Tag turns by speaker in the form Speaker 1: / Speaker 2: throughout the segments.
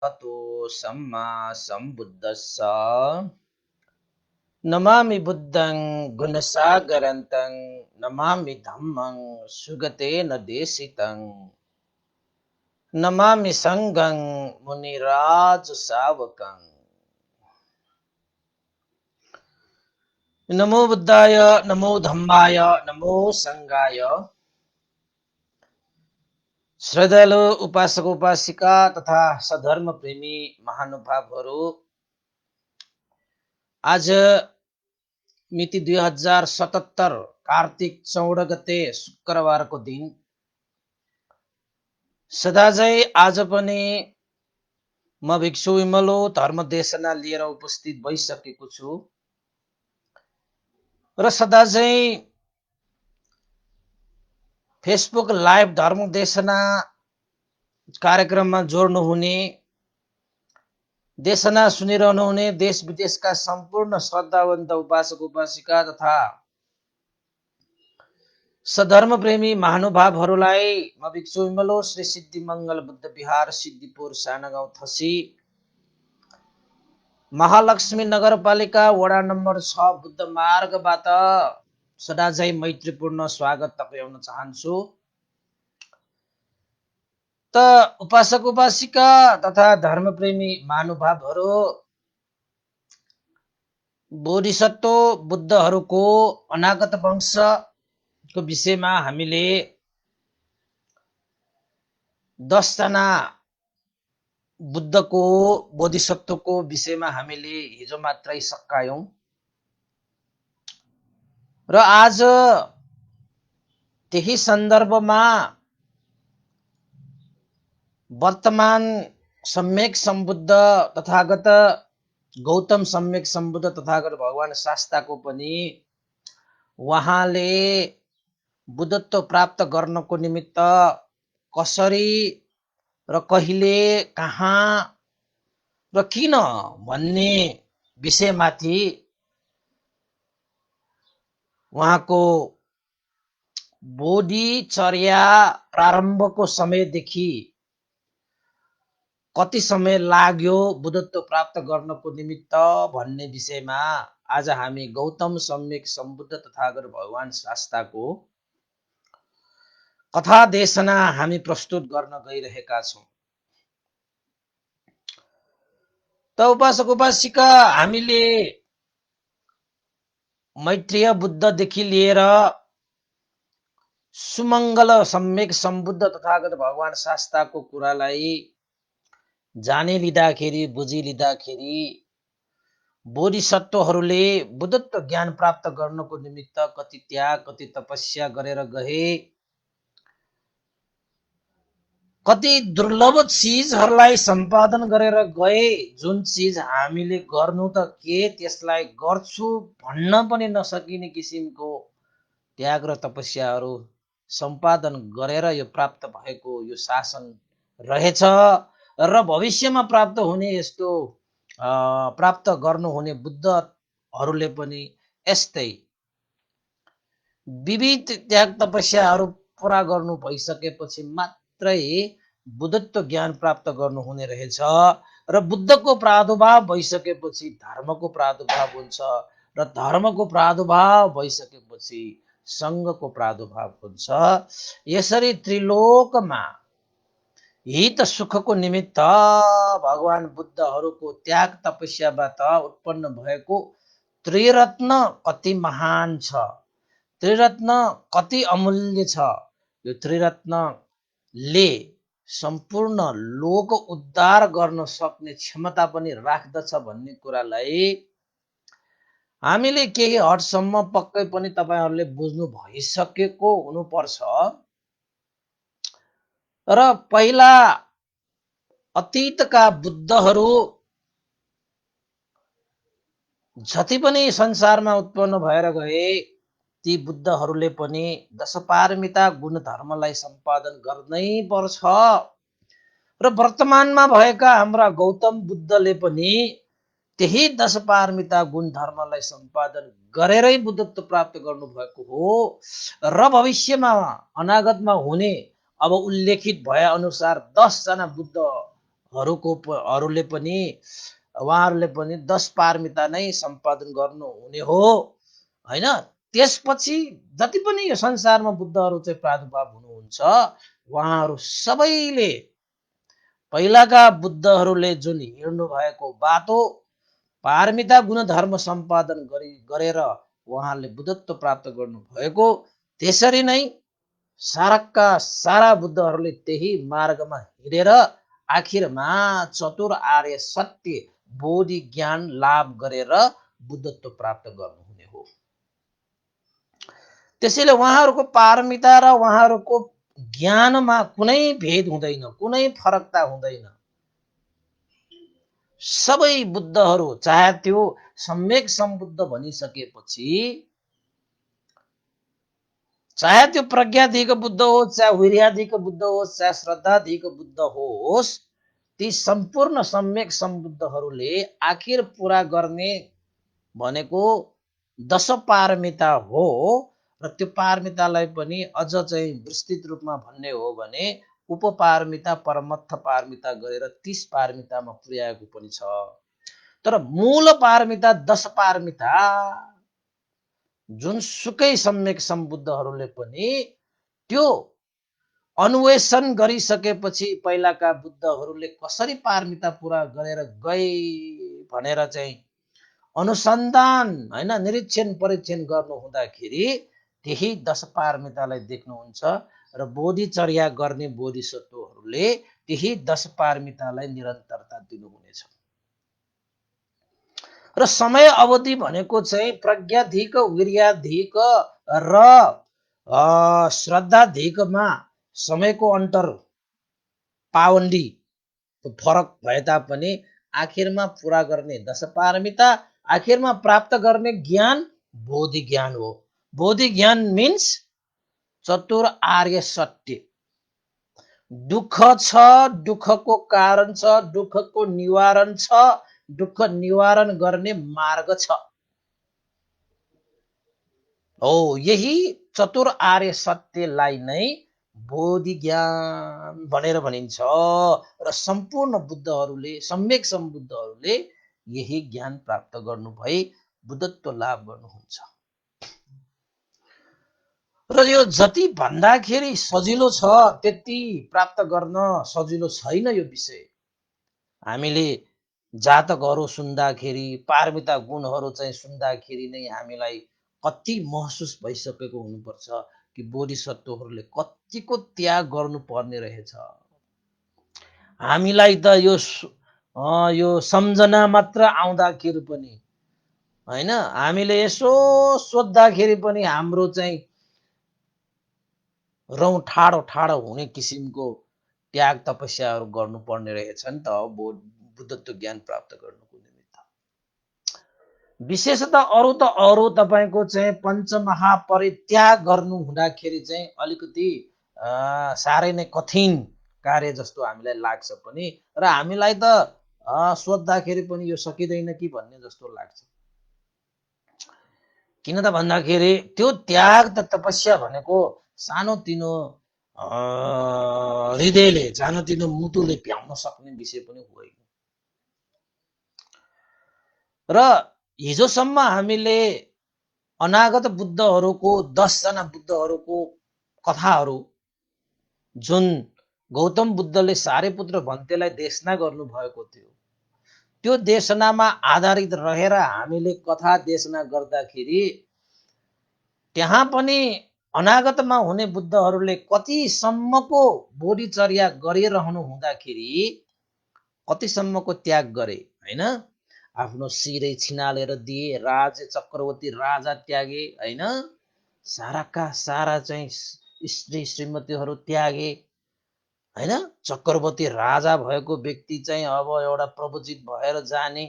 Speaker 1: भगवतो सम्मा सम्बुद्धस्स नमामि बुद्धं गुणसागरन्तं नमामि धम्मं सुगतेन देशितं नमामि संघं मुनिराजसावकं। नमो बुद्धाय, नमो धम्माय, नमो संघाय। श्रद्धालु उपासक उपासिका तथा सधर्म प्रेमी महानुभावहरू, आज मिति 2077 कार्तिक 14 गते शुक्रबारको दिन। सदाझै आज पनि म भिक्षु विमलो धर्म देशना लिएर उपस्थित भइसकेको छु र सदाझै फेसबुक लाइभ धर्म देशना कार्यक्रममा जोड्नु हुने, देशना सुनिरहनु हुने देश विदेशका सम्पूर्ण श्रद्धावन्त उपासक उपासिका तथा सधर्म प्रेमी महानुभावहरूलाई म भिक्षु विमलो श्री सिद्धि मङ्गल बुद्ध विहार सिद्धिपुर सानागाउँ थसी महालक्ष्मी नगरपालिका वडा नम्बर 6 बुद्ध मार्गबाट सदाझै मैत्रीपूर्ण स्वागत टक्राउन चाहन्छु। त उपासक उपासिका तथा धर्मप्रेमी महानुभावहरू, बोधिसत्व बुद्धहरूको अनागत वंशको विषयमा हामीले 10 जना बुद्धको बोधिसत्वको विषयमा हामीले हिजो मात्रै सकायौं र आज त्यही सन्दर्भमा वर्तमान सम्यक सम्बुद्ध तथागत गौतम सम्यक सम्बुद्ध तथागत भगवान शास्ताको पनि उहाँले बुद्धत्व प्राप्त गर्नको निमित्त कसरी र कहिले कहाँ र किन भन्ने विषयमाथि उहाँको बोधिचर्या प्रारम्भको समयदेखि कति समय लाग्यो बुद्धत्व प्राप्त गर्नको निमित्त भन्ने विषयमा आज हामी गौतम सम्यक सम्बुद्ध तथागत भगवान शास्ताको कथा देशना हामी प्रस्तुत गर्न गइरहेका छौं। त उपासक उपासिका, हामीले मैत्रेय बुद्धदेखि लिएर सुमङ्गल सम्यक सम्बुद्ध तथागत भगवान शास्ताको कुरालाई जाने लिँदाखेरि बुझी लिँदाखेरि बोधिसत्वहरूले बुद्धत्व ज्ञान प्राप्त गर्नको निमित्त कति त्याग कति तपस्या गरेर गए, कति दुर्लभ चिजहरूलाई सम्पादन गरेर गए, जुन चिज हामीले गर्नु त के त्यसलाई गर्छु भन्न पनि नसकिने किसिमको त्याग र तपस्याहरू सम्पादन गरेर यो प्राप्त भएको यो शासन रहेछ र भविष्यमा प्राप्त हुने यस्तो प्राप्त गर्नुहुने बुद्धहरूले पनि यस्तै विविध त्याग तपस्याहरू पुरा गर्नु भइसकेपछि मात्रै बुद्धत्व ज्ञान प्राप्त गर्नुहुने रहेछ र बुद्धको प्रादुर्भाव भइसकेपछि धर्मको प्रादुर्भाव हुन्छ र धर्मको प्रादुर्भाव भइसकेपछि सङ्घको प्रादुर्भाव हुन्छ। यसरी त्रिलोकमा हित सुखको निमित्त भगवान बुद्धहरूको त्याग तपस्याबाट उत्पन्न भएको त्रिरत्न कति महान छ, त्रिरत्न कति अमूल्य छ। यो त्रिरत्नले सम्पूर्ण लोक उद्धार गर्न सक्ने क्षमता पनि राख्दछ भन्ने कुरालाई हामीले केही हदसम्म पक्कै पनि तपाईहरूले बुझ्नु भइसकेको हुनुपर्छ। र पहिला अतीतका बुद्धहरू जति पनि संसारमा उत्पन्न भएर गए, ती बुद्धहरूले पनि दशपारमिता गुण धर्मलाई सम्पादन गर्नै पर्छ र वर्तमानमा भएका हाम्रा गौतम बुद्धले पनि त्यही दशपारमिता गुण धर्मलाई सम्पादन गरेरै बुद्धत्व प्राप्त गर्नुभएको हो र भविष्यमा अनागतमा हुने अब उल्लेखित भए अनुसार 10 जना बुद्ध हरूले पनि उहाँहरूले पनि 10 पारमिता नै सम्पादन गर्नुहुने हो हैन। त्यसपछि जति पनि यो संसारमा बुद्धहरू चाहिँ प्रादुर्भाव हुनुहुन्छ, उहाँहरू सबैले पहिलाका बुद्धहरूले जुन हिँड्नु भएको बाटो पारमिता गुणधर्म सम्पादन गरेर उहाँले बुद्धत्व प्राप्त गर्नु भएको, त्यसरी नै साराका सारा बुद्धहरूले त्यही मार्गमा हिँडेर आखिरमा चतुर आर्य सत्य बोधि ज्ञान लाभ गरेर बुद्धत्व प्राप्त गर्नुहुने हो। त्यसैले उहाँहरूको पारमिता र उहाँहरूको ज्ञानमा कुनै भेद हुँदैन, कुनै फरकता हुँदैन। सबै बुद्धहरू चाहे त्यो सम्यक सम्बुद्ध भनिसकेपछि, चाहे त्यो प्रज्ञाधिक बुद्ध होस्, चाहे वीर्याधिक बुद्ध होस्, चाहे श्रद्धाधिक बुद्ध होस्, ती सम्पूर्ण सम्यक सम्बुद्धहरूले आखिर पूरा गर्ने भनेको 10 पारमिता हो। र त्यो पारमितालाई पनि अझ चाहिँ विस्तृत रूपमा भन्ने हो भने उपपारमिता परमत्थ पारमिता गरेर 30 पारमितामा पुर्याएको पनि छ। तर मूल पारमिता 10 पारमिता जुनसुकै सम्यक सम्बुद्धहरूले पनि त्यो अन्वेषण गरिसकेपछि पहिलाका बुद्धहरूले कसरी पारमिता पुरा गरेर गए भनेर चाहिँ अनुसन्धान हैन निरीक्षण परीक्षण गर्नु हुँदाखेरि त्यही 10 पारमितालाई देख्नुहुन्छ र बोधिचर्या गर्ने बोधिसत्वहरूले त्यही 10 पारमितालाई निरन्तरता दिनुहुनेछ। र समय अवधि भनेको चाहिँ प्रज्ञाधिक वीर्याधिक र श्रद्धाधिकमा समयको अन्तर पावन्डी फरक भए तापनि आखिरमा पूरा गर्ने 10 पारमिता, आखिरमा प्राप्त गर्ने ज्ञान बोधि ज्ञान हो। बोधि ज्ञान मिन्स चतुर आर्य सत्य। दुःख छ, दुःखको कारण छ, दुःखको निवारण छ, दुःख निवारण गर्ने मार्ग छ। हो यही चतुर आर्य सत्यलाई नै बोधि ज्ञान भनेर भनिन्छ। र सम्पूर्ण बुद्धहरूले सम्यक सम्बुद्धहरूले यही ज्ञान प्राप्त गर्नु भई बुद्धत्व लाभ गर्नुहुन्छ। र यो जति भन्दाखेरि सजिलो छ त्यति प्राप्त गर्न सजिलो छैन यो विषय। हामीले जातकहरू सुन्दाखेरि, पारमिता गुणहरू चाहिँ सुन्दाखेरि नै हामीलाई कति महसुस भइसकेको हुनुपर्छ कि बोधिसत्वहरूले कतिको त्याग गर्नुपर्ने रहेछ। हामीलाई त यो सम्झना मात्र आउँदाखेरि पनि हैन, हामीले यसो सोद्धाखेरि पनि हाम्रो चाहिँ रौँ ठाडो ठाडो हुने किसिमको त्याग तपस्याहरू गर्नुपर्ने रहेछ नि त बुद्धत्व ज्ञान प्राप्त गर्नुको निमित्त। विशेषतः अरू तपाईँको चाहिँ पञ्चमहापरित्याग गर्नु हुँदाखेरि चाहिँ अलिकति साह्रै नै कठिन कार्य जस्तो हामीलाई लाग्छ पनि, र हामीलाई त सोद्धाखेरि पनि यो सकिँदैन कि भन्ने जस्तो लाग्छ। किन त भन्दाखेरि त्यो त्याग त तपस्या भनेको सानोतिनो हृदयले सानोतिनो मुटुले भ्याउन सक्ने विषय पनि होइन। र हिजोसम्म हामीले अनागत बुद्धहरूको 10 जना बुद्धहरूको कथाहरू जुन गौतम बुद्धले सारीपुत्र भन्तेलाई देशना गर्नुभएको थियो, त्यो देशनामा आधारित रहेर हामीले कथा देशना गर्दाखेरि त्यहाँ पनि अनागतमा हुने बुद्धहरूले कतिसम्मको बोधिचर्या गरिरहनु हुँदाखेरि कतिसम्मको त्याग गरे हैन। आफ्नो शिरै छिनालेर दिए, चक्रवर्ती राजा त्यागे हैन, साराका सारा चाहिँ स्त्री श्रीमतीहरू त्यागे हैन। चक्रवर्ती राजा भएको व्यक्ति चाहिँ अब एउटा प्रवचित भएर जाने,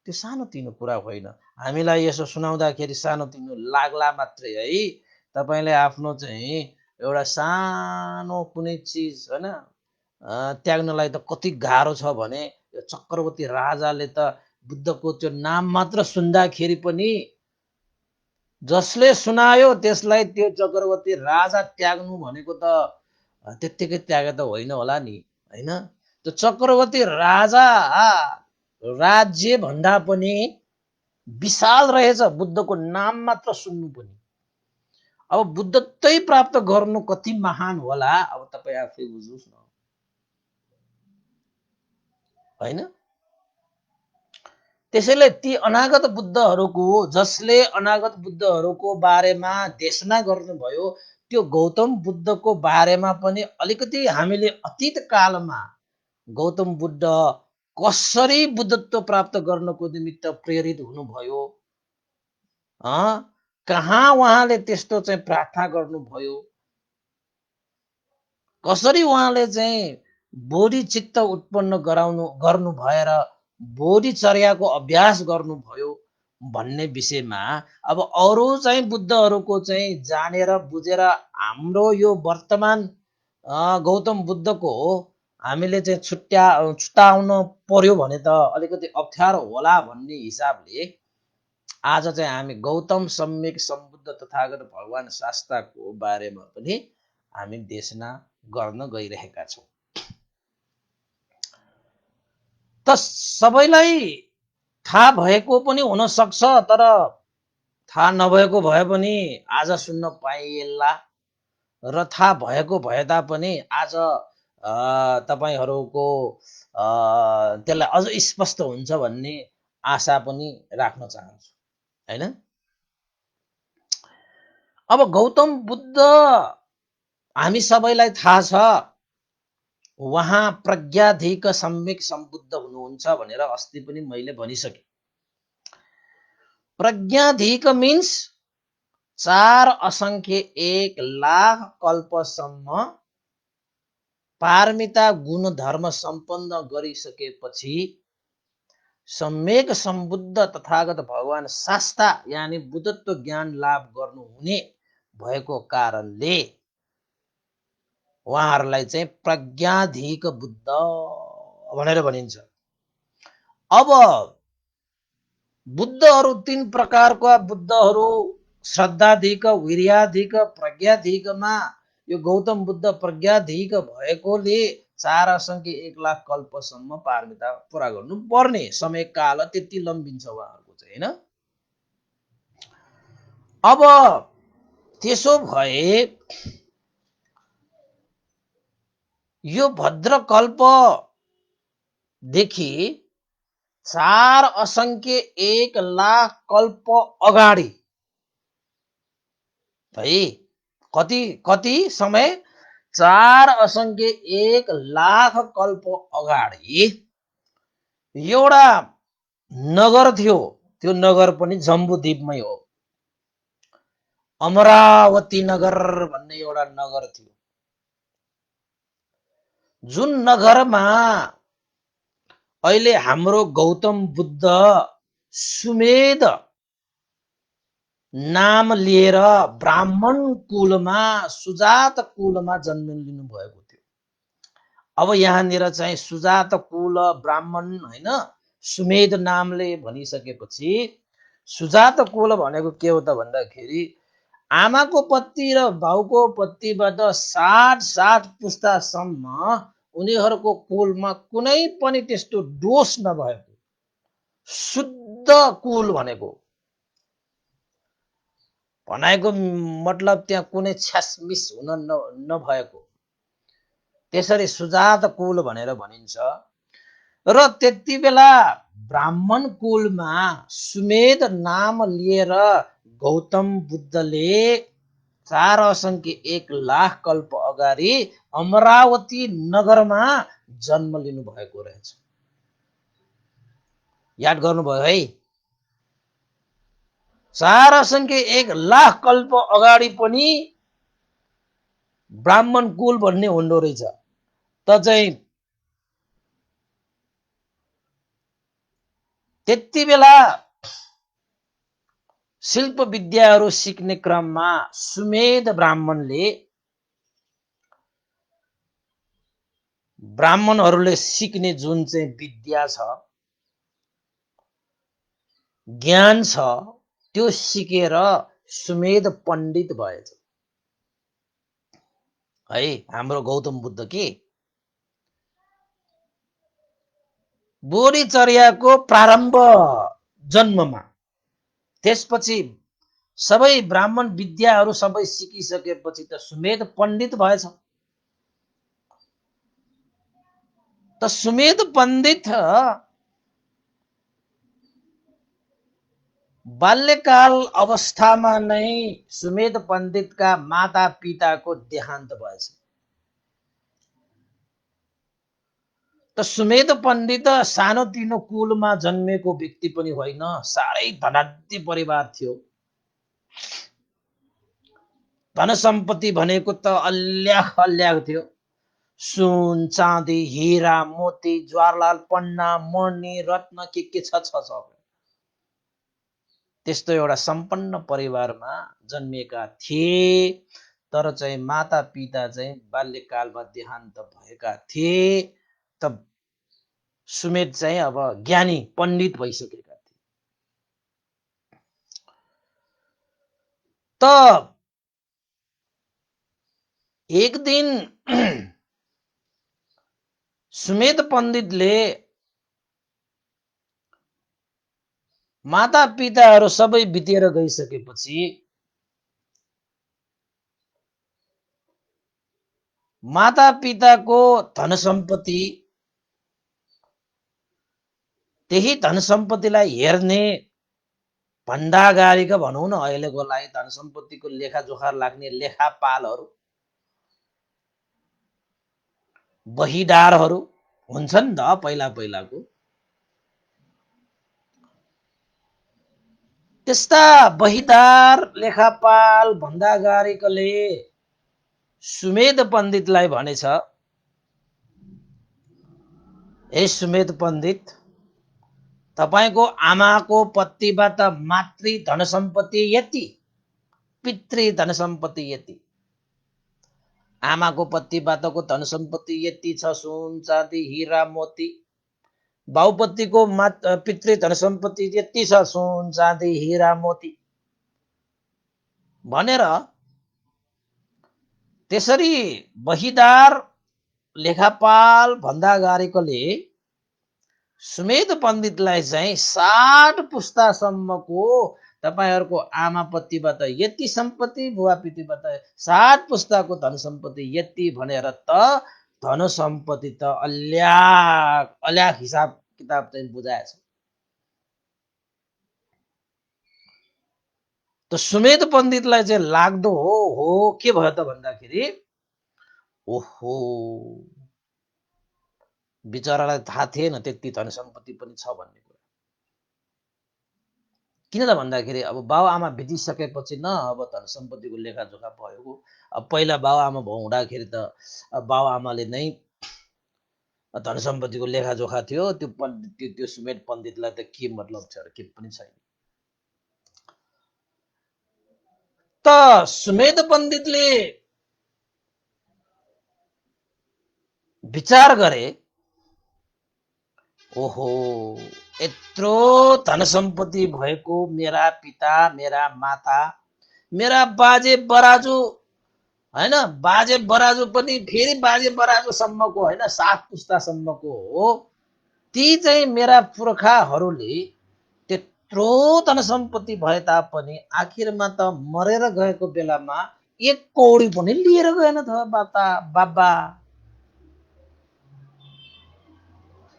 Speaker 1: त्यो सानोतिनो कुरा होइन। हामीलाई यसो सुनाउँदाखेरि सानोतिनो लाग्ला मात्रै है। तपाईँले आफ्नो चाहिँ एउटा सानो कुनै चिज हैन त्याग्नलाई त कति गाह्रो छ भने यो चक्रवर्ती राजाले त बुद्धको त्यो नाम मात्र सुन्दाखेरि पनि जसले सुनायो त्यसलाई त्यो चक्रवर्ती राजा त्याग्नु भनेको त त्यत्तिकै त्यागे त होइन होला नि हैन। त्यो चक्रवर्ती राजा राज्य भन्दा पनि विशाल रहेछ, बुद्धको नाम मात्र सुन्नु पनि। अब बुद्धत्वै प्राप्त गर्नु कति महान होला, अब तपाईँ आफै बुझ्नुहोस् न, होइन? त्यसैले ती अनागत बुद्धहरूको, जसले अनागत बुद्धहरूको बारेमा देशना गर्नुभयो, त्यो गौतम बुद्धको बारेमा पनि अलिकति हामीले अतीत कालमा गौतम बुद्ध कसरी बुद्धत्व प्राप्त गर्नको निमित्त प्रेरित हुनुभयो, कहाँ उहाँले त्यस्तो चाहिँ प्रार्थना गर्नुभयो, कसरी उहाँले चाहिँ बोधी चित्त उत्पन्न गर्नु भएर बोधिचर्याको अभ्यास गर्नुभयो भन्ने विषयमा अब अरू चाहिँ बुद्धहरूको चाहिँ जानेर बुझेर हाम्रो यो वर्तमान गौतम बुद्धको हामीले चाहिँ छुट्याउन पर्यो भने त अलिकति अप्ठ्यारो होला भन्ने हिसाबले आज चाहिँ हामी गौतम सम्यक सम्बुद्ध तथागत भगवान शास्त्रको बारेमा पनि हामी देशना गर्न गइरहेका छौँ। त सबैलाई थाहा भएको पनि हुन सक्छ, तर थाहा नभएको भए पनि आज सुन्न पाइएला, र थाहा भएको भए तापनि आज तपाईहरूको त्यसलाई अझ स्पष्ट हुन्छ भन्ने आशा पनि राख्न चाहन्छु, हैन? अब गौतम बुद्ध हामी सबैलाई थाहा छ, उहाँ प्रज्ञाधिक सम्यक सम्बुद्ध हुनुहुन्छ भनेर अस्ति पनि मैले भनिसकेँ। प्रज्ञाधिक मिन्स 4 असंख्य 1 लाख कल्पसम्म पारमिता गुण धर्म सम्पन्न गरिसकेपछि सम्यक सम्बुद्ध तथागत भगवान शास्ता यानि बुद्धत्व ज्ञान लाभ गर्नुहुने भएको कारणले उहाँहरूलाई चाहिँ प्रज्ञाधिक बुद्ध भनेर भनिन्छ। अब बुद्धहरू 3 प्रकारका बुद्धहरू, श्रद्धाधिक, वीर्याधिक, प्रज्ञाधिकमा यो गौतम बुद्ध प्रज्ञाधिक भएकोले 4 असंख्य 1 लाख कल्पसम्म पारमिता पुरा गर्नु पर्ने समय काल त्यति लम्बिन्छ उहाँहरूको चाहिँ, हैन? अब त्यसो भए यो भद्रकल्प देखि 4 असंख्य 1 लाख कल्प अगाडि है, कति समय? 4 असंख्य 1 लाख कल्प अगाडि एउटा नगर थियो। त्यो नगर पनि जम्बुद्वीपमै हो। अमरावती नगर भन्ने एउटा नगर थियो, जुन नगरमा अहिले हाम्रो गौतम बुद्ध सुमेध नाम लिएर ब्राह्मण कुलमा, सुजात कुलमा जन्म लिनु भएको थियो। अब यहाँनिर चाहिँ सुजात कुल ब्राह्मण होइन, सुमेध नामले भनिसकेपछि सुजात कुल भनेको के हो त भन्दाखेरि आमाको पत्ती र बाउको पत्तीबाट 60 पुस्तासम्म उनीहरूको कुलमा कुनै पनि त्यस्तो दोष नभएको शुद्ध कुल भनेको भनाइको मतलब त्यहाँ कुनै छ्यासमिस हुन नभएको, त्यसरी सुजात कुल भनेर भनिन्छ। र त्यति बेला ब्राह्मण कुलमा सुमेध नाम लिएर गौतम बुद्धले 4 असंख्य 1 लाख कल्प अगाडि अमरावती नगरमा जन्म लिनु भएको रहेछ। याद गर्नुभयो है? 4 असंख्य 1 लाख कल्प अगाडि पनि ब्राह्मण कुल भन्ने हुँदो रहेछ। त चाहिँ त्यति बेला शिल्प विद्याहरू सिक्ने क्रममा सुमेध ब्राह्मणले ब्राह्मणहरूले सिक्ने जुन चाहिँ विद्या छ, ज्ञान छ, त्यो सिकेर सुमेध पण्डित भएछ है हाम्रो गौतम बुद्ध के। बोधीचर्याको प्रारम्भ जन्ममा, त्यसपछि सबै ब्राह्मण विद्याहरू सबै सिकिसकेपछि त सुमेध पण्डित भएछ। त सुमेध पण्डित बाल्यकाल अवस्थामा नै सुमेध पण्डितका माता पिताको देहान्त भएछ। त सुमेध पण्डित सानोतिनो कुलमा जन्मेको व्यक्ति पनि होइन, साह्रै धनाढ्य परिवार थियो। धन सम्पत्ति भनेको त अल्याख अल्याख थियो। सुन चाँदी हीरा मोती जवाहरलाल पन्ना मणि रत्न के छ सब। त्यस्तो एउटा सम्पन्न परिवारमा जन्मिएका थिए, तर चाहिँ माता पिता चाहिँ बाल्यकालमा देहान्त भएका थिए। त सुमेध चाहिँ अब ज्ञानी पण्डित भइसकेका थिए। त एक दिन सुमेध पण्डितले माता पिताहरू सबै बितेर गइसकेपछि माता पिताको धन सम्पत्ति, त्यही धन सम्पत्तिलाई हेर्ने भण्डागारीका भनौँ न अहिलेको लागि धन सम्पत्तिको लेखाजोखा लाग्ने लेखापालहरू, बहिदारहरू हुन्छन् नि त पहिला पहिलाको। त्यस्ता बहिदार लेखापाल भण्डागारीकले सुमेध पण्डितलाई भनेछ, हे सुमेध पण्डित, तपाईको आमाको पत्नीबाट मातृ धन सम्पत्ति यति, पितृ धन सम्पत्ति यति। आमाको पत्नीबाटको धन सम्पत्ति यति छ, सुन चाँदी हीरा मोती। बाउपत्नीको पितृ धन सम्पत्ति यति छ, सुन चाँदी हीरा मोती भनेर त्यसरी बहिदार लेखापाल भण्डागारीकोले सुमेध पण्डितलाई चाहिँ 60 पुस्तासम्मको तपाईहरुको आमा पत्नीबाट यति सम्पत्ति, बुवा पितृबाट 60 पुस्ताको धन सम्पत्ति यति भनेर त धन सम्पत्ति त अल्याक अल्याक हिसाब किताब चाहिँ बुझाएछ। त सुमेध पण्डितलाई चाहिँ लाग्दो हो के भयो त भन्दाखेरि, ओहो बिचरालाई थाहा थिएन त्यति धन सम्पत्ति पनि छ भन्ने कुरा। किन त भन्दाखेरि अब बाउ आमा बितिसकेपछि न अब धन सम्पत्तिको लेखाजोखा भएको। अब पहिला बाउ आमा हुँदाखेरि त बाउ आमाले नै धन सम्पत्तिको लेखाजोखा थियो। त्यो सुमेध पण्डितलाई त के मतलब छ र, के पनि छैन। त सुमेध पण्डितले विचार गरे, ओहो यत्रो धन सम्पत्ति भएको मेरा पिता, मेरा माता, मेरा बाजे बराजु हैन, बाजे बराजु पनि फेरि बाजे बराजु सम्मको हैन, 7 पुस्तासम्मको हो। ती चाहिँ मेरा पुर्खाहरूले त्यत्रो धन सम्पत्ति भए तापनि आखिरमा त मरेर गएको बेलामा 1 कौडी पनि लिएर गएन त बाबा।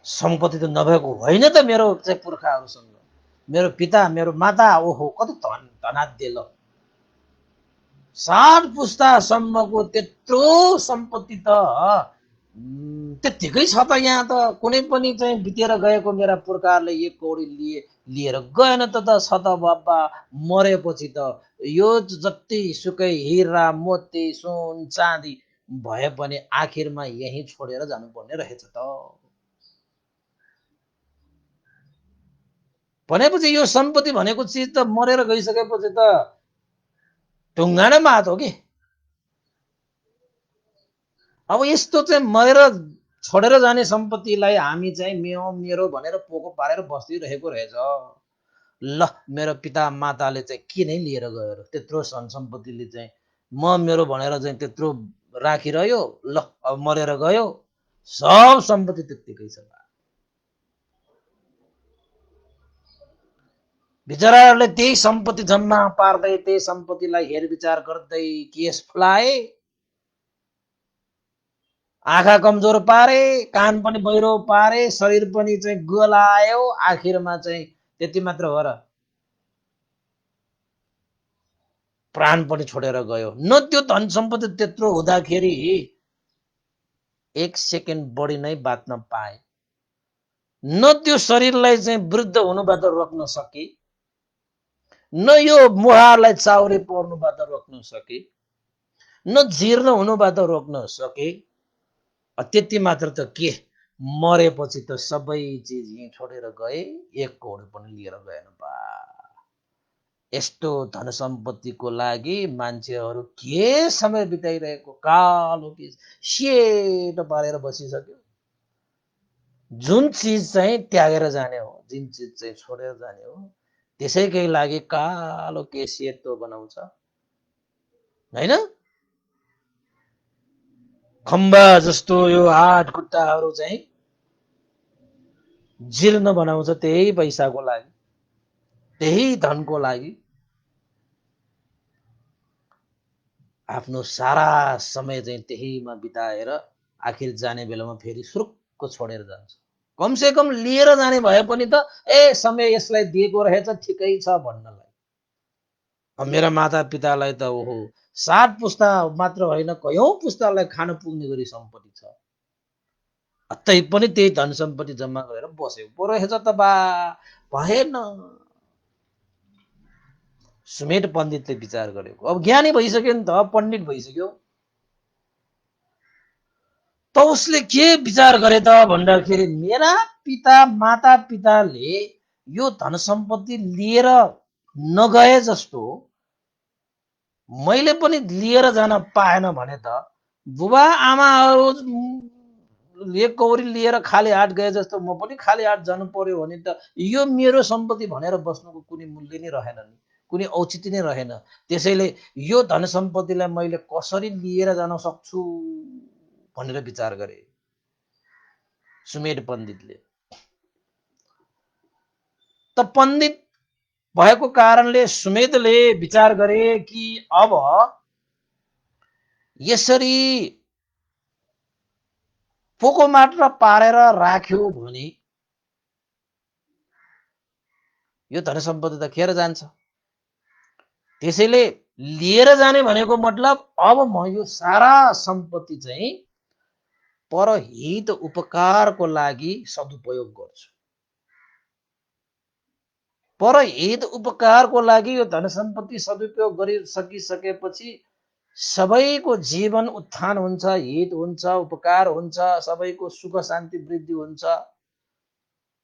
Speaker 1: सम्पत्ति त नभएको होइन त मेरो चाहिँ पुर्खाहरूसँग, मेरो पिता मेरो माता, ओहो कति धनाढ्य ल। 60 पुस्तासम्मको त्यत्रो सम्पत्ति त त्यत्तिकै छ त। यहाँ त कुनै पनि चाहिँ बितेर गएको मेरा पुर्खाहरूले 1 कौडी लिएर गएन त छ त बाबा। मरेपछि त यो जति सुकै हिरा मोती सुन चाँदी भए पनि आखिरमा यही छोडेर जानुपर्ने रहेछ त। भनेपछि यो सम्पत्ति भनेको चिज त मरेर गइसकेपछि त ढुङ्गा नै मात हो कि। अब यस्तो चाहिँ मरेर छोडेर जाने सम्पत्तिलाई हामी चाहिँ मेरो भनेर पोको पारेर बसिरहेको रहेछ। ल मेरो पिता माताले चाहिँ के नै लिएर गयो र त्यत्रो धन सम्पत्तिले चाहिँ मेरो भनेर चाहिँ त्यत्रो राखिरह्यो। ल अब मरेर गयो, सब सम्पत्ति त्यत्तिकै छ। बिचराहरूले त्यही सम्पत्ति जम्मा पार्दै त्यही सम्पत्तिलाई हेरविचार गर्दै केस फुलाए, आँखा कमजोर पारे, कान पनि बहिरो पारे, शरीर पनि चाहिँ गलायो, आखिरमा चाहिँ त्यति मात्र हो र, प्राण पनि छोडेर गयो। न त्यो धन सम्पत्ति त्यत्रो हुँदाखेरि एक सेकेन्ड बढी नै बाँच्न पाए, न त्यो शरीरलाई चाहिँ वृद्ध हुनुबाट रोक्न सके, न यो मुहारलाई चाउरे पर्नुबाट रोक्न सके, न जीर्ण हुनुबाट रोक्न सके। त्यति मात्र त के, मरेपछि त सबै चिज यहीँ छोडेर गए, एक कौडी पनि लिएर गएन बा। यस्तो धन सम्पत्तिको लागि मान्छेहरू के समय बिताइरहेको, कालो के सेतो पारेर बसिसक्यो। जुन चिज चाहिँ त्यागेर जाने हो, जुन चिज चाहिँ छोडेर जाने हो, त्यसैकै लागि कालो के सेतो बनाउँछ हैन। खम्बा जस्तो यो हात खुट्टाहरू चाहिँ जीर्ण बनाउँछ त्यही पैसाको लागि, त्यही धनको लागि। आफ्नो सारा समय चाहिँ त्यहीमा बिताएर आखिर जाने बेलामा फेरि सुरुक्क छोडेर जान्छ। कमसे कम लिएर जाने भए पनि त समय यसलाई दिएको रहेछ ठिकै छ भन्नलाई। मेरा माता पितालाई त ओहो 7 पुस्ता मात्र होइन, कयौं पुस्तालाई खान पुग्ने गरी सम्पत्ति छ, तै पनि त्यही धन सम्पत्ति जम्मा गरेर बसेको पो रहेछ त बा, भएन। सुमेर पण्डितले विचार गरेको, अब ज्ञानी भइसक्यो नि त, पण्डित भइसक्यो त उसले के विचार गरे त भन्दाखेरि मेरा पिता माता पिताले यो धन सम्पत्ति लिएर नगए जस्तो मैले पनि लिएर जान पाएन भने त बुबा आमाहरू एक कौरी लिएर खाली हात गए जस्तो म पनि खाली हात जानु पर्यो भने त यो मेरो सम्पत्ति भनेर बस्नुको कुनै मूल्य नै रहेन नि, कुनै औचित्य नै रहेन। त्यसैले यो धन सम्पत्तिलाई मैले कसरी लिएर जान सक्छु भनेर विचार गरे सुमेर पण्डितले। त पण्डित भएको कारणले सुमेधले विचार गरे कि अब यसरी पोको मात्र पारेर राख्यो भने यो धन सम्पत्ति त खेर जान्छ। त्यसैले लिएर जाने भनेको मतलब अब म यो सारा सम्पत्ति चाहिँ परहित उपकारको लागि सदुपयोग गर्छु। परहित उपकारको लागि यो धन सम्पत्ति सदुपयोग गरिसकिसकेपछि सबैको जीवन उत्थान हुन्छ, हित हुन्छ, उपकार हुन्छ, सबैको सुख शान्ति वृद्धि हुन्छ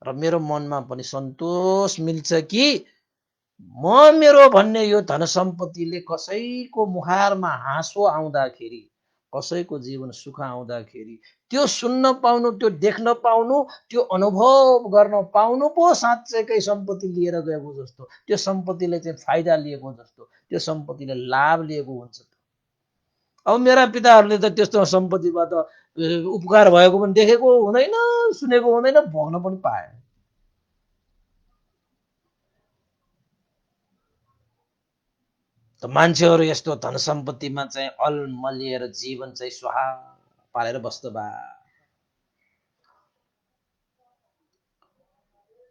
Speaker 1: र मेरो मनमा पनि सन्तोष मिल्छ कि म मेरो भन्ने यो धन सम्पत्तिले कसैको मुहारमा हाँसो आउँदाखेरि, कसैको जीवन सुख आउँदाखेरि त्यो सुन्न पाउनु, त्यो देख्न पाउनु, त्यो अनुभव गर्न पाउनु पो साँच्चैकै सम्पत्ति लिएर गएको जस्तो, त्यो सम्पत्तिले चाहिँ फाइदा लिएको जस्तो, त्यो सम्पत्तिले लाभ लिएको हुन्छ। अब मेरा पिताहरूले त त्यस्तो सम्पत्तिबाट उपकार भएको पनि देखेको हुँदैन, सुनेको हुँदैन, भोग्न पनि पाएन। त मान्छेहरू यस्तो धन सम्पत्तिमा चाहिँ अलमलिएर जीवन चाहिँ स्वाहा पारेर बस्छ बा।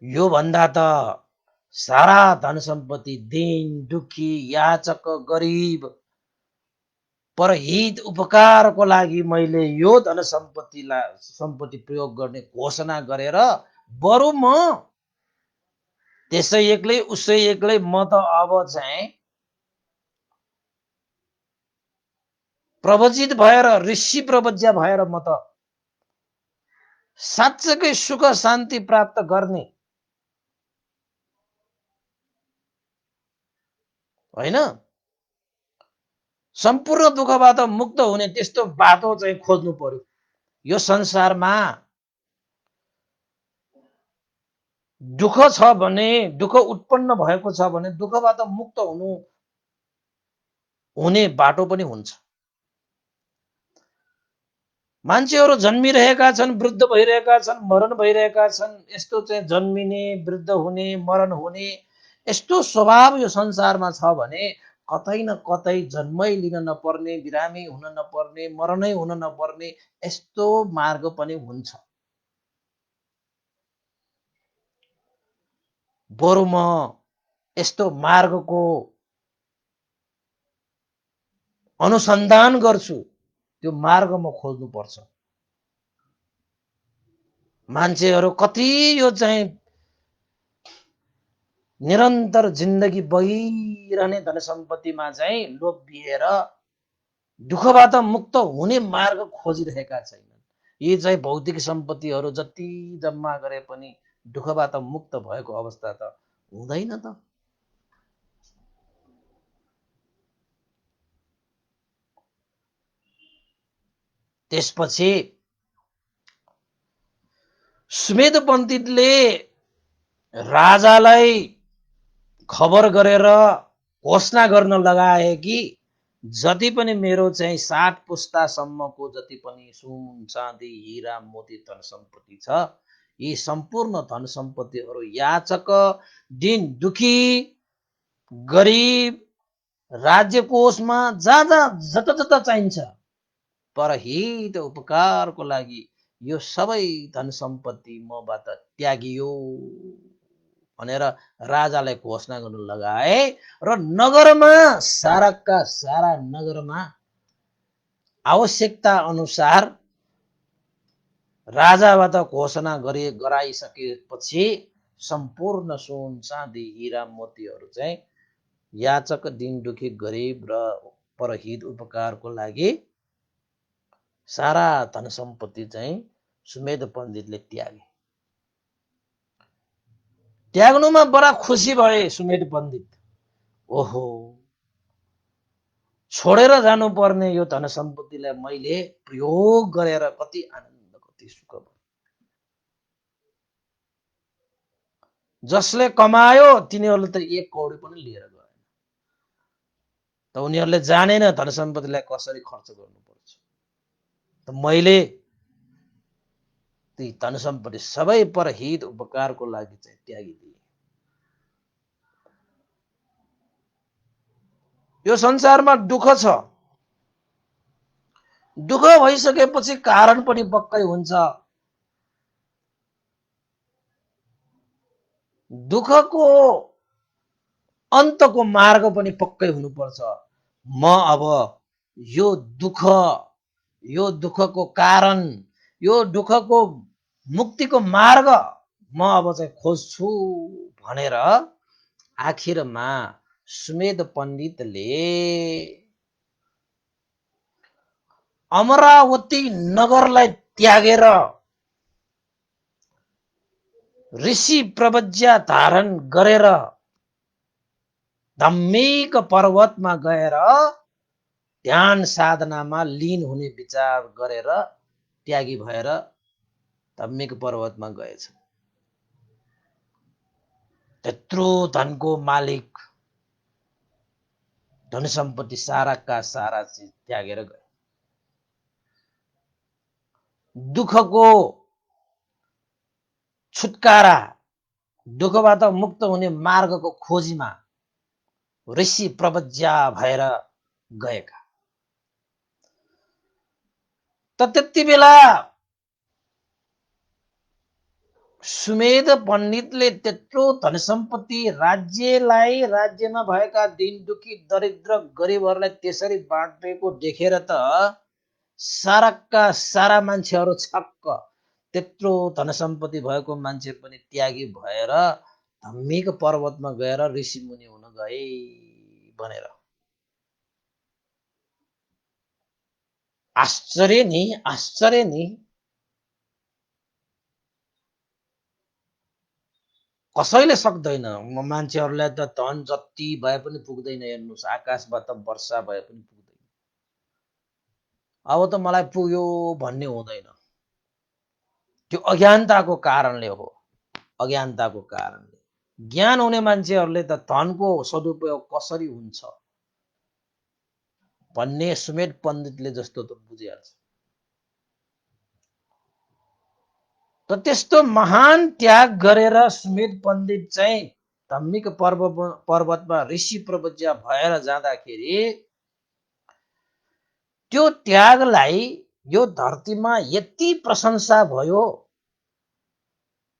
Speaker 1: यो भन्दा त सारा धन सम्पत्ति दीन दुखी याचक गरिब परहित उपकारको लागि मैले यो धन सम्पत्ति प्रयोग गर्ने घोषणा गरेर बरु म त्यसै एक्लै उसै एक्लै म त अब चाहिँ प्रवजित भएर ऋषि प्रवज्या भएर म त साँच्चैकै सुख शान्ति प्राप्त गर्ने होइन, सम्पूर्ण दुःखबाट मुक्त हुने त्यस्तो बाटो चाहिँ खोज्नु पर्यो। यो संसारमा दुःख छ भने, दुःख उत्पन्न भएको छ भने दुःखबाट मुक्त हुने बाटो पनि हुन्छ। मान्छेहरू जन्मिरहेका छन्, वृद्ध भइरहेका छन्, मरण भइरहेका छन्। यस्तो चाहिँ जन्मिने, वृद्ध हुने, मरण हुने यस्तो स्वभाव यो संसारमा छ भने कतै न कतै जन्मै लिन नपर्ने, बिरामी हुन नपर्ने, मरणै हुन नपर्ने यस्तो मार्ग पनि हुन्छ। बरु म यस्तो मार्गको अनुसन्धान गर्छु, त्यो मार्ग म खोज्नुपर्छ। मान्छेहरू कति यो चाहिँ निरन्तर जिन्दगी बगिरहने धन सम्पत्तिमा चाहिँ लोभिएर दुःखबाट मुक्त हुने मार्ग खोजिरहेका छैनन्। यी चाहिँ भौतिक सम्पत्तिहरू जति जम्मा गरे पनि दुःखबाट मुक्त भएको अवस्था त हुँदैन त। त्यसपछि सुमेध पण्डितले राजालाई खबर गरेर घोषणा गर्न लगाए कि जति पनि मेरो चाहिँ 60 पुस्तासम्मको जति पनि सुन चाँदी हिरा मोती धन सम्पत्ति छ, यी सम्पूर्ण धन सम्पत्तिहरू याचक दिन दुखी गरिब राज्य कोषमा जहाँ जहाँ जता जता चाहिन्छ परहित उपकारको लागि यो सबै धन सम्पत्ति मबाट त्यागियो भनेर राजालाई घोषणा गर्न लगाए र नगरमा साराका सारा नगरमा आवश्यकता अनुसार राजाबाट घोषणा गराइसकेपछि सम्पूर्ण सुन चाँदी हिरा मोतीहरू चाहिँ याचक दिन दुखी गरिब र परहित उपकारको लागि सारा धन सम्पत्ति चाहिँ सुमेध पण्डितले त्यागे। त्याग्नुमा बडा खुसी भए सुमेध पण्डित। ओहो, छोडेर जानुपर्ने यो धन सम्पत्तिलाई मैले प्रयोग गरेर कति आनन्द कति सुख भयो। जसले कमायो तिनीहरूले त 1 कौडी पनि लिएर गएन। त उनीहरूले जानेन धन सम्पत्तिलाई कसरी खर्च गर्नुपर्छ। त मैले ती धन सम्पत्ति सबै परहित उपकारको लागि चाहिँ त्यागिदिए। यो संसारमा दुःख छ। दुःख भइसकेपछि कारण पनि पक्कै हुन्छ। दुःखको अन्तको मार्ग पनि पक्कै हुनुपर्छ। म अब यो दुःखको कारण, यो दुःखको मुक्तिको मार्ग म अब चाहिँ खोज्छु भनेर आखिरमा सुमेध पण्डितले अमरावती नगरलाई त्यागेर ऋषि प्रवज्या धारण गरेर धार्मिक पर्वतमा गएर ध्यान साधनामा लीन हुने विचार गरेर त्यागी भएर धार्मिक पर्वतमा गएछ। त्यत्रो धनको मालिक, धन सम्पत्ति साराका सारा चिज त्यागेर गए। दुःखको छुटकारा, दुःखबाट मुक्त हुने मार्गको खोजीमा ऋषि प्रवज्या भएर गएका। त त्यति बेला सुमेध पण्डितले त्यत्रो धन सम्पत्ति राज्यलाई, राज्यमा भएका दिन दुखी दरिद्र गरिबहरूलाई त्यसरी बाँडेको देखेर त साराका सारा मान्छेहरू छक्क। त्यत्रो धन सम्पत्ति भएको मान्छे पनि त्यागी भएर धार्मिक पर्वतमा गएर ऋषि मुनि हुन गए भनेर। आश्चर्य नि, आश्चर्य नि। कसैले सक्दैन। मान्छेहरूलाई त धन जति भए पनि पुग्दैन। हेर्नुहोस्, आकाशबाट वर्षा भए पनि पुग्दैन। अब त मलाई पुग्यो भन्ने हुँदैन। त्यो अज्ञानताको कारणले हो। अज्ञानताको कारणले। ज्ञान हुने मान्छेहरूले त धनको सदुपयोग कसरी हुन्छ भन्ने सुमेध पण्डितले जस्तो त बुझिहाल्छ। त त्यस्तो महान त्याग गरेर सुमेध पण्डित चाहिँ धम्मिक पर्वतमा ऋषि प्रव्रज्या भएर जाँदाखेरि त्यो त्यागलाई यो धरतीमा यति प्रशंसा भयो,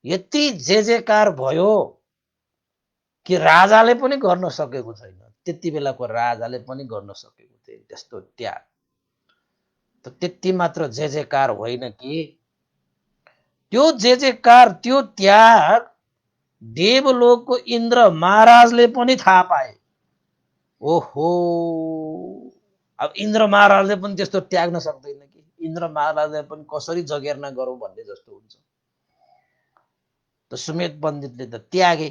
Speaker 1: यति जयकार भयो कि राजाले पनि गर्न सकेको छैन। त्यति बेलाको राजाले पनि गर्न सकेको थिएन त्यस्तो त्याग। त त्यति मात्र जयकार होइन कि त्यो जयकार, त्यो त्याग देवलोकको इन्द्र महाराजले पनि थाहा पाए। ओहो, अब इन्द्र महाराजले पनि त्यस्तो त्याग्न सक्दैन कि? इन्द्र महाराजले पनि कसरी जगेर्ना गरौँ भन्ने जस्तो हुन्छ। त सुमेध पण्डितले त त्यागे,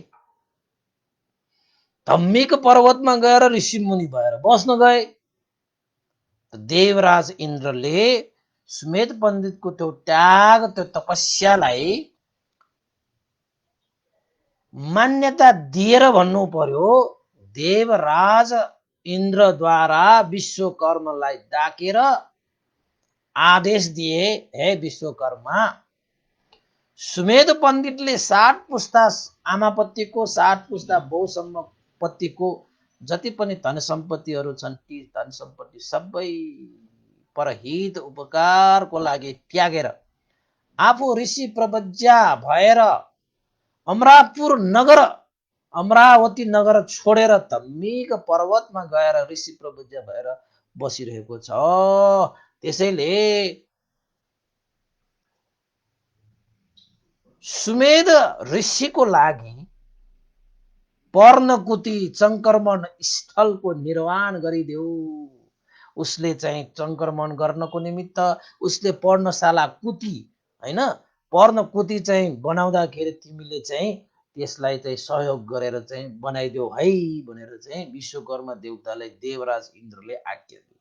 Speaker 1: धम्मिक पर्वतमा गएर ऋषि मुनि भएर बस्न गए। देवराज इन्द्रले सुमेध पण्डितको त्यो त्याग, त्यो तपस्यालाई मान्यता दिएर भन्नु पर्यो, देवराज इन्द्रद्वारा विश्वकर्मालाई डाकेर आदेश दिए, हे विश्वकर्मा, सुमेध पण्डितले 60 पुस्ता आमापतिको, 60 पुस्ता बाउसम्मपतिको जति पनि धन सम्पत्तिहरू छन्, ती धन सम्पत्ति सबै परहित उपकारको लागि त्यागेर आफू ऋषि प्रव्रज्या भएर अमरावती नगर छोडेर धम्मिक पर्वतमा गएर ऋषि प्रव्रज्या भएर बसिरहेको छ। त्यसैले सुमेध ऋषिको लागि पर्णकुटी चङ्क्रमण स्थलको निर्माण गरिदेऊ। उसले चाहिँ चङ्क्रमण गर्नको निमित्त उसले पर्णशाला कुटी, हैन, पर्णकुटी चाहिँ बनाउँदाखेरि तिमीले चाहिँ त्यसलाई चाहिँ सहयोग गरेर चाहिँ बनाइदेऊ है भनेर चाहिँ विश्वकर्मा देवतालाई देवराज इन्द्रले आज्ञा दिए।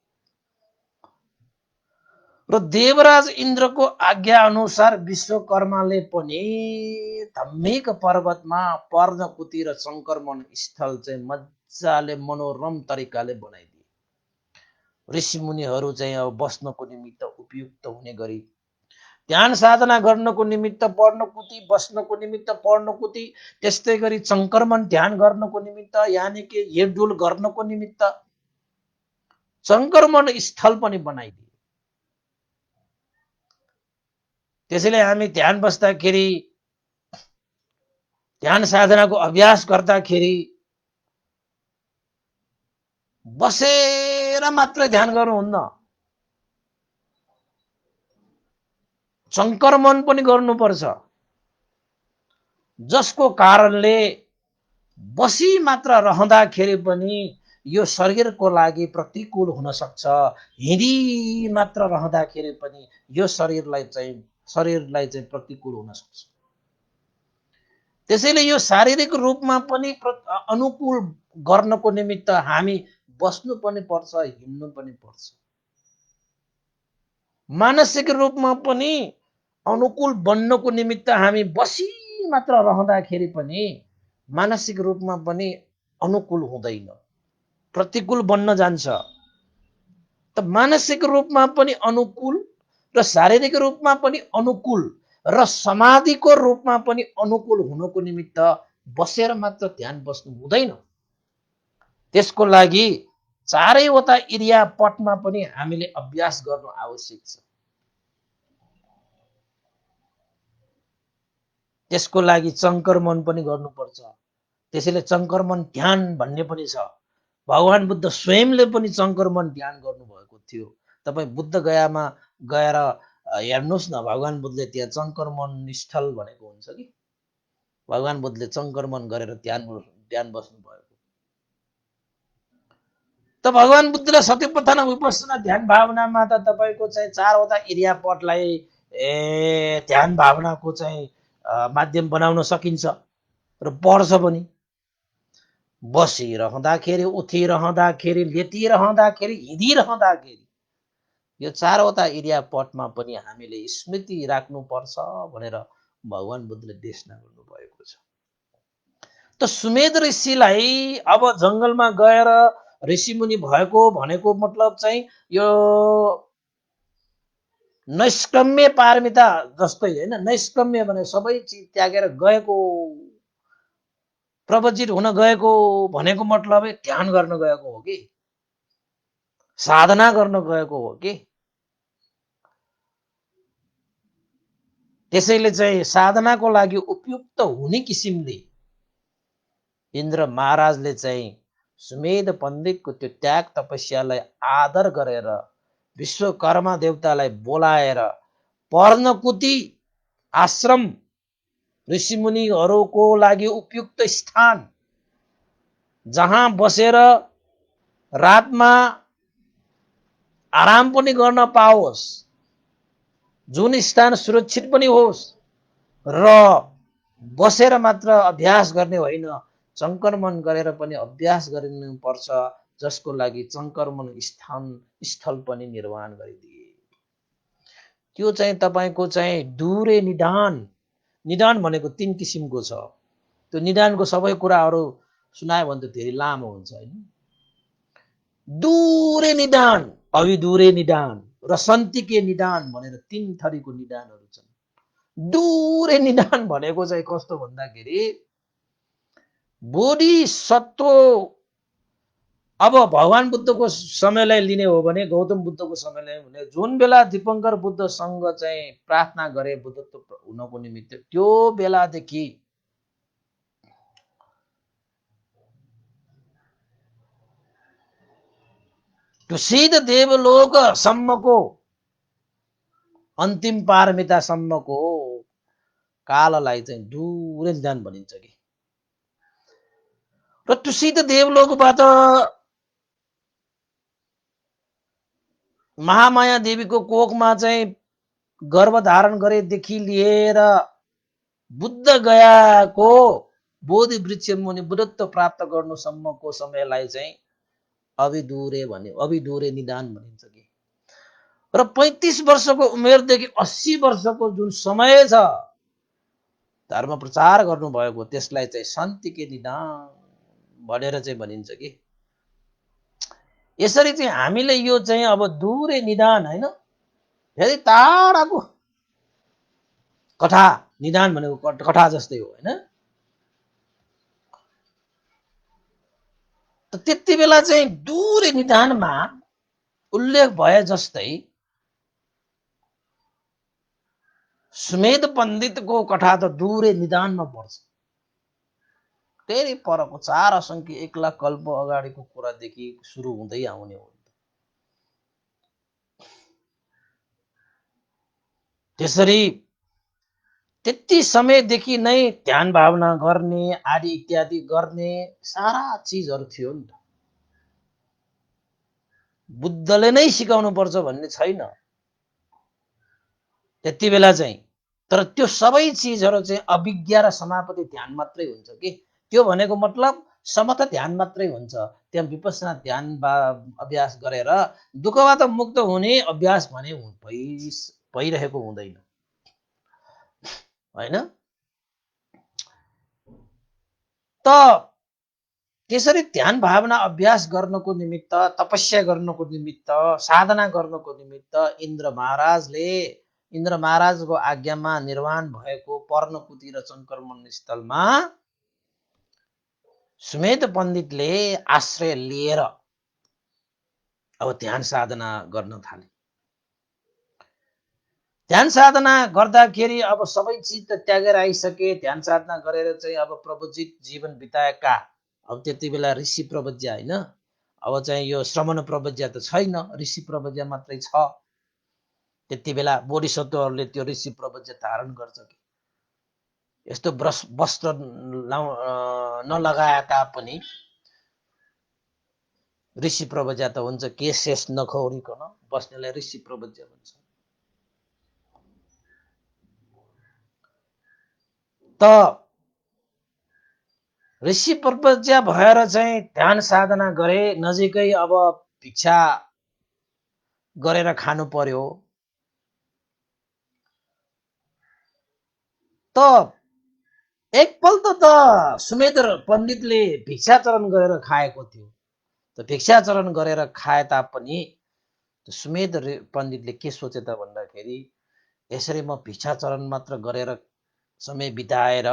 Speaker 1: र देवराज इन्द्रको आज्ञा अनुसार विश्वकर्माले पनि धम्मिक पर्वतमा पर्णकुटी र सङ्क्रमण स्थल चाहिँ मजाले मनोरम तरिकाले बनाइदिए। ऋषि मुनिहरू चाहिँ अब बस्नको निमित्त उपयुक्त हुने गरी, ध्यान साधना गर्नको निमित्त पर्णकुटी, बस्नको निमित्त पर्णकुटी, त्यस्तै गरी सङ्क्रमण ध्यान गर्नको निमित्त यानि कि हिडडुल गर्नको निमित्त सङ्क्रमण स्थल पनि बनाइदिए। त्यसैले हामी ध्यान बस्दाखेरि, ध्यान साधनाको अभ्यास गर्दाखेरि बसेर मात्र ध्यान गर्नुहुन्न, सङ्क्रमण पनि गर्नुपर्छ, जसको कारणले बसी मात्र रहँदाखेरि पनि यो शरीरको लागि प्रतिकूल हुन सक्छ। हिँडी मात्र रहँदाखेरि पनि यो शरीरलाई चाहिँ प्रतिकूल हुन सक्छ। त्यसैले यो शारीरिक रूपमा पनि अनुकूल गर्नको निमित्त हामी बस्नु पनि पर्छ, हिँड्नु पनि पर्छ। मानसिक रूपमा पनि अनुकूल बन्नको निमित्त हामी बसी मात्र रहँदाखेरि पनि मानसिक रूपमा पनि अनुकूल हुँदैन, प्रतिकूल बन्न जान्छ। त मानसिक रूपमा पनि अनुकूल र शारीरिक रूपमा पनि अनुकूल र समाधिको रूपमा पनि अनुकूल हुनको निमित्त बसेर मात्र ध्यान बस्नु हुँदैन। त्यसको लागि चारैवटा एरिया पटमा पनि हामीले अभ्यास गर्नु आवश्यक छ। त्यसको लागि सङ्क्रमण पनि गर्नुपर्छ। त्यसैले सङ्क्रमण ध्यान भन्ने पनि छ। भगवान बुद्ध स्वयंले पनि सङ्क्रमण ध्यान गर्नुभएको थियो। तपाईँ बुद्ध गयामा गएर हेर्नुहोस् न, भगवान बुद्धले त्यहाँ सङ्क्रमण स्थल भनेको हुन्छ कि भगवान बुद्धले सङ्क्रमण गरेर ध्यान बस्नु भएको। त भगवान बुद्धले सत्यपथन विपස්සना ध्यान भावनामा त तपाईँको चाहिँ चारवटा एरिया पटलाई ध्यान भावनाको चाहिँ माध्यम बनाउन सकिन्छ र पर्छ पनि। बसिरहँदाखेरि, उठिरहँदाखेरि, लेटिरहँदाखेरि, हिँडिरहँदाखेरि यो चारवटा एरिया पटमा पनि हामीले स्मृति राख्नुपर्छ भनेर भगवान बुद्धले देशना गर्नुभएको छ। त सुमेध ऋषिलाई अब जङ्गलमा गएर ऋषिमुनि भएको भनेको मतलब चाहिँ यो नैष्कम्य पारमिता जस्तै होइन। नैष्कम्य भने सबै चिज त्यागेर गएको, प्रवचित हुन गएको भनेको मतलबै ध्यान गर्न गएको हो कि साधना गर्न गएको हो कि। त्यसैले चाहिँ साधनाको लागि उपयुक्त हुने किसिमले इन्द्र महाराजले चाहिँ सुमेध पण्डितको त्यो त्याग तपस्यालाई आदर गरेर विश्वकर्मा देवतालाई बोलाएर पर्णकुटी आश्रम ऋषिमुनिहरूको लागि उपयुक्त स्थान जहाँ बसेर रातमा आराम पनि गर्न पाओस्, जुन स्थान सुरक्षित पनि होस् र बसेर मात्र अभ्यास गर्ने होइन, संक्रमण गरेर पनि अभ्यास गरिनुपर्छ, जसको लागि संक्रमण स्थल पनि निर्माण गरिदिए। त्यो चाहिँ तपाईको चाहिँ दूरे निदान। निदान भनेको 3 किसिमको छ। त्यो निदानको सबै कुराहरू सुनायो भने त धेरै लामो हुन्छ हैन। दूरे निदान, अविदूरे निदान र सन्तिके निदान भनेर 3 थरीको निदानहरू छन्। दूरे निदान भनेको चाहिँ कस्तो भन्दाखेरि बोधिसत्व, अब भगवान बुद्धको समयलाई लिने हो भने, गौतम बुद्धको समयलाई हुने, जुन बेला दीपङ्कर बुद्धसँग चाहिँ प्रार्थना गरे बुद्धत्व हुनको निमित्त, त्यो बेलादेखि तुसिद देवलोकसम्मको अन्तिम पारमितासम्मको काललाई चाहिँ दूरे निदान भनिन्छ कि। र तुसिद देवलोकबाट महामाया देवीको कोखमा चाहिँ गर्भधारण गरेदेखि लिएर बुद्ध गयाको बोधि वृक्ष मुनि बुद्धत्व प्राप्त गर्नुसम्मको समयलाई चाहिँ अविदूरे निदान भनिन्छ कि। र 35 वर्षको उमेरदेखि 80 वर्षको जुन समय छ धर्म प्रचार गर्नुभएको, त्यसलाई चाहिँ शान्तिके निदान भनेर चाहिँ भनिन्छ कि। यसरी चाहिँ हामीले यो चाहिँ अब दूरे निदान हैन, धेरै टाढाको कथा, निदान भनेको कथा जस्तै हो हैन। त्यति बेला चाहिँ दूरे निदानमा उल्लेख भए जस्तै सुमेध पण्डितको कथा त दूरे निदानमा पर्छ। धेरै परको 4 असङ्ख्य 1 लाख कल्प अगाडिको कुरादेखि सुरु हुँदै आउने हो। त्यसरी त्यति समयदेखि नै ध्यान भावना गर्ने आदि इत्यादि गर्ने सारा चिजहरू थियो नि त। बुद्धले नै सिकाउनु पर्छ भन्ने छैन त्यति बेला चाहिँ। तर त्यो सबै चिजहरू चाहिँ अभिज्ञा र समापति ध्यान मात्रै हुन्छ कि। त्यो भनेको मतलब समथ ध्यान मात्रै हुन्छ। त्यहाँ विपස්සना ध्यान अभ्यास गरेर दुःखबाट मुक्त हुने अभ्यास भने भइरहेको हुँदैन हैन। त त्यसरी ध्यान भावना अभ्यास गर्नको निमित्त, तपस्या गर्नको निमित्त, साधना गर्नको निमित्त इन्द्र महाराजको आज्ञामा निर्माण भएको पर्णकुटी र संक्रमण स्थलमा सुमेध पण्डितले आश्रय लिएर अब ध्यान साधना गर्न थाले। ध्यान साधना गर्दाखेरि अब सबै चिज त त्यागेर आइसके, ध्यान साधना गरेर चाहिँ अब प्रवचित जीवन बिताएका, अब त्यति बेला ऋषि प्रवज्या हैन, अब चाहिँ यो श्रमण प्रवज्या त छैन, ऋषि प्रवज्या मात्रै छ। त्यति बेला बोधिसत्वहरूले त्यो ऋषि प्रवज्या धारण गर्छ कि। यस्तो वस्त्र नलगाए तापनि ऋषि प्रवज्या त हुन्छ, केश शेष नखौरिकन बस्नेलाई ऋषि प्रवज्या भन्छ। त ऋषि प्रवज्या भएर चाहिँ ध्यान साधना गरे, नजिकै अब भिक्षा गरेर खानु पर्यो। त एकपल्ट त सुमेध पण्डितले भिक्षाचरण गरेर खाएको थियो। त भिक्षाचरण गरेर खाए तापनि सुमेध पण्डितले के सोचे त भन्दाखेरि, यसरी म भिक्षाचरण मात्र गरेर समय बिताएर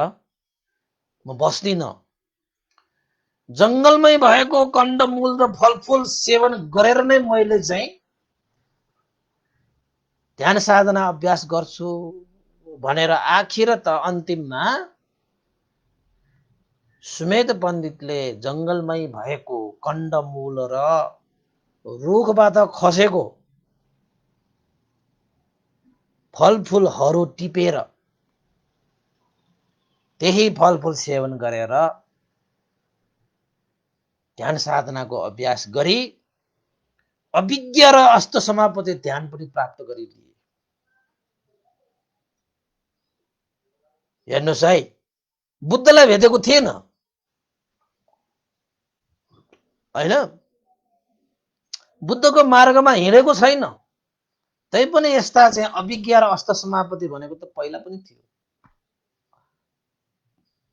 Speaker 1: म बस्दिन, जंगलमै भएको कन्दमूल र फलफूल सेवन गरेर नै मैले चाहिँ ध्यान साधना अभ्यास गर्छु भनेर आखिर त अन्तिममा सुमेध पण्डितले जंगलमै भएको कन्दमूल र रुखबाट खसेको फलफूलहरू टिपेर त्यही फलफूल सेवन गरेर ध्यान साधनाको अभ्यास गरी अभिज्ञ र अष्ट समापति ध्यान पनि प्राप्त गरिदिए। हेर्नुहोस् है, बुद्धलाई भेटेको थिएन होइन, बुद्धको मार्गमा हिँडेको छैन, तैपनि यस्ता चाहिँ अभिज्ञ र अष्ट समापति भनेको त पहिला पनि थियो।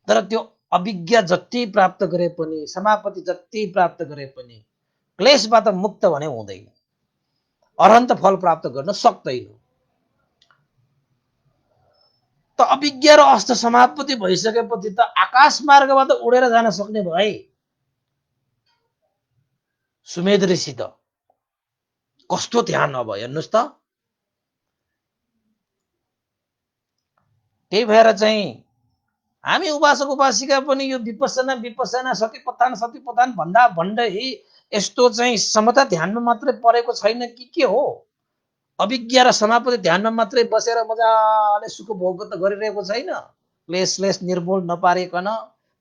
Speaker 1: तर त्यो अभिज्ञ जति प्राप्त गरे पनि, समापति जति प्राप्त गरे पनि क्लेशबाट मुक्त भने हुँदैन, अरहन्त फल प्राप्त गर्न सक्दैन। त अभिज्ञ र अष्ट समापति भइसकेपछि त आकाश मार्गबाट उडेर जान सक्ने भए सुमेध ऋषि त। कस्तो ध्यान अब हेर्नुहोस् त। त्यही भएर चाहिँ हामी उपासक उपासिका पनि यो विपස්සना विपස්සना सतिपत्थान भन्दा भन्दै यस्तो चाहिँ समता ध्यानमा मात्रै परेको छैन कि के हो? अभिज्ञ र समापति ध्यानमा मात्रै बसेर मजाले सुख भोग त गरिरहेको छैन, क्लेशलेश निर्मूल नपारिकन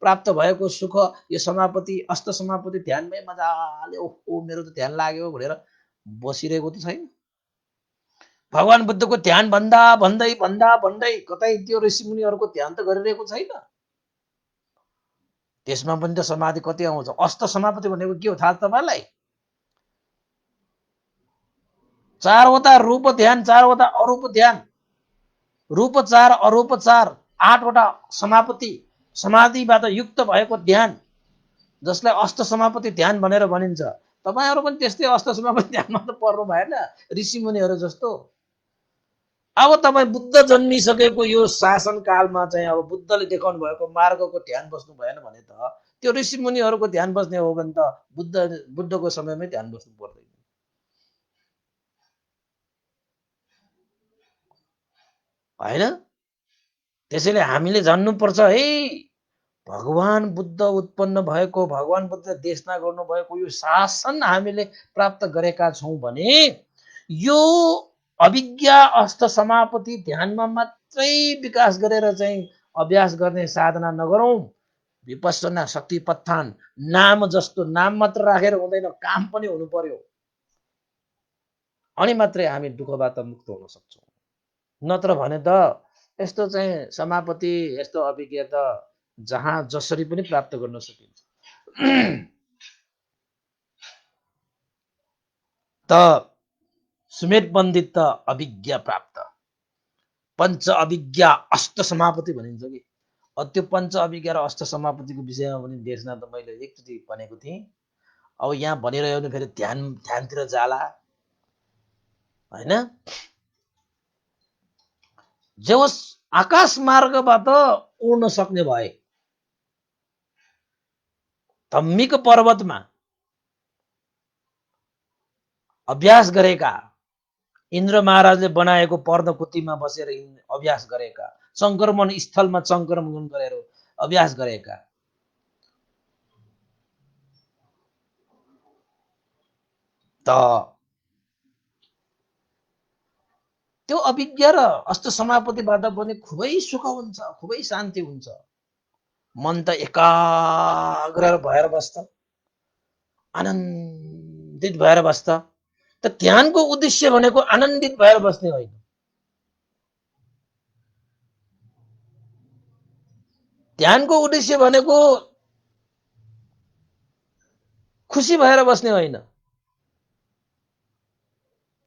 Speaker 1: प्राप्त भएको सुख यो समापति अष्ट समापति ध्यानमै मजाले ओ मेरो त ध्यान लाग्यो भनेर बसिरहेको त छैन। भगवान बुद्धको ध्यान भन्दा भन्दै कतै त्यो ऋषिमुनिहरूको ध्यान त गरिरहेको छैन। त्यसमा पनि त समाधि कति आउँछ? अष्ट समापति भनेको के हो थाहा तपाईँलाई? चारवटा रूप ध्यान, चारवटा अरूप ध्यान, रूप चार अरूप चार, 8वटा समापति समाधिबाट युक्त भएको ध्यान, जसलाई अष्ट समापति ध्यान भनेर भनिन्छ। तपाईहरु पनि त्यस्तै अष्ट समापति ध्यानमा त पर्नु भएन ऋषिमुनिहरू जस्तो। अब तपाईँ बुद्ध जन्मिसकेको यो शासन कालमा चाहिँ अब बुद्धले देखाउनु भएको मार्गको ध्यान बस्नु भएन भने त त्यो ऋषिमुनिहरूको ध्यान बस्ने हो भने त बुद्धको समयमै ध्यान बस्नु पर्दैन हैन। त्यसैले हामीले जान्नुपर्छ है, भगवान बुद्ध उत्पन्न भएको, भगवान बुद्ध देशना गर्नु भएको यो शासन हामीले प्राप्त गरेका छौं भने यो अभिज्ञ अष्ट समापति ध्यानमा मात्रै विकास गरेर चाहिँ अभ्यास गर्ने साधना नगरौं। विपස්සना शक्तिपत्थान नाम जस्तो नाम मात्र राखेर हुँदैन, काम पनि हुनु पर्यो, अनि मात्रै हामी दुःखबाट मुक्त हुन सक्छौं। नत्र भने त यस्तो चाहिँ समापति यस्तो अभिज्ञ त जहाँ जसरी पनि प्राप्त गर्न सकिन्छ। त सुमेध पण्डित त अभिज्ञ प्राप्त, पञ्च अभिज्ञ अष्ट समापति भनिन्छ कि। त्यो पञ्च अभिज्ञ र अष्ट समापतिको विषयमा पनि देशना त मैले एकचोटि भनेको थिएँ। अब यहाँ भनिरह्यो भने फेरि ध्यानतिर जाला हैन। जे होस् आकाश मार्गबाट उड्न सक्ने भए, धम्मीको पर्वतमा अभ्यास गरेका, इन्द्र महाराजले बनाएको पर्णकुटीमा बसेर अभ्यास गरेका, संक्रमण स्थलमा संक्रमण गरेर अभ्यास गरेका, त त्यो अभिज्ञ र अष्ट समापतिबाट पनि खुबै सुख हुन्छ, खुबै शान्ति हुन्छ। मन त एकाग्र भएर बस्छ, आनन्दित भएर बस्छ। त ध्यानको उद्देश्य भनेको आनन्दित भएर बस्ने होइन, ध्यानको उद्देश्य भनेको खुसी भएर बस्ने होइन।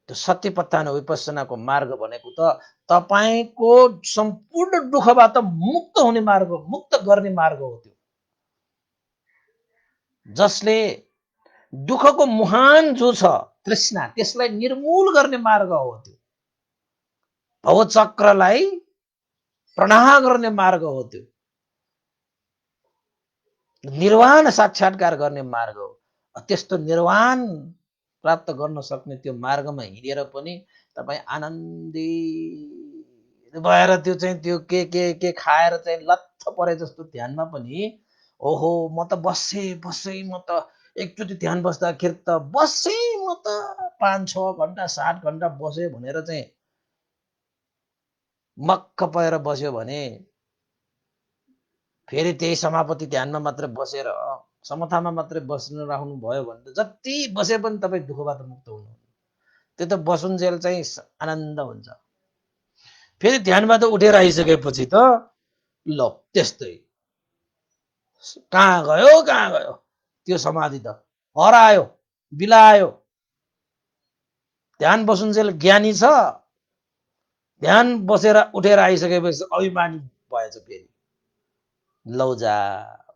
Speaker 1: त्यो सत्यपत्थान विपස්සनाको मार्ग भनेको त तपाईको सम्पूर्ण दुःखबाट मुक्त हुने मार्ग, मुक्त गर्ने मार्ग हो त्यो, जसले दुःखको मुहान जो छ तृष्णा त्यसलाई निर्मूल गर्ने मार्ग हो त्यो, भवचक्रलाई प्रणाह गर्ने मार्ग हो त्यो। निर्वाण साक्षात्कार गर्ने मार्ग हो। त्यस्तो निर्वाण प्राप्त गर्न सक्ने त्यो मार्गमा हिँडेर पनि तपाईँ आनन्दित भएर त्यो चाहिँ त्यो के खाएर चाहिँ लत्थ परे जस्तो ध्यानमा पनि ओहो म त बसेँ बसेँ म त एकचोटि ध्यान बस्दाखेरि त बसेँ म त 5-6 घन्टा 7 घन्टा बसेँ भनेर चाहिँ मक्क परेर बस्यो भने फेरि त्यही समापति ध्यानमा मात्रै बसेर समथामा मात्रै बस्न राख्नु भयो भने त जति बसे पनि तपाईँ दुःखबाट मुक्त हुनु। त्यो त बसुन्जेल चाहिँ आनन्द हुन्छ। फेरि ध्यानबाट उठेर आइसकेपछि त ल त्यस्तै कहाँ गयो त्यो समाधि त हरायो बिलायो। ध्यान बसुन्जेल ज्ञानी छ, ध्यान बसेर उठेर आइसकेपछि अभिमानी भएछ। फेरि लौजा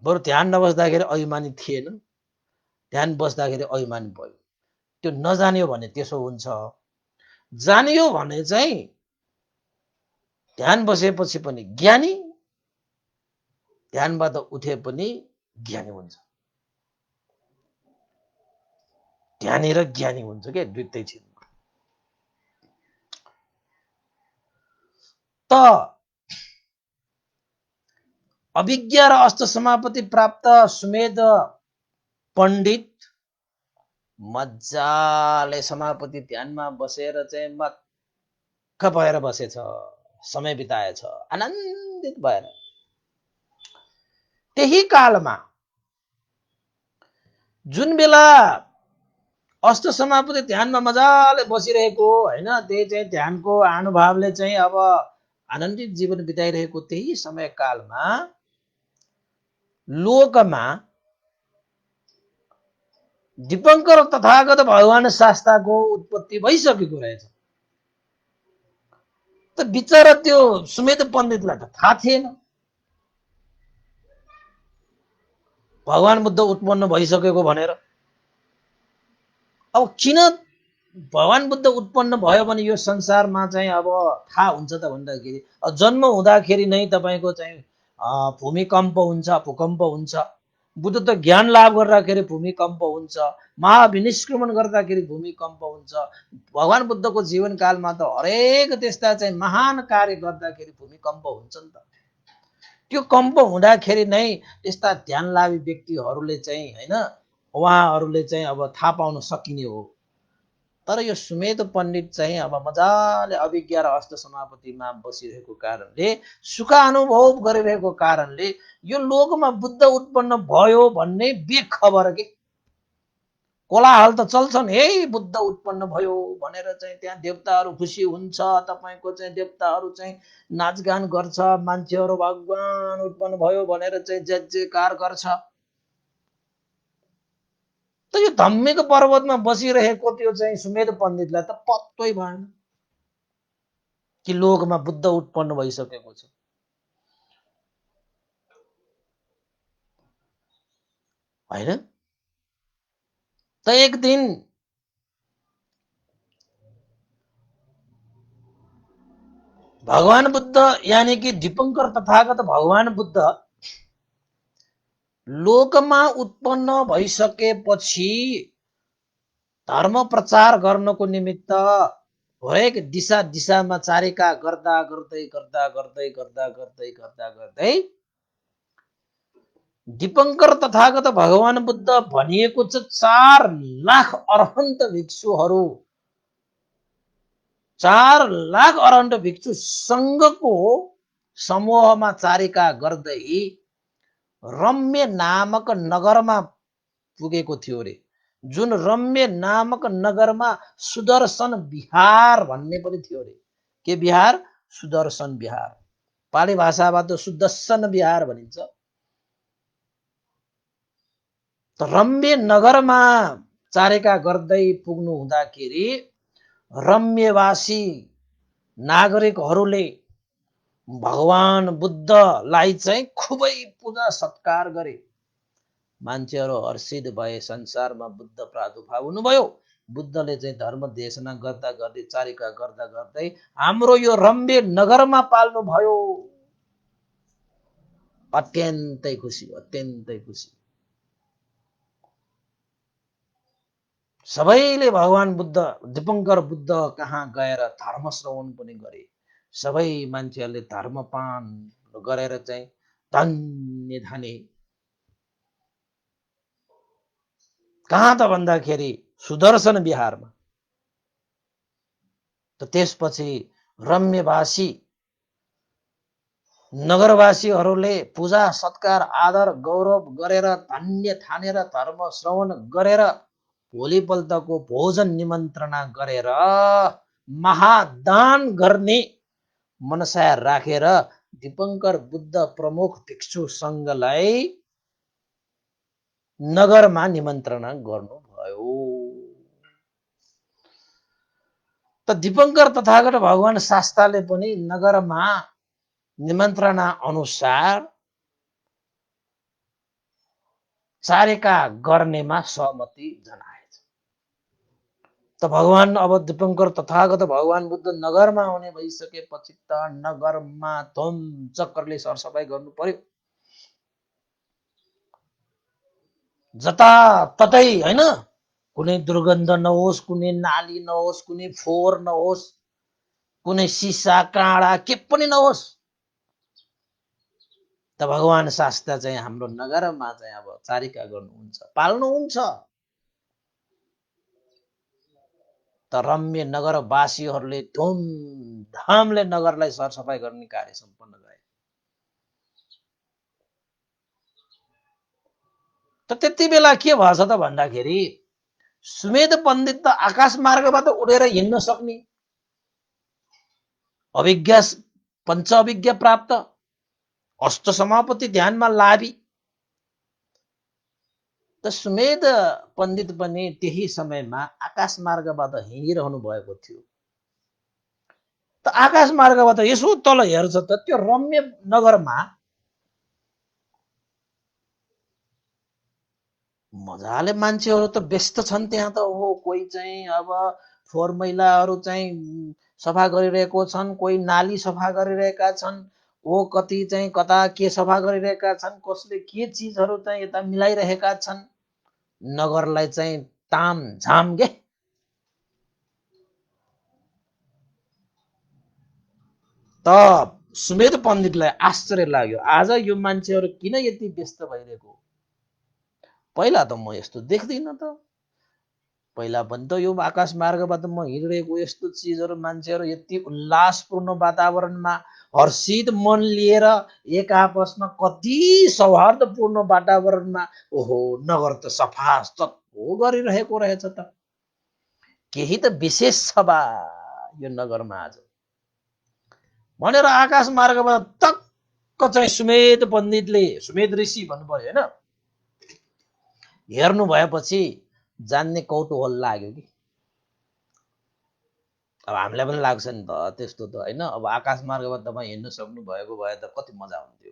Speaker 1: बरु ध्यान नबस्दाखेरि अभिमानी थिएन, ध्यान बस्दाखेरि अभिमानी भयो। त्यो नजान्यो भने त्यसो हुन्छ। जानियो भने चाहिँ ध्यान बसेपछि पनि ज्ञानी, ध्यानबाट उठे पनि ज्ञानी हुन्छ। ध्यानी र ज्ञानी हुन्छ के दुईटै छिनमा। त अभिज्ञा र अष्ट समापति प्राप्त सुमेध पण्डित मजाले समापति ध्यानमा बसेर चाहिँ मक्ख भएर बसेछ, समय बिताएछ आनन्दित भएर। त्यही कालमा जुन बेला अष्ट समापति ध्यानमा मजाले बसिरहेको होइन, त्यही चाहिँ ध्यानको अनुभवले चाहिँ अब आनन्दित जीवन बिताइरहेको त्यही समय कालमा लोकमा दीपंकर तथागत भगवान शास्ताको उत्पत्ति भइसकेको रहेछ। त बिचरा त्यो सुमेध पण्डितलाई त थाहा थिएन भगवान बुद्ध उत्पन्न भइसकेको भनेर। अब किन भगवान बुद्ध उत्पन्न भयो भने यो संसारमा चाहिँ अब थाहा हुन्छ त भन्दाखेरि जन्म हुँदाखेरि नै तपाईँको चाहिँ भूमिकम्प हुन्छ, भूकम्प हुन्छ। बुद्ध त ज्ञान लाभ गर्दाखेरि भूमिकम्प हुन्छ, महाविनिष्क्रमण गर्दाखेरि भूमिकम्प हुन्छ। भगवान बुद्धको जीवनकालमा त हरेक त्यस्ता चाहिँ महान कार्य गर्दाखेरि भूमिकम्प हुन्छ नि त। त्यो कम्प हुँदाखेरि नै त्यस्ता ध्यानलाभी व्यक्तिहरूले चाहिँ होइन उहाँहरूले चाहिँ अब थाहा पाउन सकिने हो। तर यो सुमेध पण्डित चाहिँ अब मजाले अभिज्ञा र अष्ट समापतिमा बसिरहेको कारणले, सुख अनुभव गरिरहेको कारणले यो लोकमा बुद्ध उत्पन्न भयो भन्ने बेखबर के कोलाहल त चल्छन्, हे बुद्ध उत्पन्न भयो भनेर चाहिँ त्यहाँ देवताहरू खुसी हुन्छ, तपाईँको चाहिँ देवताहरू चाहिँ नाचगान गर्छ, मान्छेहरू भगवान उत्पन्न भयो भनेर चाहिँ जय जयकार गर्छ। त यो धम्मीको पर्वतमा बसिरहेको त्यो चाहिँ सुमेध पण्डितलाई त पत्तै भएन कि लोकमा बुद्ध उत्पन्न भइसकेको छ होइन। त एक दिन भगवान बुद्ध यानी कि दीपंकर तथागत भगवान बुद्ध लोकमा उत्पन्न भइसकेपछि धर्म प्रचार गर्नको निमित्त हरेक दिशा दिशामा चारिका गर्दा गर्दै गर्दा गर्दै गर्दा गर्दै गर्दा गर्दै दीपंकर तथागत भगवान बुद्ध भनिएको छ 4 लाख अरहन्त भिक्षुहरू, 4 लाख अरहन्त भिक्षु संघको समूहमा चारिका गर्दै रम्य नामक नगरमा पुगेको थियो रे। जुन रम्य नामक नगरमा सुदर्शन विहार भन्ने पनि थियो रे। के विहार? सुदर्शन विहार। पाली भाषाबाट सुदर्शन विहार भनिन्छ। त रम्य नगरमा चारेका गर्दै पुग्नु हुँदाखेरि रम्यवासी नागरिकहरूले भगवान बुद्धलाई चाहिँ खुबै पूजा सत्कार गरे। मान्छेहरू हर्षित भए, संसारमा बुद्ध प्रादुर्भाव हुनुभयो। बुद्धले चाहिँ धर्म देशना गर्दा गर्दै चारिका गर्दा गर्दै हाम्रो यो रम्य नगरमा पाल्नु भयो। अत्यन्तै खुसी, अत्यन्तै खुसी। सबैले भगवान बुद्ध दिपङ्कर बुद्ध कहाँ गएर धर्म श्रवण पनि गरे। सबै मान्छेहरूले धर्मपान गरेर चाहिँ धन्य धने। कहाँ त भन्दाखेरि सुदर्शन विहारमा। त त्यसपछि रम्यवासी नगरवासीहरूले पूजा सत्कार आदर गौरव गरेर धन्य ठानेर धर्म श्रवण गरेर भोलिपल्टको भोजन निमन्त्रणा गरेर महादान गर्ने मनसा राखेर दिपङ्कर बुद्ध प्रमुख भिक्षु सङ्घलाई नगरमा निमन्त्रणा गर्नुभयो। त दिपङ्कर तथागत भगवान शास्ताले पनि नगरमा निमन्त्रणा अनुसार चारेका गर्नेमा सहमति जनाएछ। त भगवान अब दिपङ्कर तथागत भगवान बुद्ध नगरमा आउने भइसकेपछि त नगरमा धुम चक्करले सरसफाइ गर्नु पर्यो। जताततै हैन, कुनै दुर्गन्ध नहोस्, कुनै नाली नहोस्, कुनै फोहोर नहोस्, कुनै सिसा काँडा के पनि नहोस्। त भगवान शास्ता चाहिँ हाम्रो नगरमा चाहिँ अब चारिका गर्नुहुन्छ, पाल्नुहुन्छ। त रम्य नगरवासीहरूले धुमधामले नगरलाई सरसफाइ गर्ने कार्य सम्पन्न गरे। त त्यति बेला के भएछ त भन्दाखेरि सुमेध पण्डित त आकाश मार्गबाट उडेर हिँड्न सक्ने, अभिज्ञ पञ्च अभिज्ञ प्राप्त, अष्ट समापति ध्यानमा लाभी। त सुमेध पण्डित पनि त्यही समयमा आकाश मार्गबाट हिँडिरहनु भएको थियो। त आकाश मार्गबाट यसो तल हेर्छ त त्यो रम्य नगरमा मजाले मान्छेहरू त व्यस्त छन् त्यहाँ त। हो कोही चाहिँ अब फोहोर मैलाहरू चाहिँ सफा गरिरहेको छन्, कोही नाली सफा गरिरहेका छन्, हो कति चाहिँ कता के सफा गरिरहेका छन्, कसले के चिजहरू चाहिँ यता मिलाइरहेका छन्। नगरलाई चाहिँ तामझाम के। त सुमेध पण्डितलाई आश्चर्य लाग्यो, आज यो मान्छेहरू किन यति व्यस्त भइरहेको। पहिला त म यस्तो देख्दिनँ त। पहिला पनि त यो आकाश मार्गबाट म हिँडिरहेको यस्तो चिजहरू मान्छेहरू यति उल्लासपूर्ण वातावरणमा हर्षित मन लिएर एक आपसमा कति सौहार्दपूर्ण वातावरणमा ओहो नगर त सफा चत्तो गरिरहेको रहेछ त। केही त विशेष छ बा यो नगरमा आज भनेर आकाश मार्गमा टक्क चाहिँ सुमेध पण्डितले, सुमेध ऋषि भन्नुभयो होइन, हेर्नु भएपछि जान्ने कौतूहल लाग्यो कि। अब हामीलाई पनि लाग्छ नि त त्यस्तो त होइन। अब आकाश मार्गमा तपाईँ हिँड्न सक्नु भएको भए त कति मजा हुन्थ्यो।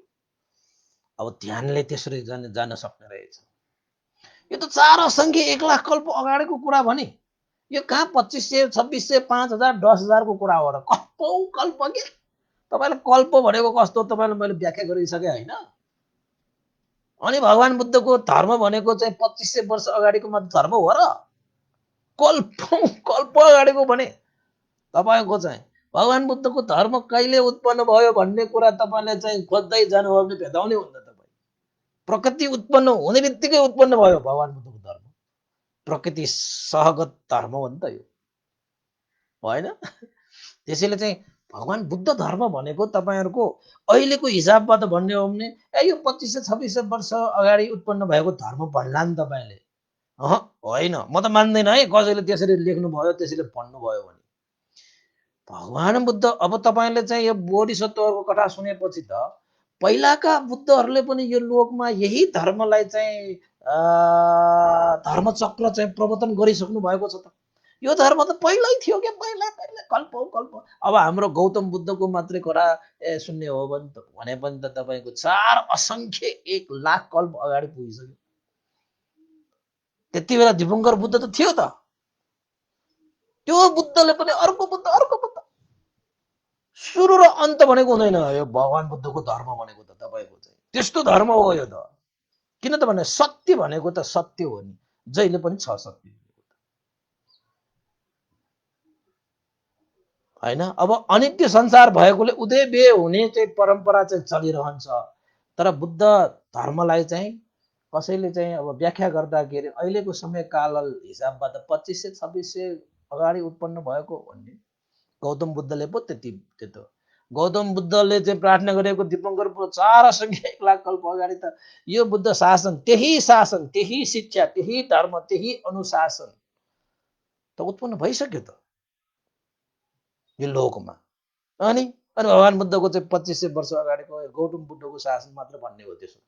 Speaker 1: अब ध्यानले त्यसरी जान सक्ने रहेछ। यो त 4 असङ्ख्य 1 लाख कल्प अगाडिको कुरा भने, यो कहाँ 2500 2600 5000 10,000 को कुरा हो र कल्पौ कल्प के। तपाईँलाई कल्प भनेको कस्तो तपाईँलाई मैले व्याख्या गरिसकेँ होइन। अनि भगवान बुद्धको धर्म भनेको चाहिँ 2500 वर्ष अगाडिको मात्र धर्म हो र कल्पौ कल्प अगाडिको भने तपाईँको चाहिँ भगवान बुद्धको धर्म कहिले उत्पन्न भयो भन्ने कुरा तपाईँले चाहिँ खोज्दै जानुभयो भने भेटाउने हुन्न। तपाईँ प्रकृति उत्पन्न हुने बित्तिकै उत्पन्न भयो भगवान बुद्धको धर्म। प्रकृति सहगत धर्म हो नि त यो होइन। त्यसैले चाहिँ भगवान बुद्ध धर्म भनेको तपाईँहरूको अहिलेको हिसाबबाट भन्ने हो भने यो 2500 2600 वर्ष अगाडि उत्पन्न भएको धर्म भन्ला नि तपाईँले। होइन, म त मान्दैन है कसैले त्यसरी लेख्नुभयो त्यसरी भन्नुभयो भने। भगवान बुद्ध अब तपाईँले चाहिँ यो बोधिसत्वहरूको कथा सुनेपछि त पहिलाका बुद्धहरूले पनि यो लोकमा यही धर्मलाई चाहिँ धर्मचक्र चाहिँ प्रवर्तन गरिसक्नु भएको छ त। यो धर्म त पहिल्यै थियो क्या, पहिला कल्प कल्प। अब हाम्रो गौतम बुद्धको मात्रै कुरा सुन्ने हो भने पनि त तपाईँको 4 असङ्ख्य 1 लाख कल्प अगाडि पुगिसक्यो। त्यति बेला दिपङ्कर बुद्ध त थियो त। त्यो बुद्धले पनि अर्को बुद्ध सुरु र अन्त भनेको हुँदैन यो भगवान बुद्धको धर्म भनेको त। तपाईँको चाहिँ त्यस्तो धर्म हो यो त। किन त भने सत्य भनेको त सत्य हो नि, जहिले पनि छ सत्य होइन। अब अनित्य संसार भएकोले उदय व्यय हुने चाहिँ परम्परा चाहिँ चलिरहन्छ। तर बुद्ध धर्मलाई चाहिँ कसैले चाहिँ अब व्याख्या गर्दाखेरि अहिलेको समय काल हिसाबबाट 2500-2600 अगाडि उत्पन्न भएको भन्ने गौतम बुद्धले पो त्यति गौतम बुद्धले चाहिँ प्रार्थना गरेको दिपङ्कर पुरो 4 असङ्ख्य 1 लाख कल्प अगाडि त यो बुद्ध शासन, त्यही शिक्षा, त्यही धर्म, त्यही अनुशासन त उत्पन्न भइसक्यो त यो लोकमा। अनि भगवान बुद्धको चाहिँ 2500 वर्ष अगाडिको गौतम बुद्धको शासन मात्र भन्ने हो त्यसो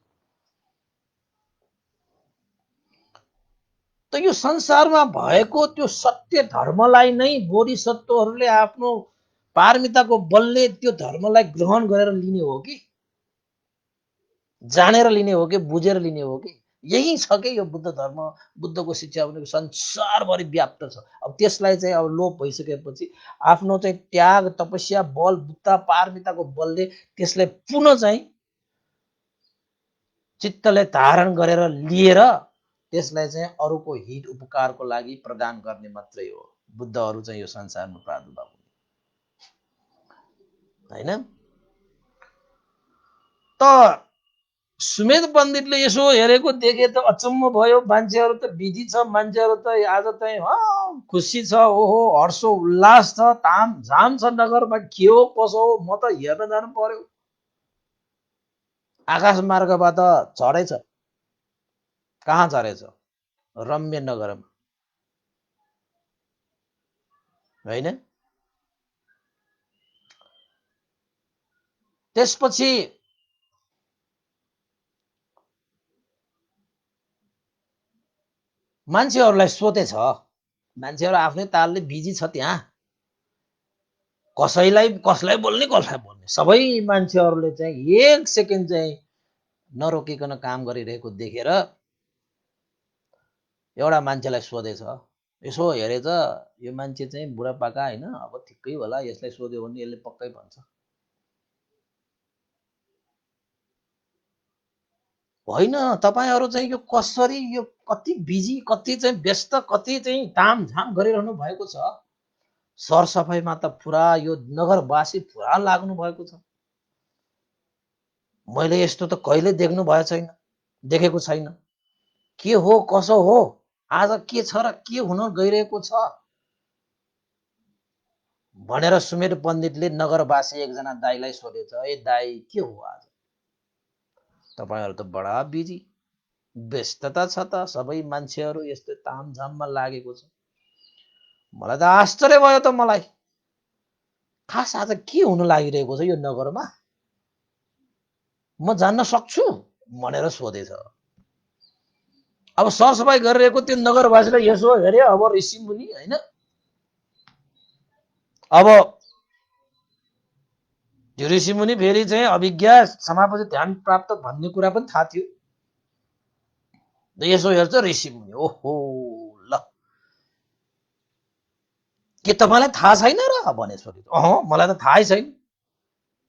Speaker 1: त यो संसारमा भएको त्यो सत्य धर्मलाई नै बोधिसत्वहरूले आफ्नो पारमिताको बलले त्यो धर्मलाई ग्रहण गरेर लिने हो कि जानेर लिने हो कि बुझेर लिने हो कि यही छ कि यो बुद्ध धर्म, बुद्धको शिक्षा भनेको संसारभरि व्याप्त छ। अब त्यसलाई चाहिँ अब लोप भइसकेपछि आफ्नो चाहिँ त्याग, तपस्या, बल, बुद्ध पारमिताको बलले त्यसलाई पुनः चाहिँ चित्तले धारण गरेर लिएर त्यसलाई चाहिँ अरूको हित उपकारको लागि प्रदान गर्ने मात्रै हो बुद्धहरू चाहिँ यो संसारमा प्रादुर्भाव हुने होइन। त सुमेध पण्डितले यसो हेरेको देखे त अचम्म भयो। मान्छेहरू त विधि छ, मान्छेहरू त आज चाहिँ खुसी छ, ओहो हर्षो उल्लास छ, ताम झाम छ नगरमा, के हो कसो हो म त हेर्न जानु पर्यो। आकाश मार्गबाट झरेछ, कहाँ झरेछ? रम्य नगरमा होइन। त्यसपछि मान्छेहरूलाई सोधेछ, मान्छेहरू आफ्नै तालले बिजी छ त्यहाँ, कसलाई बोल्ने सबै मान्छेहरूले चाहिँ 1 सेकेन्ड चाहिँ नरोकिकन काम गरिरहेको देखेर एउटा मान्छेलाई सोधेछ। यसो हेरेछ यो मान्छे चाहिँ बुढापाका होइन, अब ठिकै होला, यसलाई सोध्यो भने यसले पक्कै भन्छ। होइन तपाईहरु चाहिँ यो कसरी, यो कति बिजी, कति चाहिँ व्यस्त, कति चाहिँ तामझाम गरिरहनु भएको छ। सरसफाइमा त पुरा यो नगरवासी पुरा लाग्नु भएको छ। मैले यस्तो त कहिले देखेको छैन। के हो कसो हो, आज के छ र के हुन गइरहेको छ भनेर सुमेर पण्डितले नगरवासी एकजना दाइलाई सोधेछ। ए दाइ के हो आज, तपाईहरु त बडा बिजी, व्यस्तता छ त, सबै मान्छेहरू यस्तो तामझाममा लागेको छ। मलाई त आश्चर्य भयो त, मलाई खास आज के हुन लागिरहेको छ यो नगरमा, म जान्न सक्छु भनेर सोधेछ। अब सरसफाइ गरिरहेको त्यो नगरवासीले यसो हेरे, अब ऋषिमुनि होइन, अब त्यो ऋषिमुनि फेरि चाहिँ अभिज्ञ समापति ध्यान प्राप्त भन्ने कुरा पनि थाहा थियो। यसो हेर्छ ऋषिमुनि, ओहो ल के तपाईलाई थाहा छैन र भने सोधेछ। मलाई त थाहै छैन।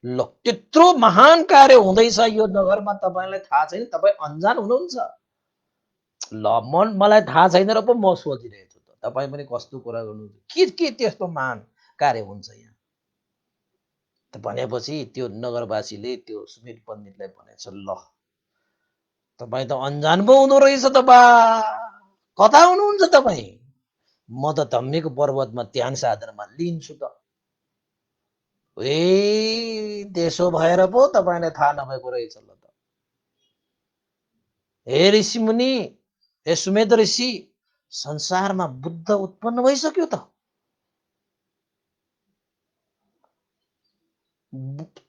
Speaker 1: ल त्यत्रो महान कार्य हुँदैछ यो नगरमा, तपाईलाई थाहा छैन, तपाई अन्जान हुनुहुन्छ। ल मलाई थाहा छैन र पो म सोधिरहेछु त, तपाई पनि कस्तो कुरा गर्नुहुन्छ, के त्यस्तो महान कार्य हुन्छ यहाँ त भनेपछि त्यो नगरवासीले त्यो सुमेर पण्डितलाई भनेछ, ल तपाई त अन्जान पो हुँदो रहेछ त बा, कता हुनुहुन्छ तपाई? म त धम्मीको पर्वतमा ध्यान साधनामा लिन्छु त। ए त्यसो भएर पो तपाईलाई थाहा नभएको रहेछ ल त। हे ऋषिमुनि, हे सुमेध ऋषि, संसारमा बुद्ध उत्पन्न भइसक्यो त।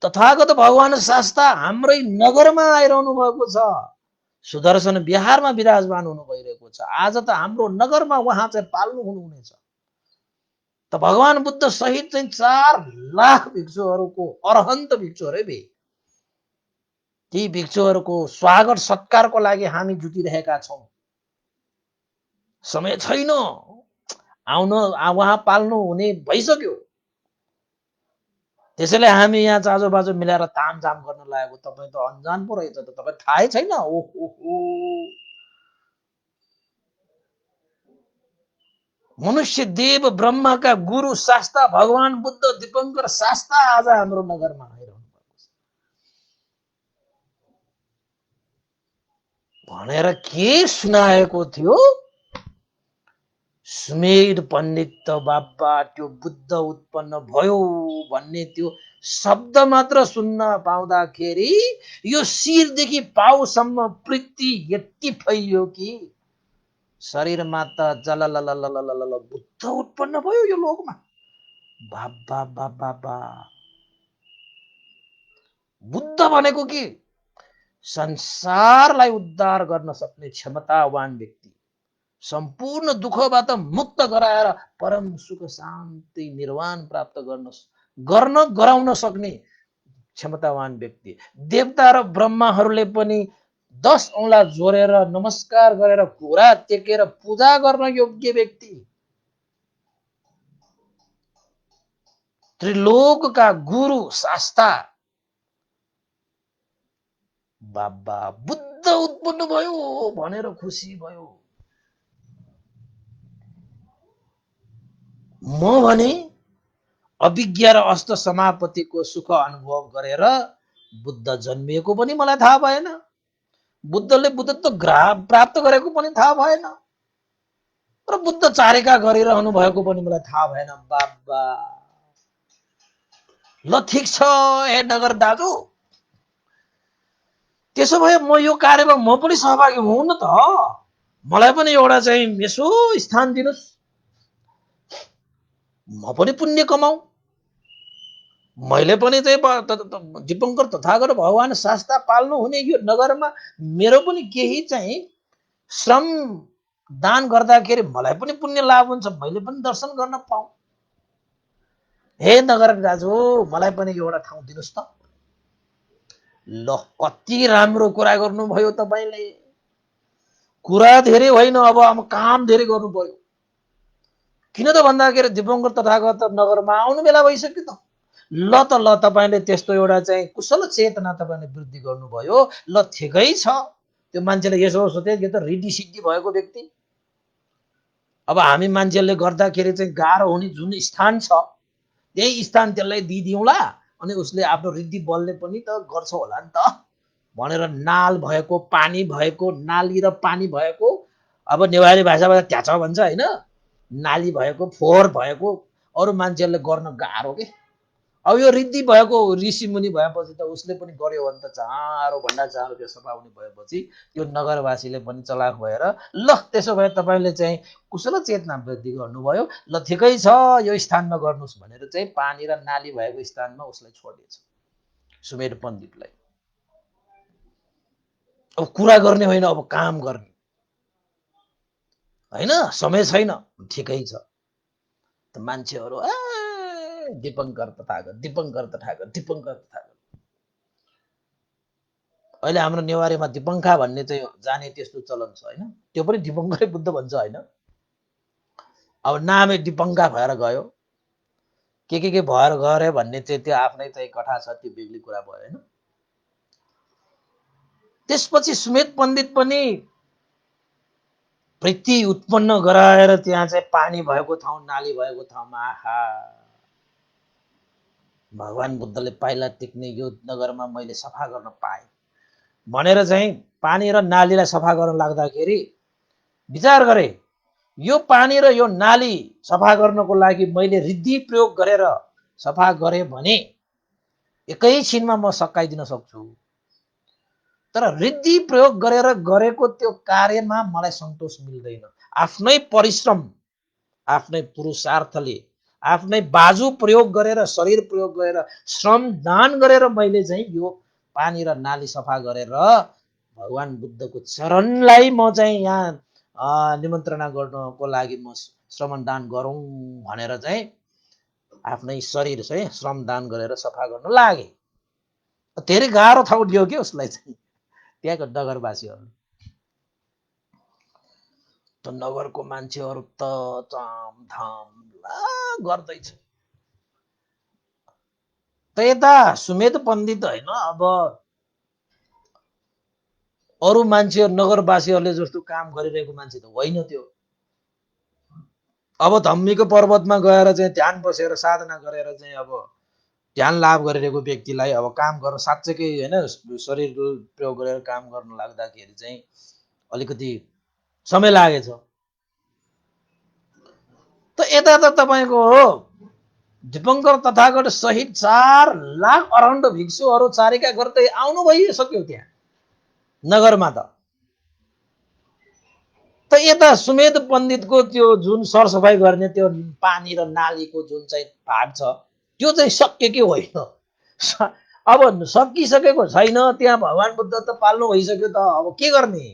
Speaker 1: तथागत भगवान शास्ता हाम्रै नगरमा आइरहनु भएको छ, सुदर्शन बिहारमा विराजमान हुनु भइरहेको छ। आज त हाम्रो नगरमा उहाँ चाहिँ पाल्नु हुनुहुनेछ। त भगवान बुद्ध सहित चाहिँ 4 लाख भिक्षुहरूको, अरहन्त भिक्षुहरू बे, ती भिक्षुहरूको स्वागत सत्कारको लागि हामी जुटिरहेका छौँ। समय छैन, आउन उहाँ पाल्नु हुने भइसक्यो। त्यसैले हामी यहाँ चाँजो बाजो मिलाएर तामझाम गर्न लागेको तपाईँ त अन्जान पो रहेछ त तपाईँ थाहै छैन ओहो मनुष्य देव ब्रह्माका गुरु शास्ता भगवान बुद्ध दीपंकर शास्ता आज हाम्रो नगरमा आइरहनु भनेर के सुनाएको थियो सुमेर पण्डित त बाबा त्यो बुद्ध उत्पन्न भयो भन्ने त्यो शब्द मात्र सुन्न पाउँदाखेरि यो शिरदेखि पाउसम्म पृथ्वी यति फैलियो कि शरीरमा त जललललललल बुद्ध उत्पन्न भयो यो लोकमा बाबा बाबा बा बुद्ध भनेको के संसारलाई उद्धार गर्न सक्ने क्षमतावान व्यक्ति सम्पूर्ण दुःखबाट मुक्त गराएर परम सुख शान्ति निर्वाण प्राप्त गर्न गराउन सक्ने क्षमतावान व्यक्ति देवता र ब्रह्माहरूले पनि 10 औँला जोडेर नमस्कार गरेर घुरा टेकेर पूजा गर्न योग्य व्यक्ति त्रिलोकका गुरु शास्ता बाबा बुद्ध उत्पन्न भयो भनेर खुसी भयो म भने अभिज्ञ र अष्ट समापतिको सुख अनुभव गरेर बुद्ध जन्मिएको पनि मलाई थाहा भएन बुद्धले बुद्धत्व प्राप्त गरेको पनि थाहा भएन र बुद्ध चारिका गरिरहनु भएको पनि मलाई थाहा भएन बाबा ल ठिक छ हे नगर दाजु त्यसो भए म यो कार्यमा म पनि सहभागी हुँ न त मलाई पनि एउटा चाहिँ यसो स्थान दिनुस् म पनि पुण्य कमाऊ मैले पनि चाहिँ दीपंकर तथागत भगवान शास्ता पाल्नु हुने यो नगरमा मेरो पनि केही चाहिँ श्रम दान गर्दाखेरि मलाई पनि पुण्य लाभ हुन्छ मैले पनि दर्शन गर्न पाऊँ हे नगर दाजु मलाई पनि एउटा ठाउँ दिनुस् त ल कति राम्रो कुरा गर्नुभयो तपाईले कुरा धेरै होइन अब काम धेरै गर्नु पर्यो किन त भन्दाखेरि दीपंकर तथागत नगरमा आउनु बेला भइसक्यो त ल तपाईले त्यस्तो एउटा चाहिँ कुशल चेतना तपाईले वृद्धि गर्नुभयो ल ठिकै छ त्यो मान्छेले यसो सोचे यो त रिद्धि सिद्धि भएको व्यक्ति अब हामी मान्छेले गर्दाखेरि चाहिँ गाह्रो हुने जुन स्थान छ त्यही स्थान त्यसलाई दिदिउँला अनि उसले आफ्नो रिद्धि बलले पनि त गर्छ होला नि त भनेर नाल भएको पानी भएको नाली र पानी भएको अब नेवारी भाषामा ट्याच भन्छ हैन नाली भएको फोहोर भएको अरू मान्छेहरूले गर्न गाह्रो के अब यो रिद्धि भएको ऋषि मुनि भएपछि त उसले पनि गर्यो भने त चाँडो भन्दा चाँडो त्यो सफा हुने भएपछि त्यो नगरवासीले पनि चलाख भएर ल त्यसो भए तपाईँले चाहिँ कुशल चेतना वृद्धि गर्नुभयो ल ठिकै छ यो स्थानमा गर्नुहोस् भनेर चाहिँ पानी र नाली भएको स्थानमा उसलाई छोडिदिएछ सुमेर पण्डितलाई अब कुरा गर्ने होइन अब काम गर्ने हैन समय छैन ठिकै छ त मान्छेहरू दीपंकर तथागत अहिले हाम्रो नेवारीमा दीपंखा भन्ने चाहिँ जाने त्यस्तो चलन छ हैन त्यो पनि दीपंकरै बुद्ध भन्छ हैन अब नामै दीपंखा भएर गयो के भएर गरे भन्ने चाहिँ त्यो आफ्नै चाहिँ कथा छ त्यो बेग्लै कुरा भयो हैन त्यसपछि सुमेध पण्डित पनि पृथ्वी उत्पन्न गराएर त्यहाँ चाहिँ पानी भएको ठाउँ नाली भएको ठाउँमा आहा भगवान बुद्धले पाइला टेक्ने यो नगरमा मैले सफा गर्न पाएँ भनेर चाहिँ पानी र नालीलाई सफा गर्न लाग्दाखेरि विचार गरे यो पानी र यो नाली सफा गर्नको लागि मैले रिद्धि प्रयोग गरेर सफा गरे भने एकैछिनमा म सकाइदिन सक्छु तर रिद्धि प्रयोग गरेर गरेको त्यो कार्यमा मलाई सन्तोष मिल्दैन आफ्नै परिश्रम आफ्नै पुरुषार्थले आफ्नै बाजु प्रयोग गरेर शरीर प्रयोग गरेर श्रम दान गरेर मैले चाहिँ यो पानी र नाली सफा गरेर भगवान बुद्धको चरणलाई म चाहिँ यहाँ निमन्त्रणा गर्नको लागि म श्रम दान गरौँ भनेर चाहिँ आफ्नै शरीर चाहिँ श्रम दान गरेर सफा गर्न लागे धेरै गाह्रो ठाउँ दियो के उसलाई चाहिँ त्यहाँको नगरवासीहरू त नगरको मान्छेहरू त चामधाम गर्दैछ त यता सुमेध पण्डित होइन, अब अरू मान्छेहरू नगरवासीहरूले जस्तो काम गरिरहेको मान्छे त होइन त्यो। अब धम्मीको पर्वतमा गएर चाहिँ ध्यान बसेर साधना गरेर चाहिँ अब ध्यान लाभ गरिरहेको व्यक्तिलाई अब काम गर्न साँच्चैकै होइन शरीर प्रयोग गरेर काम गर्न लाग्दाखेरि चाहिँ अलिकति समय लागेछ। त यता त तपाईँको हो दीपङ्कर तथागत सहित 4 लाख अराउन्ड भिक्षुहरू चारिका गर्दै आउनु भइसक्यो त्यहाँ नगरमा त यता सुमेध पण्डितको त्यो जुन सरसफाइ गर्ने त्यो पानी र नालीको जुन चाहिँ भाग छ त्यो चाहिँ सक्यो कि होइन। अब सकिसकेको छैन, त्यहाँ भगवान बुद्ध त पाल्नु भइसक्यो त अब के गर्ने।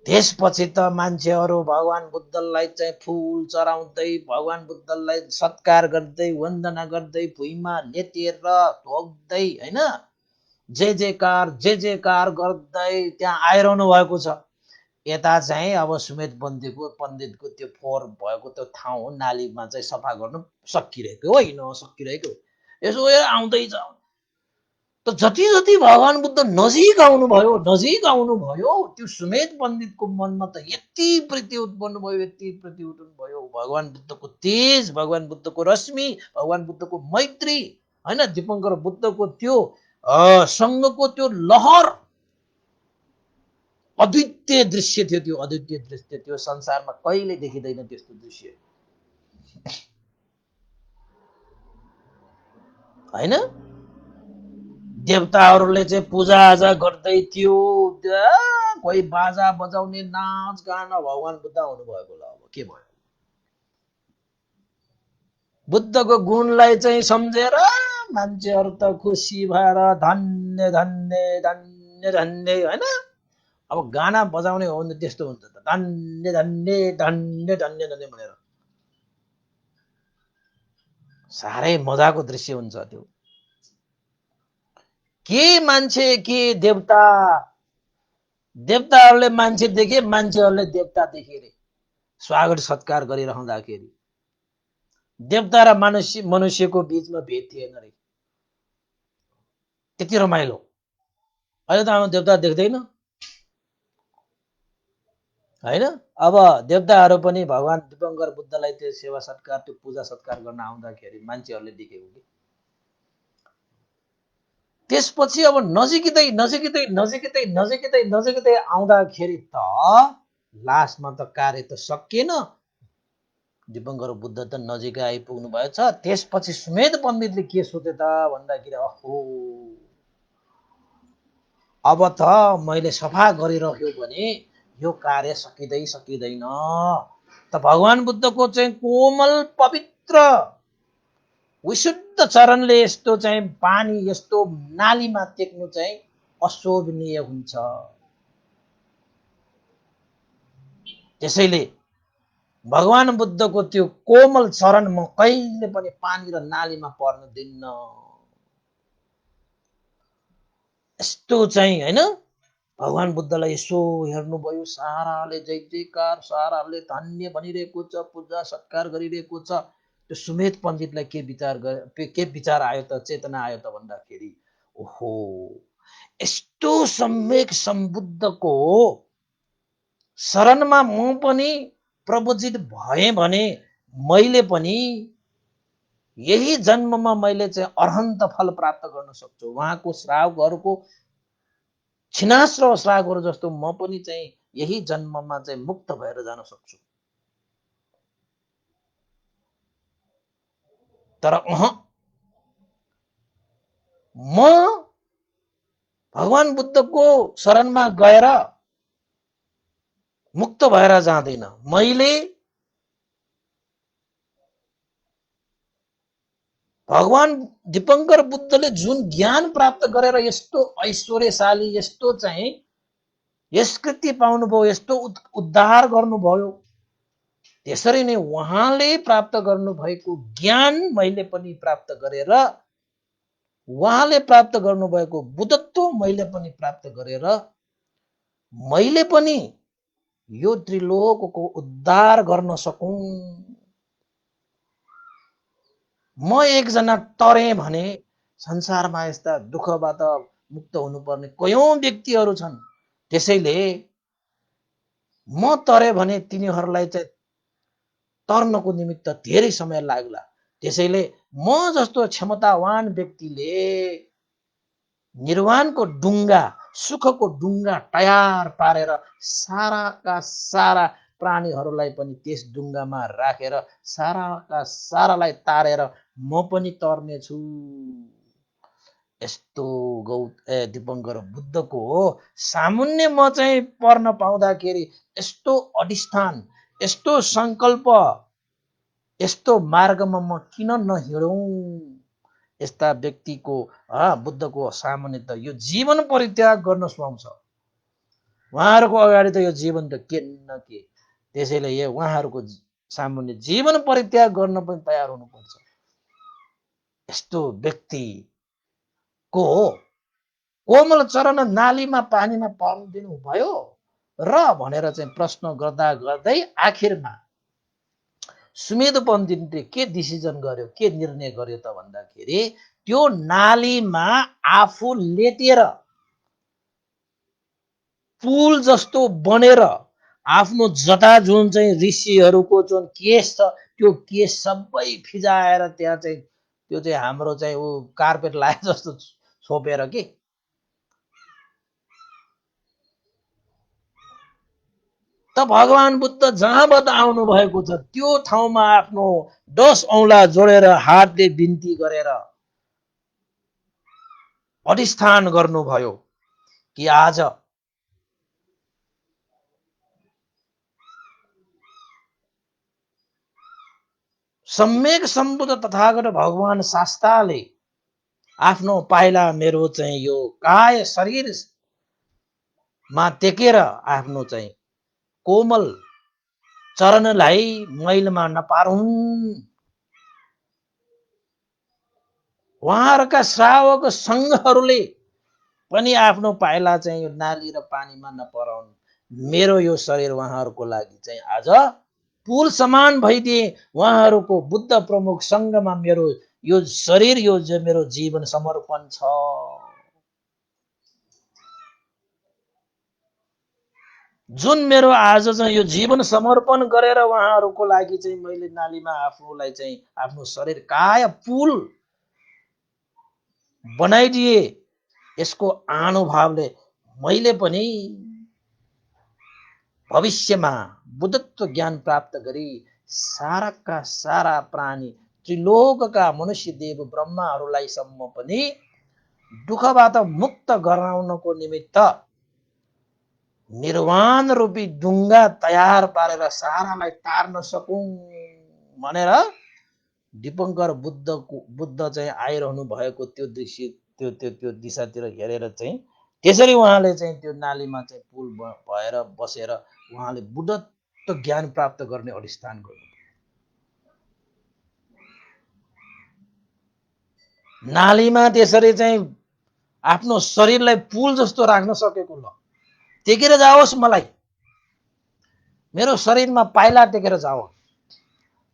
Speaker 1: त्यसपछि त मान्छेहरू भगवान बुद्धलाई चाहिँ फुल चढाउँदै भगवान बुद्धलाई सत्कार गर्दै वन्दना गर्दै भुइँमा लेटेर ढोक्दै होइन जय जयकार गर्दै त्यहाँ आइरहनु भएको छ। यता चाहिँ अब सुमेध पण्डितको त्यो फोहोर भएको त्यो ठाउँ नालीमा चाहिँ सफा गर्नु सकिरहेको होइन, सकिरहेको यसो आउँदैछ। त जति जति भगवान बुद्ध नजिक आउनुभयो त्यो सुमेध पण्डितको मनमा त यति प्रीति उत्पन्न भयो, यति प्रीति उत्पन्न भयो। भगवान बुद्धको तेज, भगवान बुद्धको रश्मि, भगवान बुद्धको मैत्री होइन दीपङ्कर बुद्धको त्यो सँगको त्यो लहर अद्वितीय दृश्य थियो। त्यो अद्वितीय दृश्य त्यो संसारमा कहिले देखिँदैन त्यस्तो दृश्य होइन। देवताहरूले चाहिँ पूजाआजा गर्दै थियो, कोही बाजा बजाउने नाच गाना, भगवान बुद्ध आउनुभएको ल अब के भयो। बुद्धको गुणलाई चाहिँ सम्झेर मान्छेहरू त खुसी भएर धन्य धन्य धन्य धन्य होइन। अब गाना बजाउने हो भने त्यस्तो हुन्छ त धन्य धन्य धन्य धन्य धन्य भनेर साह्रै मजाको दृश्य हुन्छ त्यो। के मान्छे के देवता, देवताहरूले मान्छे देखे, मान्छेहरूले देवता देखे रे स्वागत सत्कार गरिरहँदाखेरि। देवता र मनुष्यको बीचमा भेद थिएन रे, त्यति रमाइलो। अहिले त हामी देवता देख्दैन होइन। अब देवताहरू पनि भगवान दीपङ्कर बुद्धलाई त्यो सेवा सत्कार त्यो पूजा सत्कार गर्न आउँदाखेरि मान्छेहरूले देखेको कि। त्यसपछि अब नजिकै नजिकै नजिकै नजिकै नजिकै आउँदाखेरि त लास्टमा त कार्य त सकिएन, दीपङ्कर बुद्ध त नजिकै आइपुग्नु भएछ। त्यसपछि सुमेध पण्डितले के सोचे त भन्दाखेरि अहो अब त मैले सफा गरिरह्यो भने यो कार्य सकिँदैन। त भगवान बुद्धको चाहिँ कोमल पवित्र विशुद्ध चरणले यस्तो चाहिँ पानी यस्तो नालीमा टेक्नु चाहिँ अशोभनीय हुन्छ। त्यसैले भगवान बुद्धको त्यो कोमल चरण म कहिले पनि पानी र नालीमा पर्न दिन्न। यस्तो चाहिँ होइन भगवान बुद्धलाई यसो हेर्नुभयो, साराले जय जयकार, साराले धन्य भनिरहेको छ, पूजा सत्कार गरिरहेको छ। त्यो सुमेध पण्डितलाई के विचार आयो त, चेतना आयो त भन्दाखेरि ओहो यस्तो सम्यक सम्बुद्धको शरणमा म पनि प्रवजित भएँ भने मैले पनि यही जन्ममा मैले चाहिँ अरहन्त फल प्राप्त गर्न सक्छु। उहाँको श्रावकहरूको छिनास र श्रावकहरू जस्तो म पनि चाहिँ यही जन्ममा चाहिँ मुक्त भएर जान सक्छु। तर म भगवान बुद्धको शरणमा गएर मुक्त भएर जाँदैन। मैले भगवान दीपङ्कर बुद्धले जुन ज्ञान प्राप्त गरेर यस्तो ऐश्वर्यशाली यस्तो चाहिँ यस्कृति पाउनुभयो, यस्तो उद्धार गर्नुभयो, त्यसरी नै उहाँले प्राप्त गर्नुभएको ज्ञान मैले पनि प्राप्त गरेर, उहाँले प्राप्त गर्नुभएको बुद्धत्व मैले पनि प्राप्त गरेर मैले पनि यो त्रिलोकको उद्धार गर्न सकूं। म एकजना तरे भने संसारमा यस्ता दुःखबाट मुक्त हुनुपर्ने कयौं व्यक्तिहरू छन्। त्यसैले म तरे भने तिनीहरूलाई चाहिँ तर्नको निमित्त धेरै समय लाग्ला। त्यसैले म जस्तो क्षमतावान व्यक्तिले निर्वाणको डुङ्गा, सुखको डुङ्गा तयार पारेर साराका सारा प्राणीहरूलाई पनि त्यस डुङ्गामा राखेर साराका सारालाई तारेर म पनि तर्नेछु। यस्तो दिपङ्कर बुद्धको सामुन्ने म चाहिँ पर्न पाउँदाखेरि यस्तो अधिष्ठान, यस्तो सङ्कल्प, यस्तो मार्गमा म किन नहिँडौँ? यस्ता व्यक्तिको बुद्धको सामुन्ने त यो जीवन परित्याग गर्न सुहाउँछ। उहाँहरूको अगाडि त यो जीवन त के न के। त्यसैले यो उहाँहरूको सामुन्ने जीवन परित्याग गर्न पनि तयार हुनुपर्छ। यस्तो व्यक्तिको कोमल चरण नालीमा पानीमा पर्न दिनु भयो र भनेर चाहिँ प्रश्न गर्दा गर्दै आखिरमा सुमेध पण्डितले के डिसिजन गर्यो, के निर्णय गर्यो त भन्दाखेरि त्यो नालीमा आफू लेटेर पुल जस्तो बनेर आफ्नो जटा जुन चाहिँ ऋषिहरूको जुन केस छ त्यो केस सबै फिजाएर त्यहाँ चाहिँ त्यो चाहिँ हाम्रो चाहिँ ऊ कार्पेट लाए जस्तो छोपेर के त भगवान बुद्ध जहाँबाट आउनु भएको छ त्यो ठाउँमा आफ्नो 10 औँला जोडेर हातले बिन्ती गरेर अधिष्ठान गर्नुभयो कि आज सम्यक सम्बुद्ध तथागत भगवान शास्ताले आफ्नो पाइला मेरो चाहिँ यो काय शरीरमा टेकेर आफ्नो चाहिँ कोमल चरणलाई मैलमा नपारुन्। उहाँहरूका श्रावक सङ्घहरूले पनि आफ्नो पाइला चाहिँ यो नाली र पानीमा नपराउन्। मेरो यो शरीर उहाँहरूको लागि चाहिँ आज पुल समान भइदिए। उहाँहरूको बुद्ध प्रमुख सङ्घमा मेरो यो शरीर यो मेरो जीवन समर्पण छ। जुन मेरो आज चाहिँ यो जीवन समर्पण गरेर उहाँहरूको लागि चाहिँ मैले नालीमा आफूलाई चाहिँ आफ्नो शरीर काय पुल बनाइदिए। यसको अनुभवले मैले पनि भविष्यमा बुद्धत्व ज्ञान प्राप्त गरी साराका सारा प्राणी त्रिलोकका मनुष्य देव ब्रह्माहरूलाई सम्म पनि दुःखबाट मुक्त गराउनको निमित्त निर्वाण रूपी ढुङ्गा तयार पारेर सारालाई तार्न सकौँ भनेर दिपङ्कर बुद्ध चाहिँ आइरहनु भएको त्यो दृश्य त्यो दिशातिर हेरेर चाहिँ त्यसरी उहाँले चाहिँ त्यो नालीमा चाहिँ पुल भएर बसेर उहाँले बुद्धत्व ज्ञान प्राप्त गर्ने अधिष्ठान गर्नु। नालीमा त्यसरी चाहिँ आफ्नो शरीरलाई पुल जस्तो राख्न सकेको ल टेकेर जाओस्, मलाई मेरो शरीरमा पाइला टेकेर जाओस्।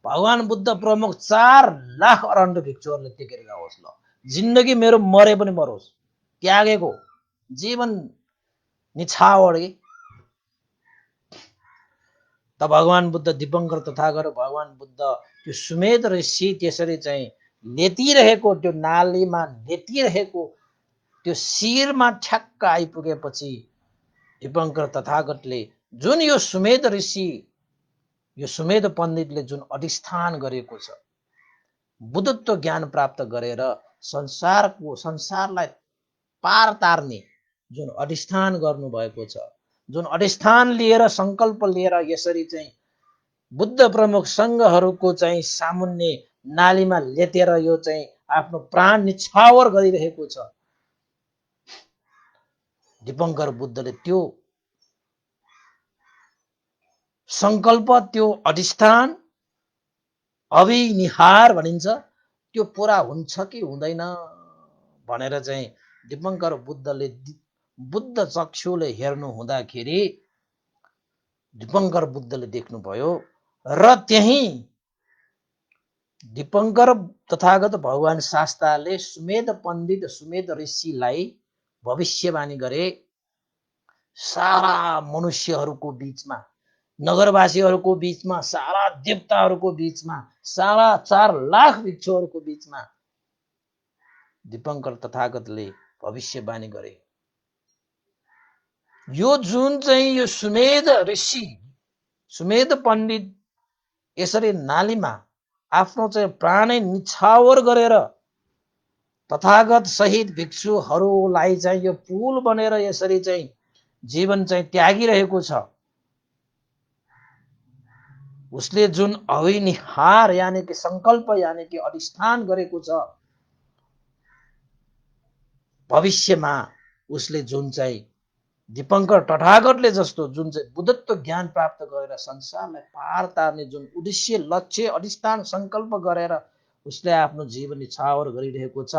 Speaker 1: भगवान बुद्ध प्रमुख 4 लाख अरण्ड भिक्षुहरूले टेकेर जाओस् ल। जिन्दगी मेरो मरे पनि मरोस्, त्यागेको जीवन निछावर त भगवान बुद्ध दिपङ्कर तथागत भगवान बुद्ध त्यो सुमेध ऋषि त्यसरी चाहिँ लेटिरहेको त्यो नालीमा लेटिरहेको त्यो शिरमा ठ्याक्क आइपुगेपछि दिपङ्कर तथागतले जुन यो सुमेध ऋषि यो सुमेध पण्डितले जुन अधिष्ठान गरेको छ बुद्धत्व ज्ञान प्राप्त गरेर संसारलाई पार तार्ने जुन अधिष्ठान गर्नुभएको छ, जुन अधिष्ठान लिएर सङ्कल्प लिएर यसरी चाहिँ बुद्ध प्रमुख सङ्घहरूको चाहिँ सामुन्ने नालीमा लेटेर यो चाहिँ आफ्नो प्राण निछावर गरिरहेको छ, दिपङ्कर बुद्धले त्यो सङ्कल्प त्यो अधिष्ठान अभिनिहार भनिन्छ त्यो पुरा हुन्छ कि हुँदैन भनेर चाहिँ दिपङ्कर बुद्धले बुद्ध चक्षुले हेर्नु हुँदाखेरि दिपङ्कर बुद्धले देख्नुभयो र त्यही दीपंकर तथागत भगवान शास्ताले सुमेध पण्डित सुमेध ऋषिलाई भविष्यवाणी गरे। सारा मनुष्यहरूको बीचमा, नगरवासीहरूको बीचमा, सारा देवताहरूको बीचमा, सारा 4 लाख भिक्षुहरूको बीचमा दीपंकर तथागतले भविष्यवाणी गरे। यो जुन चाहिँ यो सुमेध ऋषि, सुमेध पण्डित यसरी नालीमा आफ्नो चाहिँ प्राणै निछावर गरेर तथागत सहित भिक्षुहरूलाई चाहिँ यो पुल बनेर यसरी चाहिँ जीवन चाहिँ त्यागिरहेको छ। उसले जुन अविनिहार यानि कि संकल्प यानि कि अधिष्ठान गरेको छ, भविष्यमा उसले जुन चाहिँ दीपंकर तथागतले जस्तो जुन चाहिँ बुद्धत्व ज्ञान प्राप्त गरेर संसारलाई पार तार्ने जुन उद्देश्य लक्ष्य अधिष्ठान संकल्प गरेर उसले आफ्नो जीवन निछावर गरिरहेको छ,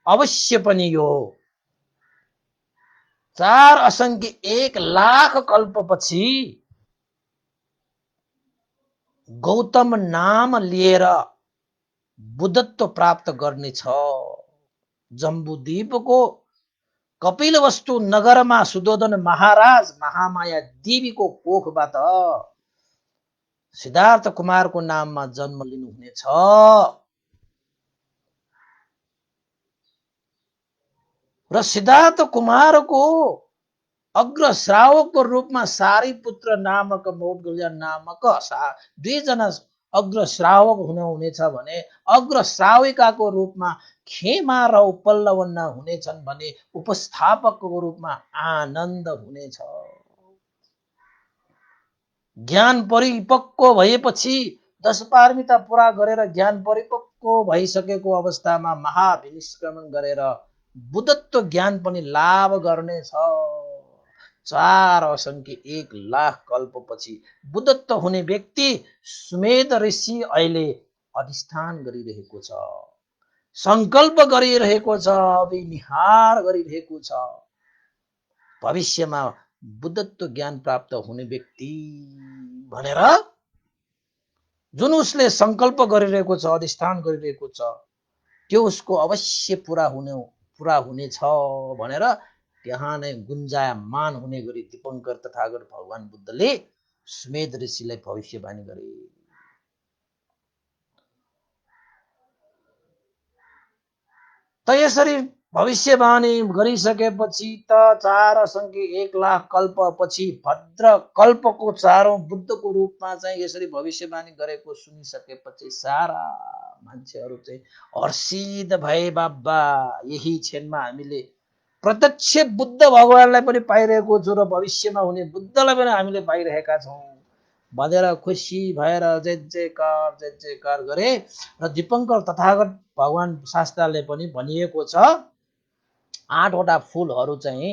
Speaker 1: अवश्य पनि यो 4 असंख्य 1 लाख कल्पपछि गौतम नाम लिएर बुद्धत्व प्राप्त गर्नेछ। जम्बूद्वीपको कपिलवस्तु नगरमा सुदोधन महाराज महामाया देवीको कोखबाट सिद्धार्थ कुमारको नाममा जन्म लिनुहुनेछ। र सिद्धार्थ कुमारको अग्र श्रावकको रूपमा सारीपुत्र नामक मौद्गल्य नामक 2 जना अग्र श्रावक हुनेछ भने अग्र श्राविकाको रूपमा खेमा र उपल्लवन्ना हुनेछन् भने उपस्थापकको रूपमा आनन्द हुनेछ। ज्ञान परिपक्व भएपछि 10 पारमिता पूरा गरेर ज्ञान परिपक्व भइसकेको अवस्थामा महाविनिष्क्रमण गरेर बुद्धत्व ज्ञान पनि लाभ गर्नेछ। 4 असंख्य 1 लाख कल्पपछि बुद्धत्व हुने व्यक्ति सुमेध ऋषि अहिले अधिष्ठान गरिरहेको छ, संकल्प गरिरहेको छ, विनिहार गरिरहेको छ। भविष्यमा बुद्धत्व ज्ञान प्राप्त हुने व्यक्ति भनेर जुन उसले संकल्प गरिरहेको छ, अधिष्ठान गरिरहेको छ, त्यो उसको अवश्य पूरा हुनेछ भनेर त्यहाँ नै गुन्जायमान हुने गरी दीपंकर तथागत भगवान बुद्धले सुमेध ऋषिलाई भविष्यवाणी गरे। त यसरी भविष्यवाणी गरिसकेपछि त 4 असंख्य 1 लाख कल्पपछि भद्र कल्पको 4औं बुद्धको रूपमा चाहिँ यसरी भविष्यवाणी गरेको सुनिसकेपछि सारा मान्छेहरू चाहिँ हर्षित भए। बाबा, यही क्षणमा हामीले प्रत्यक्ष बुद्ध भगवानलाई पनि पाइरहेको छु र भविष्यमा हुने बुद्धलाई पनि हामीले पाइरहेका छौँ भनेर खुसी भएर जय जयकार गरे। र दीपंकर तथागत भगवान शास्त्रले पनि भनिएको छ 8 वटा फूलहरू चाहिँ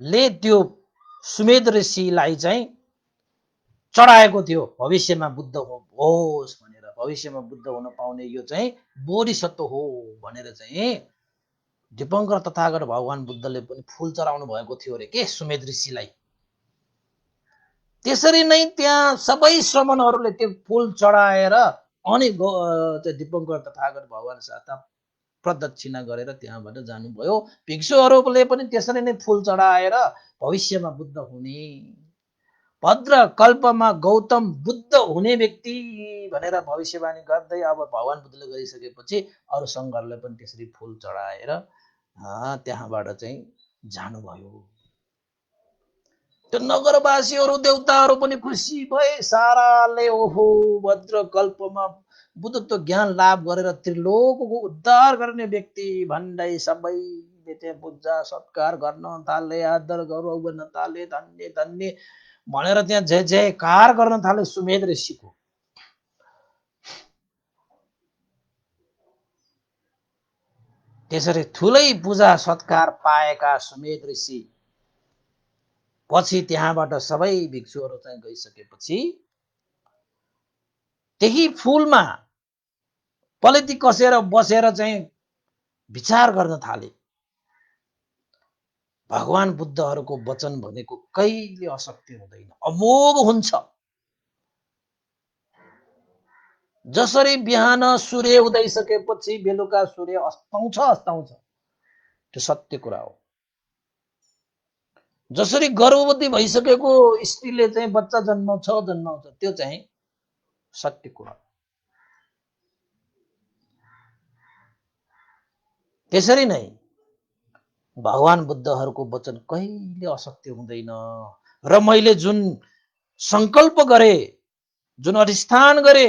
Speaker 1: ले त्यो सुमेध ऋषिलाई चाहिँ चढाएको थियो भविष्यमा बुद्ध होस् भनेर। भविष्यमा बुद्ध हुन पाउने यो चाहिँ बोधिसत्व हो भनेर चाहिँ दीपंकर तथागत भगवान बुद्धले पनि फूल चढाउनु भएको थियो रे के सुमेध ऋषिलाई। त्यसरी नै त्यहाँ सबै श्रमणहरूले त्यो फूल चढाएर अनि दीपंकर तथागत भगवान शास्त्र प्रदक्षिणा गरेर त्यहाँबाट जानुभयो। भिक्षुहरूले पनि त्यसरी नै फूल चढाएर भविष्यमा बुद्ध हुने, भद्र कल्पमा गौतम बुद्ध हुने व्यक्ति भनेर भविष्यवाणी गर्दै अब भगवान बुद्धले गरिसकेपछि अरू सङ्घहरूले पनि त्यसरी फूल चढाएर त्यहाँबाट चाहिँ जानुभयो। त्यो नगरवासीहरू देवताहरू पनि खुसी भए। साराले ओहो भद्र कल्पमा बुद्धत्व ज्ञान लाभ गरेर त्रिलोकको उद्धार गर्ने व्यक्ति भन्दै सबैले त्यहाँ पूजा सत्कार गर्न थाले, आदर गौरव गर्न थाले, धन्य धन्य भनेर त्यहाँ जय जयकार गर्न थाले सुमेध ऋषिको। त्यसरी ठुलै पूजा सत्कार पाएका सुमेध ऋषि पछि त्यहाँबाट सबै भिक्षुहरू चाहिँ गइसकेपछि त्यही फूलमा पलेटी कसेर बसेर चाहिँ विचार गर्न थाले। भगवान बुद्धहरूको वचन भनेको कहिले असत्य हुँदैन, अमोघ हुन्छ। जसरी बिहान सूर्य उदाइसकेपछि बेलुका सूर्य अस्ताउँछ त्यो सत्य कुरा हो। जसरी गर्भवती भइसकेको स्त्रीले चाहिँ बच्चा जन्माउँछ त्यो चाहिँ सत्य कुरा। त्यसरी नै भगवान बुद्धहरूको वचन कहिले असत्य हुँदैन। र मैले जुन संकल्प गरे, जुन अधिष्ठान गरे,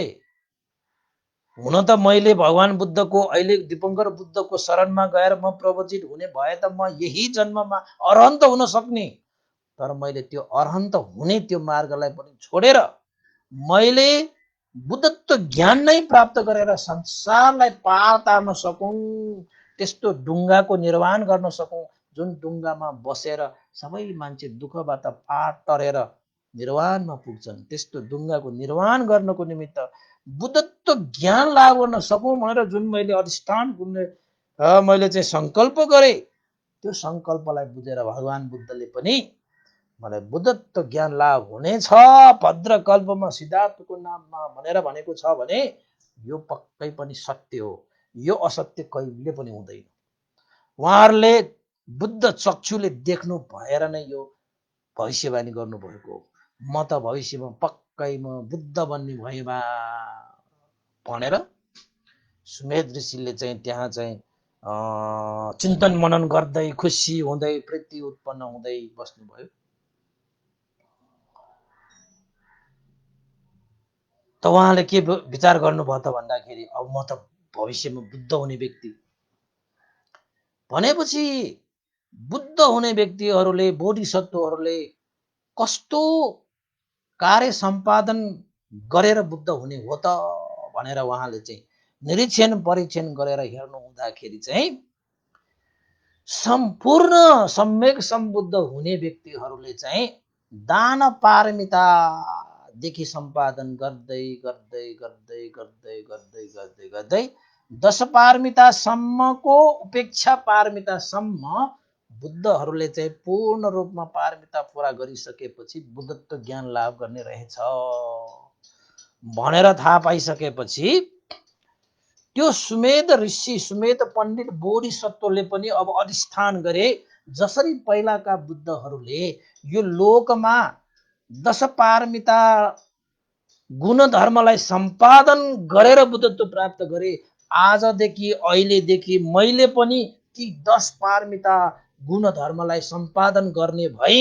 Speaker 1: हुन त मैले भगवान बुद्धको अहिले दिपंकर बुद्धको शरणमा गएर म प्रवचित हुने भए त म यही जन्ममा अरहन्त हुन सक्ने, तर मैले त्यो अरहन्त हुने त्यो मार्गलाई पनि छोडेर मैले बुद्धत्व ज्ञान नै प्राप्त गरेर संसारलाई पार तार्न सकौं, त्यस्तो ढुङ्गाको निर्माण गर्न सकौं जुन ढुङ्गामा बसेर सबै मान्छे दुःखबाट पार तरेर निर्वाणमा पुग्छन्। त्यस्तो ढुङ्गाको निर्माण गर्नको निमित्त बुद्धत्व ज्ञान लाभ गर्न सकौं भनेर जुन मैले अधिष्ठान मैले चाहिँ संकल्प गरे, त्यो संकल्पलाई बुझेर भगवान बुद्धले पनि मलाई बुद्धत्व ज्ञान लाभ हुनेछ भद्रकल्पमा सिद्धार्थको नाममा भनेर भनेको छ भने यो पक्कै पनि सत्य हो। यो असत्य कहिले पनि हुँदैन। उहाँहरूले बुद्ध चक्षुले देख्नु भएर नै यो भविष्यवाणी गर्नुभएको हो। म त भविष्यमा पक्कै म बुद्ध बन्ने भएमा भनेर सुमेध ऋषिले चाहिँ त्यहाँ चाहिँ चिन्तन मनन गर्दै खुसी हुँदै प्रीति उत्पन्न हुँदै बस्नुभयो। त उहाँले के विचार गर्नुभयो त भन्दाखेरि अब म त भविष्यमा बुद्ध हुने व्यक्ति भनेपछि बुद्ध हुने व्यक्तिहरूले बोधिसत्वहरूले कस्तो कार्य सम्पादन गरेर बुद्ध हुने हो त भनेर उहाँले चाहिँ निरीक्षण परीक्षण गरेर हेर्नु हुँदाखेरि चाहिँ सम्पूर्ण सम्यक सम्बुद्ध हुने व्यक्तिहरूले चाहिँ दान पारमितादेखि सम्पादन गर्दै गर्दै गर्दै गर्दै गर्दै गर्दै गर्दै 10 पारमितासम्मको उपेक्षा पारमितासम्म बुद्धहरूले चाहिँ पूर्ण रूपमा पारमिता पुरा गरिसकेपछि बुद्धत्व ज्ञान लाभ गर्ने रहेछ भनेर थाहा पाइसकेपछि त्यो सुमेध ऋषि सुमेध पण्डित बोधिसत्वले पनि अब अधिष्ठान गरे जसरी पहिलाका बुद्धहरूले यो लोकमा 10 पारमिता गुणधर्मलाई सम्पादन गरेर बुद्धत्व प्राप्त गरे, आजदेखि अहिलेदेखि मैले पनि ती 10 पारमिता गुणधर्मलाई सम्पादन गर्ने भई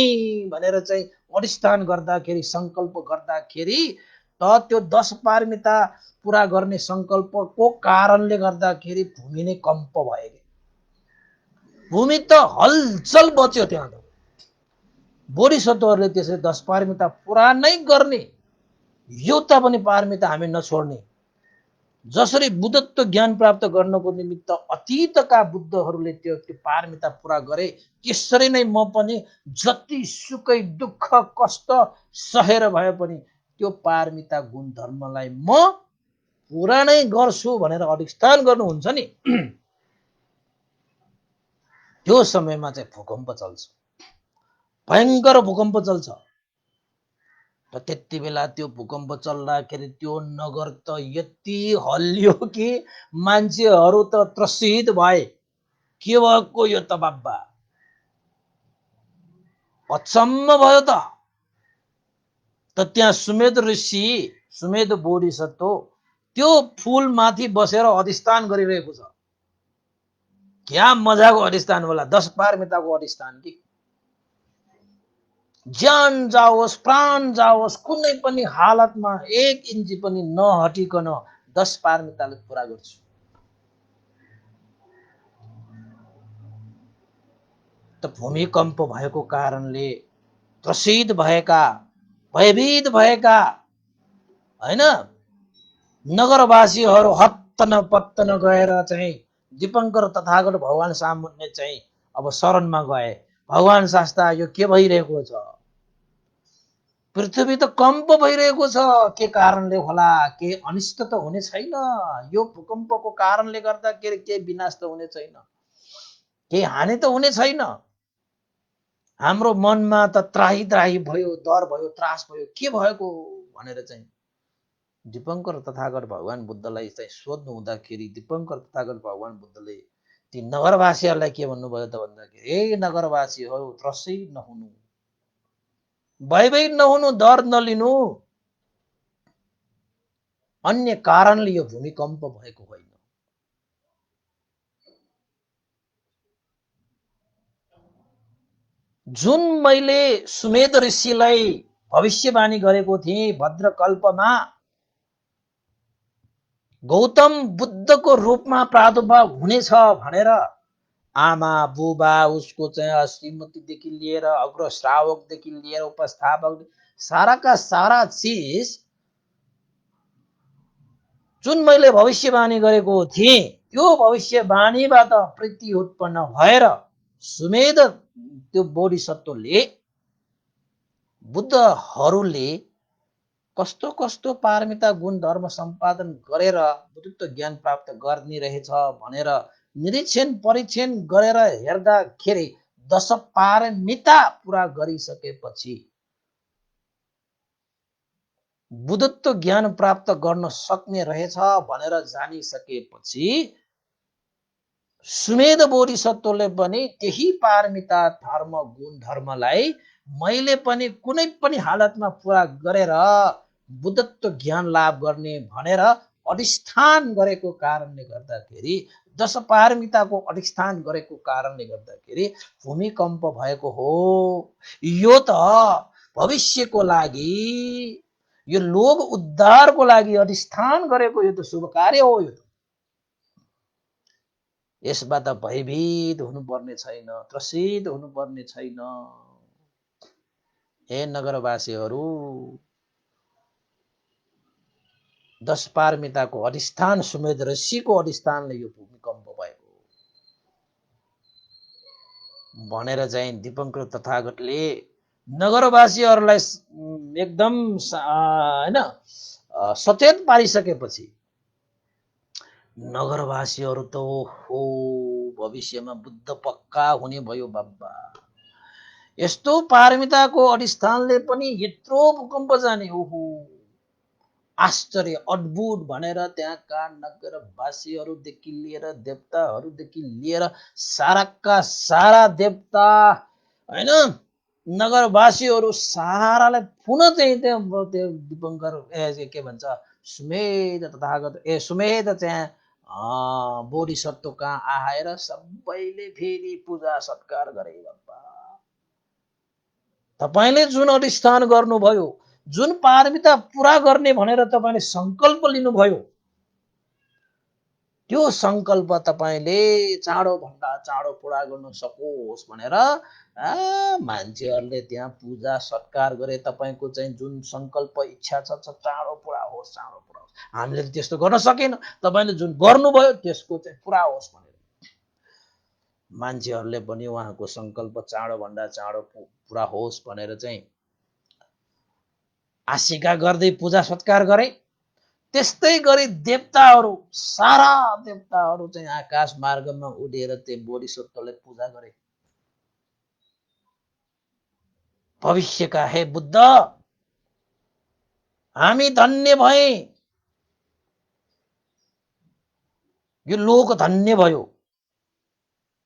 Speaker 1: भनेर चाहिँ अधिष्ठान गर्दाखेरि संकल्प गर्दाखेरि त त्यो 10 पारमिता पुरा गर्ने संकल्पको कारणले गर्दाखेरि भूमि नै कम्प भयो। भूमि त हलचल बच्यो। त्यहाँ त बोधिसत्वहरूले त्यसरी 10 पारमिता पुरा नै गर्ने, एउटा पनि पारमिता हामी नछोड्ने, जसरी बुद्धत्व ज्ञान प्राप्त गर्नको निमित्त अतीतका बुद्धहरूले त्यो पारमिता पुरा गरे, त्यसरी नै म पनि जति सुकै दुःख कष्ट सहेर भए पनि त्यो पारमिता गुण धर्मलाई म पुरा नै गर्छु भनेर अधिष्ठान गर्नुहुन्छ नि। त्यो समयमा चाहिँ भूकम्प चल्छ, भयङ्कर भूकम्प चल्छ। र त्यति बेला त्यो भूकम्प चल्दाखेरि त्यो नगर त यति हल्लियो कि मान्छेहरू त त्रसित भए। के भएको यो त बाबा, अचम्म भयो त। त्यहाँ सुमेध ऋषि सुमेध बोधिसत्व त्यो फूल माथि बसेर अधिष्ठान गरिरहेको छ। क्या मजाको अधिष्ठान होला, 10 पारमिताको अधिष्ठान कि। ज्यान जाओस् प्राण जाओस् कुनै पनि हालतमा 1 इन्ची पनि नहटिकन 10 पारमिताले पुरा गर्छु। त भूमिकम्प भएको कारणले त्रसित भएका भयभीत भएका हैन नगरवासीहरू हत्तन पत्तन गएर चाहिँ दिपंकर तथागत भगवान सामुन्ने चाहिँ अब शरणमा गए। भगवान शास्ता यो के भइरहेको छ, पृथ्वी त कम्प भइरहेको छ, के कारणले होला, के अनिष्ट त हुने छैन, यो भूकम्पको कारणले गर्दा के विनाश त हुने छैन, के हानि त हुने छैन। हाम्रो मनमा त त्राही त्राही भयो, डर भयो, त्रास भयो, के भएको भनेर चाहिँ दीपङ्कर तथागत भगवान बुद्धलाई चाहिँ सोध्नु हुँदाखेरि दीपङ्कर तथागत भगवान बुद्धले ती नगरवासीहरूलाई के भन्नुभयो त भन्दाखेरि, ए नगरवासी हो, त्रसै नहुनु, भयभीत नहुनु, डर नलिनु, अन्य कारणले यो भूमिकम्प भएको होइन। जुन मैले सुमेध ऋषिलाई भविष्यवाणी गरेको थिएँ भद्रकल्पमा गौतम बुद्धको रूपमा प्रादुर्भाव हुनेछ भनेर, आमा बुबा उसको चाहिँ श्रीमतीदेखि लिएर अग्र श्रावकदेखि लिएर उपस्थापक साराका सारा चिज जुन मैले भविष्यवाणी गरेको थिएँ त्यो भविष्यवाणीबाट प्रीति उत्पन्न भएर सुमेध त्यो बोधिसत्वले बुद्धहरूले कस्तो कस्तो पारमिता गुण धर्म सम्पादन गरेर बुद्धत्व ज्ञान प्राप्त गर्ने रहेछ भनेर निरीक्षण परीक्षण गरेर हेर्दाखेरि 10 पारमिता पुरा गरिसकेपछि बुद्धत्व ज्ञान प्राप्त गर्न सक्ने रहेछ भनेर जानिसकेपछि सुमेध बोधिसत्वले पनि त्यही पारमिता धर्म गुण धर्मलाई मैले पनि कुनै पनि हालतमा पुरा गरेर बुद्धत्व ज्ञान लाभ गर्ने भनेर अधिष्ठान गरेको कारणले गर्दाखेरि 10 पारमिताको अधिष्ठान गरेको कारणले गर्दाखेरि भूमिकम्प भएको हो। यो त भविष्यको लागि, यो लोक उद्धारको लागि अधिष्ठान गरेको यो त शुभ कार्य हो। यो यसबाट भयभीत हुनुपर्ने छैन, त्रसित हुनुपर्ने छैन। हे नगरवासीहरू, 10 पारमिताको अधिष्ठान सुमेध ऋषिको अधिष्ठानले यो भूमिकम्प भएको भनेर चाहिँ दीपङ्कर तथागतले नगरवासीहरूलाई एकदम हैन सचेत पारिसकेपछि नगरवासीहरू त हो भविष्यमा बुद्ध पक्का हुने भयो बाबा। यस्तो पारमिताको अधिष्ठानले पनि यत्रो भूकम्प जाने, ओहो आश्चर्य अद्भुत भनेर त्यहाँका नगरवासीहरूदेखि लिएर देवताहरूदेखि लिएर साराका सारा देवता हैन नगरवासीहरू सारालाई पुनः चाहिँ त्यो दीपङ्कर के भन्छ सुमेध तथागत सुमेध चाहिँ बोधिसत्व कहाँ आएर सबैले फेरि पूजा सत्कार गरे। बाबा तपाईले जुन अधिष्ठान गर्नुभयो, जुन पारमिता पुरा गर्ने भनेर तपाईले संकल्प लिनुभयो, त्यो संकल्प तपाईले चाँडो भन्दा चाँडो पुरा गर्न सकोस् भनेर मान्छेहरूले त्यहाँ पूजा सत्कार गरे। तपाईको चाहिँ जुन संकल्प इच्छा छ चाँडो पुरा होस्, चाँडो पुरा होस्। हामीले त्यस्तो गर्न सकेन, तपाईले जुन गर्नुभयो त्यसको चाहिँ पुरा होस् भनेर मान्छेहरूले पनि उहाँको संकल्प चाँडो भन्दा चाँडो पुरा होस् भनेर चाहिँ आशिका गर्दै पूजा सत्कार गरे। त्यस्तै गरी देवताहरू सारा देवताहरू चाहिँ आकाश मार्गमा उडेर त्यो बोधिसत्वले पूजा गरे। भविष्यका हे बुद्ध, हामी धन्य भए, यो लोक धन्य भयो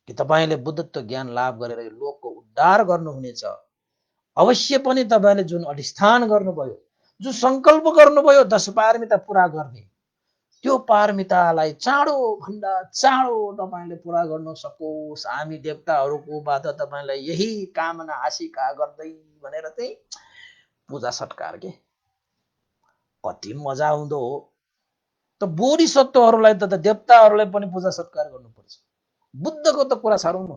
Speaker 1: कि तपाईले बुद्धत्व ज्ञान लाभ गरेर यो लोकको उद्धार गर्नुहुनेछ। अवश्य पनि तपाईले जुन अधिष्ठान गर्नुभयो, जुन संकल्प गर्नुभयो 10 पारमिता पुरा गर्ने, त्यो पारमितालाई चाँडो भन्दा चाँडो तपाईले पुरा गर्न सकोस्। हामी देवताहरूकोबाट तपाईलाई यही कामना आशिका गर्दै भनेर चाहिँ पूजा सत्कार के कति मजा आउँदो हो। त बोधिसत्वहरूलाई त देवताहरूलाई पनि पूजा सत्कार गर्नुपर्छ। बुद्धको त कुरा छाडौँ न,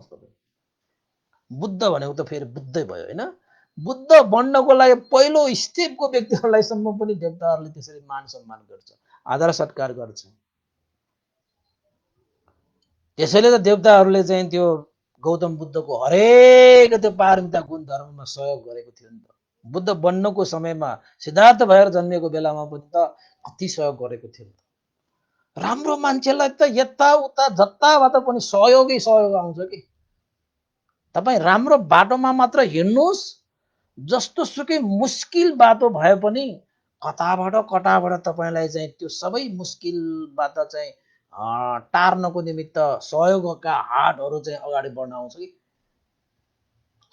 Speaker 1: बुद्ध भनेको त फेरि बुद्धै भयो हैन। बुद्ध बन्नको लागि पहिलो स्टेपको व्यक्तिहरूलाई सम्म पनि देवताहरूले त्यसरी मान सम्मान गर्छ, आदर सत्कार गर्छ। त्यसैले त देवताहरूले चाहिँ त्यो गौतम बुद्धको हरेक त्यो पारमिता गुण धर्ममा सहयोग गरेको थियो नि त। बुद्ध बन्नको समयमा सिद्धार्थ भएर जन्मेको बेलामा पनि त कति सहयोग गरेको थियो नि त। राम्रो मान्छेलाई त यताउता जताबाट पनि सहयोगै सहयोग आउँछ कि। तपाईँ राम्रो बाटोमा मात्र हिँड्नुहोस्, जस्तो सुकै मुस्किल बाटो भए पनि कताबाट कताबाट तपाईँलाई चाहिँ त्यो सबै मुस्किलबाट चाहिँ टार्नको निमित्त सहयोगका हातहरू चाहिँ अगाडि बढ्न आउँछ कि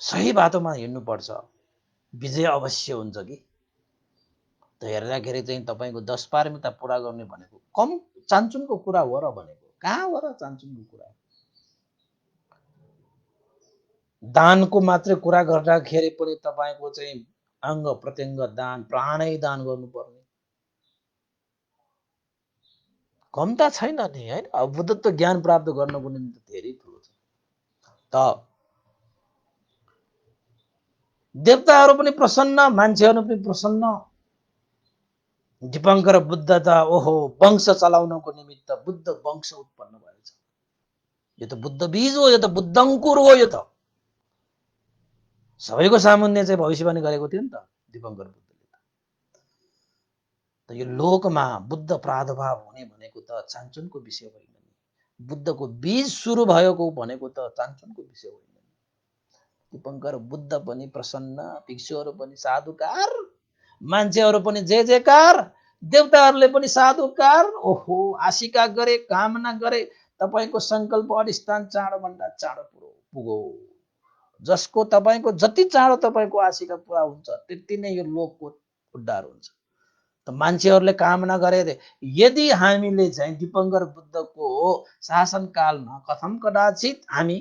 Speaker 1: सही बाटोमा हिँड्नुपर्छ, विजय अवश्य हुन्छ कि। त हेर्दाखेरि चाहिँ तपाईँको 10 पारमिता पुरा गर्ने भनेको कम चान्चुनको कुरा हो र भनेको, कहाँ हो र चान्चुनको कुरा। दानको मात्रै कुरा गर्दाखेरि पनि तपाईँको चाहिँ अङ्ग प्रत्यङ्ग दान, प्राणै दान गर्नुपर्ने, कम त छैन नि होइन। अब बुद्धत्व ज्ञान प्राप्त गर्नको निम्ति धेरै ठुलो छ। त देवताहरू पनि प्रसन्न, मान्छेहरू पनि प्रसन्न। दीपङ्कर बुद्ध त ओहो वंश चलाउनको निमित्त बुद्ध वंश उत्पन्न भएछ। यो त बुद्ध बीज हो, यो त बुद्धङ्कुर हो। यो त सबैको सामुन्ने चाहिँ भविष्यवाणी गरेको थियो नि त दीपङ्कर बुद्धले। त यो लोकमा बुद्ध प्रादुर्भाव हुने भनेको त चान्चुनको विषय होइन। बुद्धको बीज सुरु भएको भनेको त चान्चुनको विषय होइन। दीपङ्कर बुद्ध पनि प्रसन्न, भिक्षुहरू पनि साधुकार, मान्छेहरू पनि जय जयकार, देवताहरूले पनि साधुकार। ओहो आशिका गरे, कामना गरे, तपाईँको सङ्कल्प अधिष्ठान चाँडोभन्दा चाँडो पुगो। जसको तपाईँको जति चाँडो तपाईँको आशिका पुरा हुन्छ त्यति नै यो लोकको उद्धार हुन्छ। त मान्छेहरूले कामना गरे यदि हामीले चाहिँ दीपङ्कर बुद्धको शासनकालमा कथम कदाचित हामी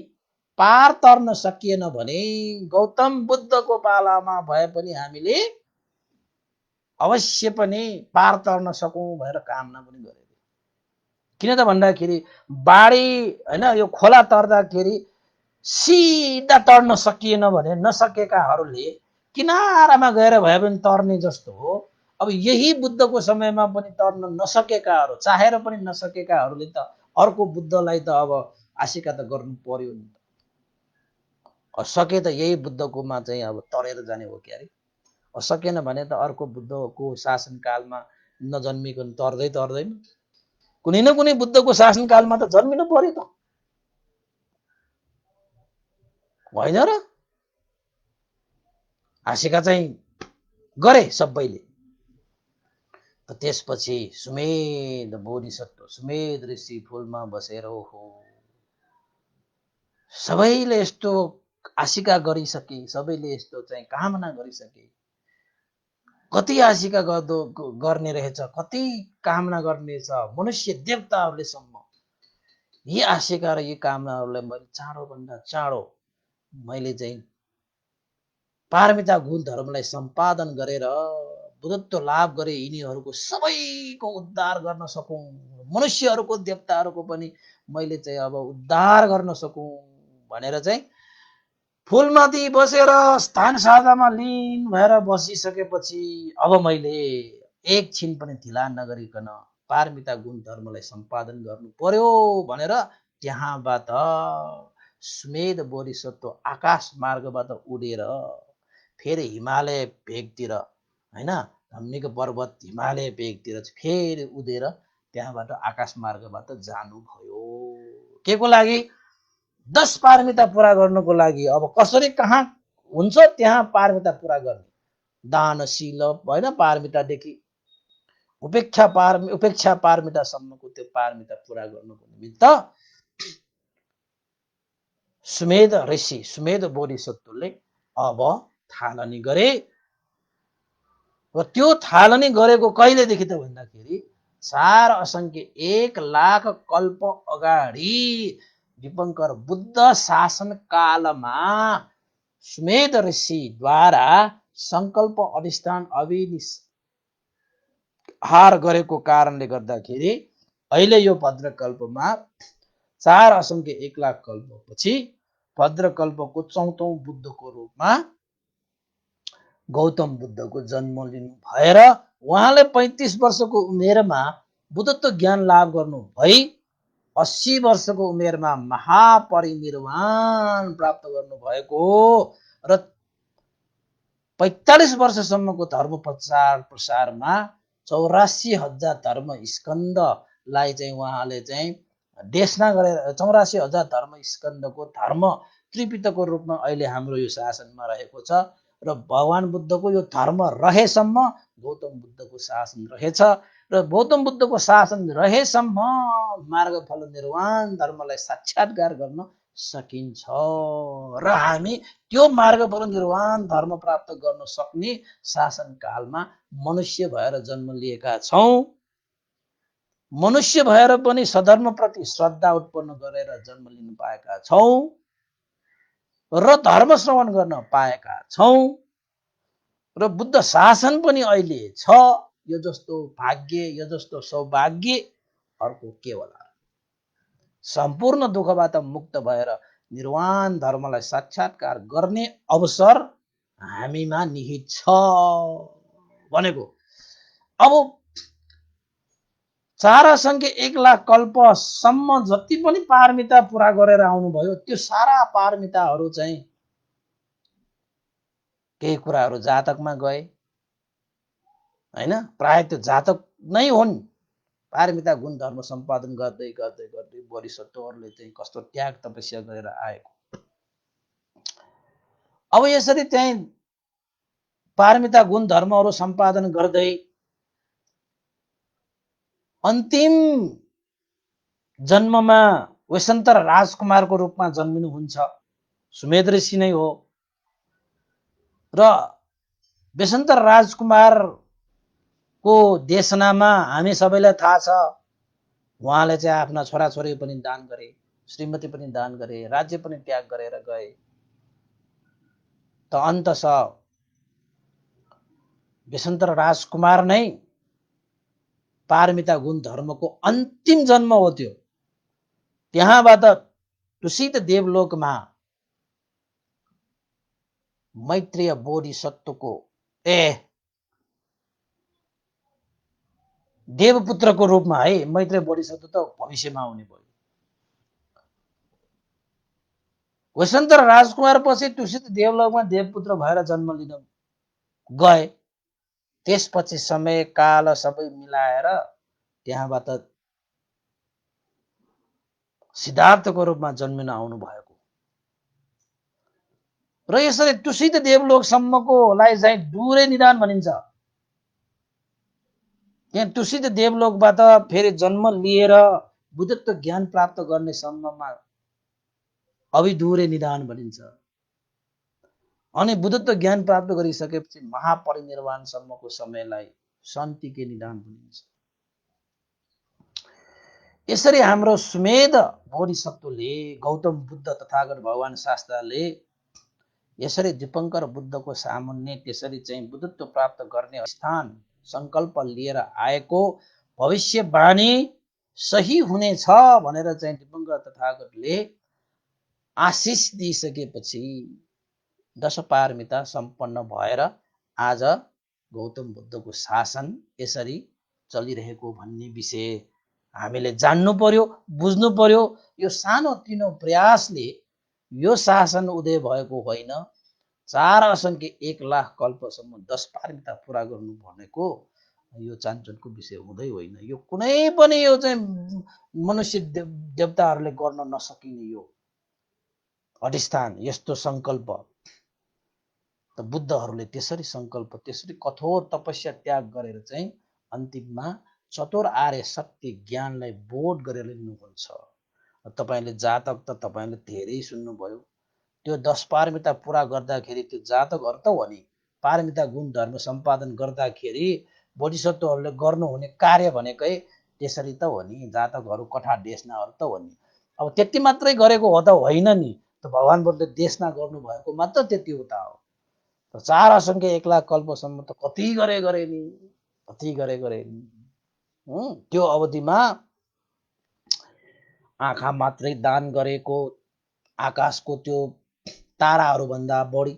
Speaker 1: पार तर्न सकिएन भने गौतम बुद्धको पालामा भए पनि हामीले अवश्य पनि पार तर्न सकौँ भनेर कामना पनि गरे। किन त भन्दाखेरि बाढी होइन यो खोला तर्दाखेरि सिधा तर्न सकिएन भने नसकेकाहरूले किनारामा गएर भए पनि तर्ने जस्तो हो। अब यही बुद्धको समयमा पनि तर्न नसकेकाहरू, चाहेर पनि नसकेकाहरूले त अर्को बुद्धलाई त अब आशिका त गर्नु पर्यो नि। सके त यही बुद्धकोमा चाहिँ अब तरेर जाने हो क्या अरे। सकेन भने त अर्को बुद्धको शासनकालमा नजन्मिकन तर्दैन। कुनै न कुनै बुद्धको शासनकालमा त जन्मिनु पर्यो त, होइन र? आशिका चाहिँ गरे सबैले। त त्यसपछि सुमेध बोधिसत्व, सुमेध ऋषि फुलमा बसेर हो सबैले यस्तो आशिका गरिसके, सबैले यस्तो चाहिँ कामना गरिसके। कति आशिका गर्ने रहेछ, कति कामना गर्ने छ मनुष्य देवताहरूले सम्म। यी आशिका र यी कामनाहरूलाई मैले चाँडोभन्दा चाँडो मैले चाहिँ पारमिता गुण धर्मलाई सम्पादन गरेर बुद्धत्व लाभ गरे यिनीहरूको सबैको उद्धार गर्न सकौँ, मनुष्यहरूको देवताहरूको पनि मैले चाहिँ अब उद्धार गर्न सकौँ भनेर चाहिँ फुलमाथि बसेर स्थान साधनामा लीन भएर बसिसकेपछि अब मैले एकछिन पनि ढिला नगरिकन पारमिता गुण धर्मलाई सम्पादन गर्नु पर्यो भनेर त्यहाँबाट सुमेध बोधिसत्व आकाश मार्गबाट उडेर फेरि हिमालय भेगतिर होइन, धम्मीको पर्वत हिमालय भेगतिर फेरि उडेर त्यहाँबाट आकाश मार्गबाट जानुभयो। के को लागि? 10 पारमिता पुरा गर्नको लागि। अब कसरी कहाँ हुन्छ त्यहाँ पारमिता पुरा गर्ने, दानशील होइन पारमितादेखि उपेक्षा पारमितासम्मको त्यो पारमिता पुरा गर्नको निमित्त सुमेध ऋषि, सुमेध बोधिसत्वले अब थालनी गरे। र त्यो थालनी गरेको कहिलेदेखि त भन्दाखेरि 4 असङ्ख्य 1 लाख कल्प अगाडि दीपङ्कर बुद्ध शासन कालमा सुमेध ऋषिद्वारा सङ्कल्प अधिष्ठान अविनिहार गरेको कारणले गर्दाखेरि अहिले यो भद्रकल्पमा 4 असङ्ख्य 1 लाख कल्पपछि भद्रकल्पको 4औं बुद्धको रूपमा गौतम बुद्धको जन्म लिनु भएर उहाँले 35 वर्षको उमेरमा बुद्धत्व ज्ञान लाभ गर्नु भई 80 वर्षको उमेरमा महापरिनिर्वाण प्राप्त गर्नु भएको र 45 वर्षसम्मको धर्म प्रचार प्रसारमा 84,000 धर्म स्कन्धलाई चाहिँ उहाँले चाहिँ देशना गरेर 84,000 धर्म स्कन्धको धर्म त्रिपिटकको रूपमा अहिले हाम्रो यो शासनमा रहेको छ। र भगवान बुद्धको यो धर्म रहेसम्म गौतम बुद्धको शासन रहेछ र गौतम बुद्धको शासन रहेसम्म मार्गफल निर्वाण धर्मलाई साक्षात्कार गर्न सकिन्छ र हामी त्यो मार्गफल निर्वाण धर्म प्राप्त गर्न सक्ने शासनकालमा मनुष्य भएर जन्म लिएका छौँ। मनुष्य भएर पनि सधर्मप्रति श्रद्धा उत्पन्न गरेर जन्म लिनु पाएका छौँ र धर्म श्रवण गर्न पाएका छौँ र बुद्ध शासन पनि अहिले छ। यो जस्तो भाग्य, यो जस्तो सौभाग्य अर्को के होला। सम्पूर्ण दुःखबाट मुक्त भएर निर्वाण धर्मलाई साक्षात्कार गर्ने अवसर हामीमा निहित छ भनेको। अब 4,00,000 1,00,000 कल्पसम्म जति पनि पारमिता पुरा गरेर आउनुभयो त्यो सारा पारमिताहरू चाहिँ केही कुराहरू जातकमा गए हैन, प्राय त्यो जातक नै हुन्। पारमिता गुण धर्म सम्पादन गर्दै गर्दै गर्दै बोधिसत्वहरूले चाहिँ कस्तो त्याग तपस्या गरेर आएको। अब यसरी चाहिँ पारमिता गुण धर्महरू सम्पादन गर्दै अन्तिम जन्ममा वैशन्तर राजकुमारको रूपमा जन्मिनुहुन्छ। सुमेध ऋषि नै हो र वैशन्तर राजकुमारको देशनामा हामी सबैलाई थाहा छ। उहाँले चाहिँ आफ्ना छोराछोरी पनि दान गरे, श्रीमती पनि दान गरे, राज्य पनि त्याग गरेर गए। त अन्ततः वैशन्तर राजकुमार नै पारमिता गुण धर्मको अन्तिम जन्म हो त्यो। त्यहाँबाट तुसित देवलोकमा मैत्रेय बोधिसत्वको देवपुत्रको रूपमा है, मैत्रेय बोधिसत्व त भविष्यमा आउने भयो। वैशन्तर राजकुमार पछि तुसित देवलोकमा देवपुत्र भएर जन्म लिन गए। त्यसपछि समय काल सबै मिलाएर त्यहाँबाट सिद्धार्थको रूपमा जन्मिन आउनु भएको र यसरी तुसित देवलोकसम्मकोलाई चाहिँ डुरे निदान भनिन्छ। यहाँ तुसित देवलोकबाट फेरि जन्म लिएर बुद्धत्व ज्ञान प्राप्त गर्ने सम्ममा अभिदूरे निदान भनिन्छ। अनि बुद्धत्व ज्ञान प्राप्त गरिसकेपछि महापरिनिर्वाणसम्मको समयलाई शान्तिके निदान भनिन्छ। यसरी हाम्रो सुमेध बोधिसत्वले, गौतम बुद्ध तथागत भगवान शास्त्रले यसरी दीपङ्कर बुद्धको सामुन्ने त्यसरी चाहिँ बुद्धत्व प्राप्त गर्ने स्थान संकल्प लिएर आएको भविष्यवाणी सही हुनेछ भनेर चाहिँ दीपङ्कर तथागतले आशिष दिइसकेपछि 10 पारमिता सम्पन्न भएर आज गौतम बुद्धको शासन यसरी चलिरहेको भन्ने विषय हामीले जान्नु पर्यो, बुझ्नु पर्यो। यो सानो तिनो प्रयासले यो शासन उदय भएको होइन। 4,00,000 1,00,000 कल्पसम्म 10 पारमिता पुरा गर्नु भनेको यो चान्चनको विषय हुँदै होइन। यो कुनै पनि यो चाहिँ मनुष्य देवताहरूले गर्न नसकिने यो अधिष्ठान, यस्तो संकल्प त बुद्धहरूले त्यसरी संकल्प, त्यसरी कठोर तपस्या त्याग गरेर चाहिँ अन्तिममा चतुर आर्य सत्य ज्ञानलाई बोध गरेर लिनुहुन्छ। तपाईले जातक त तपाईले धेरै सुन्नुभयो। त्यो 10 पारमिता पुरा गर्दाखेरि त्यो जातकहरू त हो नि, पारमिता गुण धर्म सम्पादन गर्दाखेरि बोधिसत्वहरूले गर्नुहुने कार्य भनेकै त्यसरी त हो नि। जातकहरू कठा देशनाहरू त हो नि। अब त्यति मात्रै गरेको हो त होइन नि, त भगवान बुद्धले देशना गर्नुभएको मात्र त्यति हो त हो। 4,00,000 1,00,000 कल्पसम्म त कति गरे नि, कति गरे नि। त्यो अवधिमा आँखा मात्रै दान गरेको, आकाशको त्यो ताराहरू भन्दा बढी,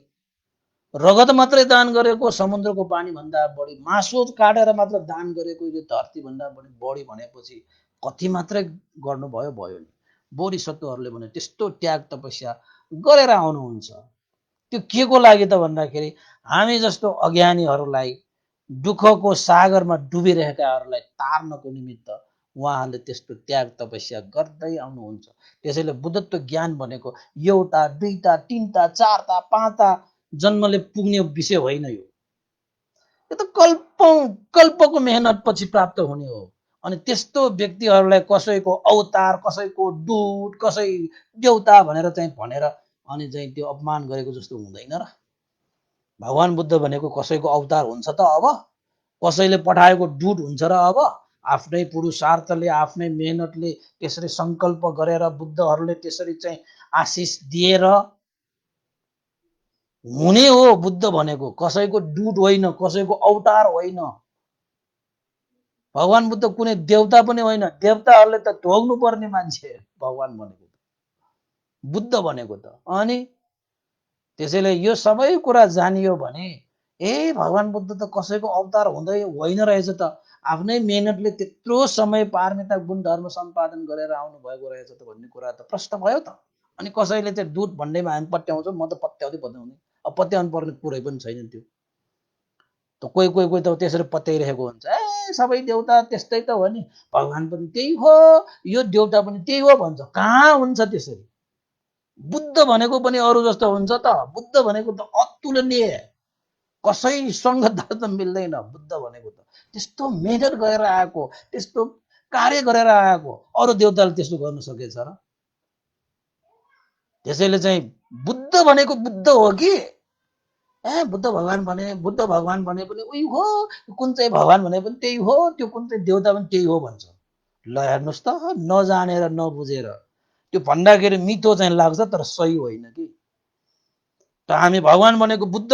Speaker 1: रगत मात्रै दान गरेको समुद्रको पानी भन्दा बढी, मासु काटेर मात्र दान गरेको यो धरती भन्दा बढी भनेपछि कति मात्रै गर्नुभयो भयो नि। बोधिसत्वहरूले भने त्यस्तो त्याग तपस्या गरेर आउनुहुन्छ। त्यो के को लागि त भन्दाखेरि हामी जस्तो अज्ञानीहरूलाई, दुःखको सागरमा डुबिरहेकाहरूलाई तार्नको निमित्त उहाँहरूले त्यस्तो त्याग तपस्या गर्दै आउनुहुन्छ। त्यसैले बुद्धत्व ज्ञान भनेको एउटा, दुईटा, तीनटा, चारटा, पाँचटा जन्मले पुग्ने विषय होइन। यो त कल्पको मेहनत पछि प्राप्त हुने हो। अनि त्यस्तो व्यक्तिहरूलाई कसैको अवतार, कसैको दूत, कसै देउता भनेर चाहिँ भनेर अनि चाहिँ त्यो अपमान गरेको जस्तो हुँदैन र? भगवान बुद्ध भनेको कसैको अवतार हुन्छ त अब? कसैले पठाएको दूत हुन्छ र अब? आफ्नै पुरुषार्थले, आफ्नै मेहनतले त्यसरी संकल्प गरेर बुद्धहरूले त्यसरी चाहिँ आशिष दिएर हुने हो बुद्ध भनेको, कसैको दूत होइन, कसैको अवतार होइन। भगवान बुद्ध कुनै देवता पनि होइन, देवताहरूले त ढोग्नु पर्ने मान्छे भगवान भनेको, बुद्ध भनेको त। अनि त्यसैले यो सबै कुरा जानियो भने भगवान बुद्ध त कसैको अवतार हुँदै होइन रहेछ त, आफ्नै मेहनतले त्यत्रो समय पारमिता गुण धर्म सम्पादन गरेर आउनु भएको रहेछ त भन्ने कुरा त प्रश्न भयो त। अनि कसैले चाहिँ दूत भन्दैमा हामी पत्याउँछौँ, म त पत्याउँदै अब पत्याउनु पर्ने कुरै पनि छैन त्यो त। कोही त त्यसरी पत्याइरहेको हुन्छ, सबै देउता त्यस्तै त हो नि, भगवान पनि त्यही हो, यो देउता पनि त्यही हो भन्छ। कहाँ हुन्छ त्यसरी? बुद्ध भनेको पनि अरू जस्तो हुन्छ त? बुद्ध भनेको त अतुलनीय, कसैसँग त मिल्दैन। बुद्ध भनेको त त्यस्तो मेहनत गरेर आएको, त्यस्तो कार्य गरेर आएको, अरू देउताले त्यस्तो गर्न सकेछ र? त्यसैले चाहिँ बुद्ध भनेको बुद्ध हो कि बुद्ध भगवान भने पनि उही हो, कुन चाहिँ भगवान भने पनि त्यही हो, त्यो कुन चाहिँ देउता पनि त्यही हो भन्छ। ल हेर्नुहोस् त, नजानेर नबुझेर त्यो भन्दाखेरि मिठो चाहिँ लाग्छ तर सही होइन कि। त हामी भगवान भनेको बुद्ध